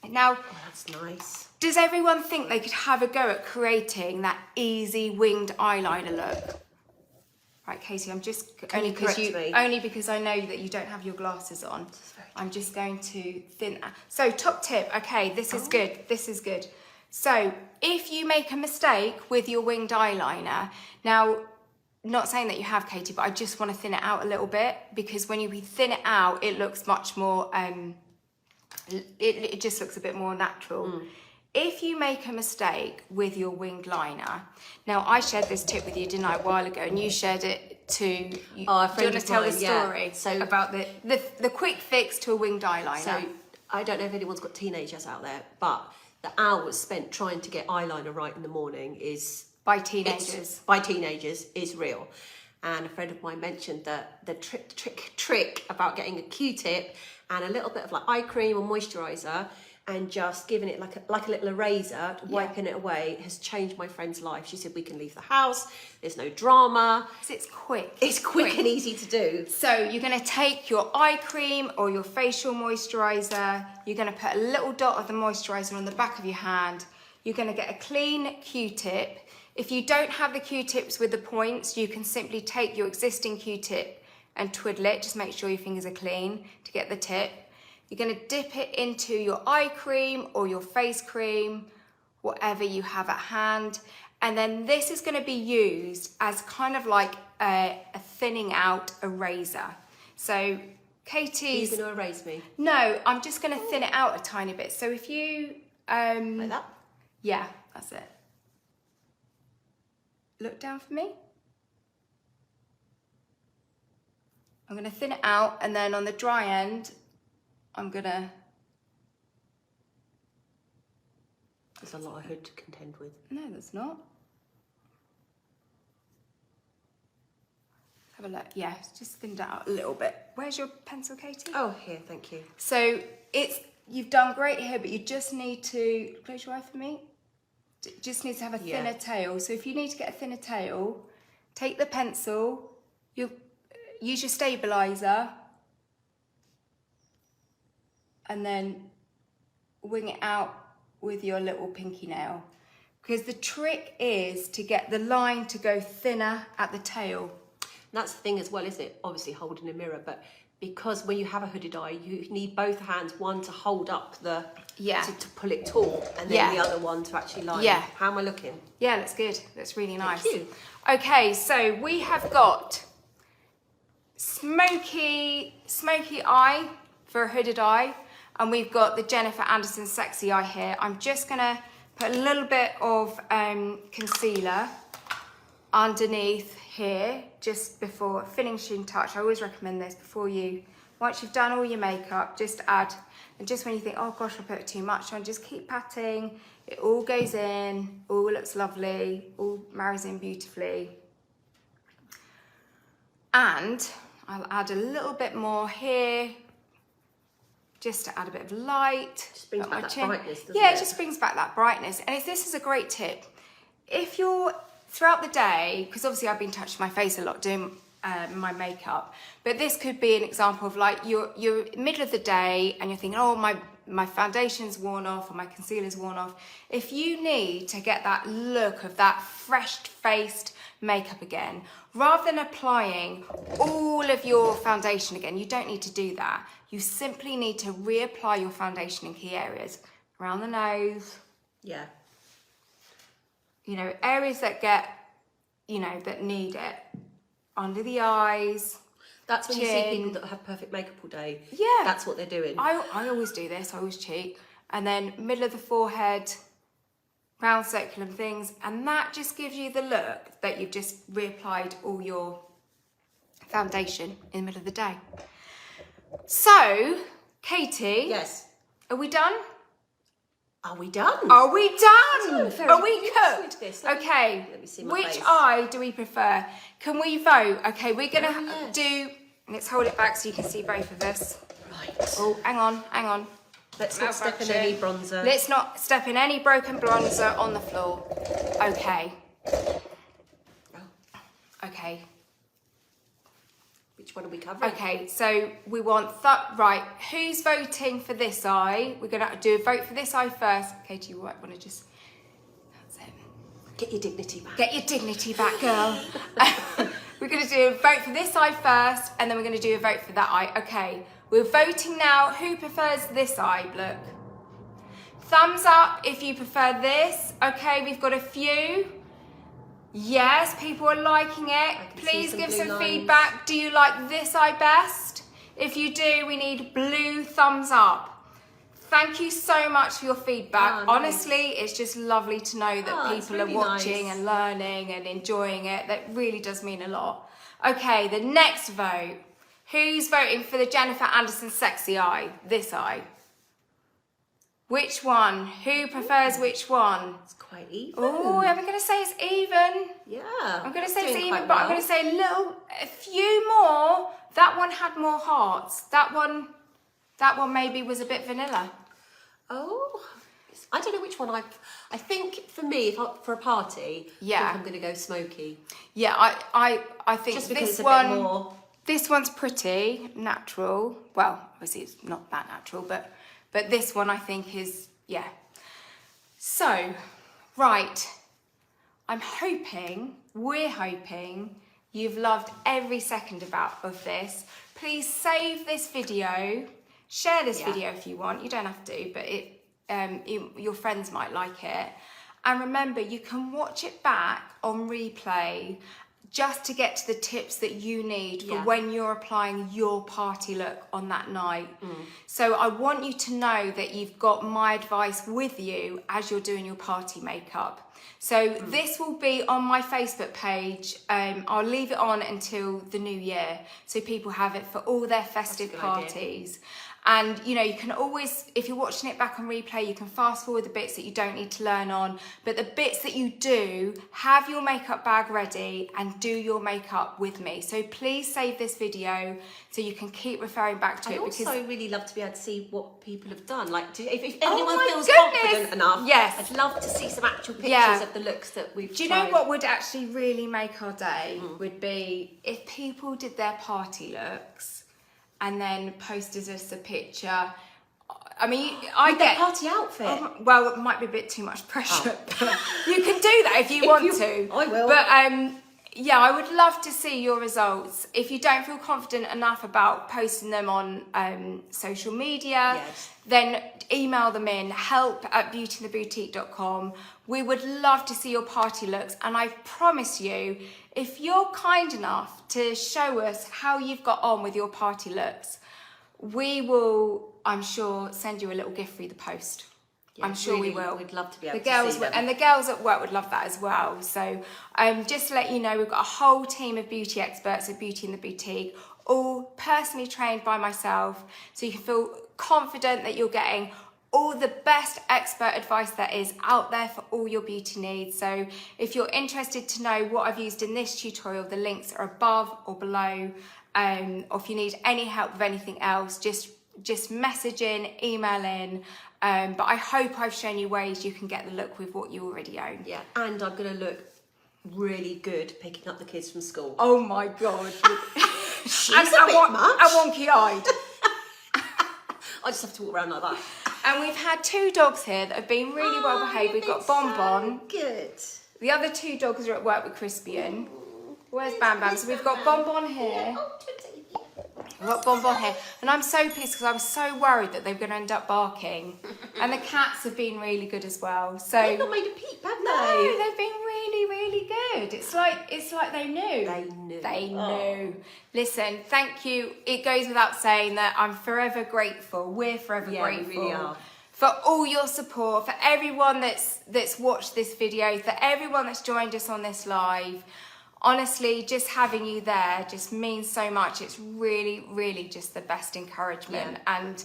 Now, that's nice. Does everyone think they could have a go at creating that easy winged eyeliner look? Right, Katie, I'm just only because I know that you don't have your glasses on. I'm just going to thin that. So top tip, okay, this is good. This is good. So if you make a mistake with your winged eyeliner, now, not saying that you have, Katie, but I just want to thin it out a little bit, because when you thin it out, it looks much more, it just looks a bit more natural. If you make a mistake with your winged liner, now I shared this tip with you, didn't I, a while ago, and you shared it too. Do you want to tell the story about the quick fix to a winged eyeliner? So I don't know if anyone's got teenagers out there, but the hours spent trying to get eyeliner right in the morning is... By teenagers is real. And a friend of mine mentioned that the trick about getting a Q-tip and a little bit of like eye cream or moisturiser and just giving it like a little eraser, wiping it away, has changed my friend's life. She said, we can leave the house, there's no drama. It's quick. It's quick and easy to do. So you're going to take your eye cream or your facial moisturiser, you're going to put a little dot of the moisturiser on the back of your hand, you're going to get a clean Q-tip. If you don't have the Q-tips with the points, you can simply take your existing Q-tip and twiddle it. Just make sure your fingers are clean to get the tip. You're going to dip it into your eye cream or your face cream, whatever you have at hand. And then this is going to be used as kind of like a thinning out eraser. So Katie's... Are you going to erase me? No, I'm just going to thin it out a tiny bit. So if you... like that? Yeah, that's it. Look down for me. I'm going to thin it out, and then on the dry end, I'm going to... There's a lot of hood to contend with. No, there's not. Have a look. Yeah, just thinned it out a little bit. Where's your pencil, Katie? Oh, here, thank you. So you've done great here, but you just need to... Close your eye for me. Just need to have a thinner tail. So if you need to get a thinner tail, take the pencil, use your stabiliser, and then wing it out with your little pinky nail. Because the trick is to get the line to go thinner at the tail. And that's the thing as well, isn't it? Obviously holding a mirror, but because when you have a hooded eye, you need both hands, one to hold up the... to pull it tall, and then the other one to actually line. Yeah. How am I looking? Yeah, looks good. That's really nice. Thank you. Okay, so we have got smoky eye for a hooded eye, and we've got the Jennifer Anderson sexy eye here. I'm just gonna put a little bit of concealer underneath here just before finishing touch. I always recommend this before once you've done all your makeup, just add, and just when you think, oh gosh, I put too much on, just keep patting. It all goes in, all looks lovely, all marries in beautifully. And I'll add a little bit more here, just to add a bit of light. Just brings back that brightness, doesn't it? Yeah, it just brings back that brightness. And this is a great tip. If you're, throughout the day, because obviously I've been touching my face a lot doing my makeup, but this could be an example of like you're middle of the day and you're thinking, oh, my foundation's worn off or my concealer's worn off. If you need to get that look of that fresh-faced makeup again, rather than applying all of your foundation again, you don't need to do that. You simply need to reapply your foundation in key areas. Around the nose. Yeah. You know, areas that get, that need it. Under the eyes. That's when chin. you see people that have perfect makeup all day. Yeah. That's what they're doing. I always do this, I always cheat. And then middle of the forehead, round circular things. And that just gives you the look that you've just reapplied all your foundation in the middle of the day. So, Katie. Yes. Are we done? Are we done? Are we done? Are we cooked? Okay. Let me see my which face. eye do we prefer? Can we vote? Okay, we're gonna yes. let's hold it back so you can see both of us. Right. Oh, hang on. Let's not step in any bronzer. Let's not step in any broken bronzer on the floor. Okay. Oh. Okay. Which one are we covering? Okay, so we want right. Who's voting for this eye? We're gonna do a vote for this eye first. Katie, you might want to just. That's it. Get your dignity back. Get your dignity back, girl. We're gonna do a vote for this eye first, and then we're gonna do a vote for that eye. Okay, we're voting now. Who prefers this eye look? Thumbs up if you prefer this. Okay, we've got a few. Yes, people are liking it. Please give some feedback. Do you like this eye best? If you do, we need blue thumbs up. Thank you so much for your feedback. Oh, nice. Honestly, it's just lovely to know that people really are watching and learning and enjoying it. That really does mean a lot. Okay, the next vote. Who's voting for the Jennifer Anderson sexy eye? This eye. Which one? Who prefers which one? It's quite even. Oh, I'm going to say it's even. Yeah. I'm going to say it's even, but I'm going to say a few more. That one had more hearts. That one maybe was a bit vanilla. Oh, I don't know which one I think for me, for a party, I think I'm going to go smoky. Yeah, I think just because this it's one, a bit more. This one's pretty natural. Well, obviously it's not that natural, but this one I think is, yeah. So, right, we're hoping you've loved every second of this. Please save this video, share this video if you want. You don't have to, but your friends might like it. And remember, you can watch it back on replay just to get to the tips that you need for when you're applying your party look on that night. So I want you to know that you've got my advice with you as you're doing your party makeup. So this will be on my Facebook page. I'll leave it on until the new year so people have it for all their festive parties. And you know, you can always, if you're watching it back on replay, you can fast forward the bits that you don't need to learn on, but the bits that you do, have your makeup bag ready and do your makeup with me. So please save this video so you can keep referring back to it. I also really love to be able to see what people have done. Like, if Oh anyone my feels goodness. confident enough, Yes. I'd love to see some actual pictures of the looks that we've Do you tried. know what would actually really make our day would be if people did their party looks and then posted us a picture. I mean, I With get their party outfit. well, it might be a bit too much pressure. But you can do that if you want to. I will. But yeah, I would love to see your results. If you don't feel confident enough about posting them on social media, then email them in, help@beautyintheboutique.com. We would love to see your party looks, and I promise you, if you're kind enough to show us how you've got on with your party looks, we will, I'm sure, send you a little gift through the post. Yeah, I'm sure really, we will. we'd love to be able The to girls see them. and the girls at work would love that as well. So just to let you know, we've got a whole team of beauty experts at Beauty in the Boutique, all personally trained by myself, so you can feel confident that you're getting all the best expert advice there is out there for all your beauty needs. So if you're interested to know what I've used in this tutorial, the links are above or below. Or if you need any help with anything else, just message in, email in. But I hope I've shown you ways you can get the look with what you already own. Yeah, and I'm going to look really good picking up the kids from school. Oh my God. She's a bit much. And wonky-eyed. I just have to walk around like that. And we've had 2 dogs here that have been really well behaved. We've got Bonbon. So good. The other 2 dogs are at work with Crispian. Where's Bam Bam? So we've got Bonbon here. We've got Bonbon here. And I'm so pissed because I was so worried that they were going to end up barking. And the cats have been really good as well. So They've not made a peep, have they? no, they've been really, really good. It's like they knew. They knew. Knew. Listen, thank you. It goes without saying that I'm forever grateful. We're forever grateful. We really are. For all your support, for everyone that's watched this video, for everyone that's joined us on this live. Honestly, just having you there just means so much. It's really, really just the best encouragement, and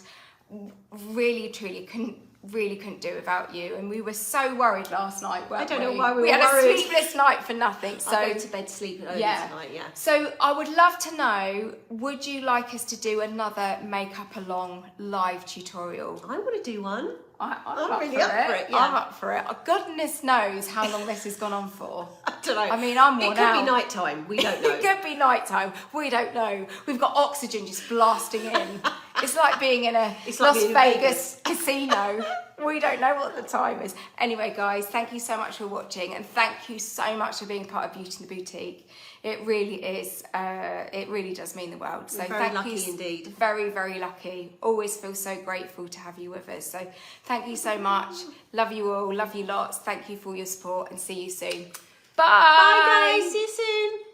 really, truly couldn't do without you. And we were so worried last night, weren't we? I don't know why we were had worried. a sleepless night for nothing. So I'll go to bed sleeping early tonight, So I would love to know, would you like us to do another makeup along live tutorial? I want to do one. I'm really up for it, yeah. I'm up for it. Goodness knows how long this has gone on for. I don't know. I mean, I'm worn It could out. be night time. We don't know. It could be nighttime. We don't know. We've got oxygen just blasting in. It's like being in a like Las being in Vegas casino. We don't know what the time is. Anyway, guys, thank you so much for watching, and thank you so much for being part of Beauty in the Boutique. It really is. It really does mean the world. So We're very lucky indeed. Very, very lucky. Always feel so grateful to have you with us. So thank you so much. Love you all. Love you lots. Thank you for your support, and see you soon. Bye. Bye, guys. See you soon.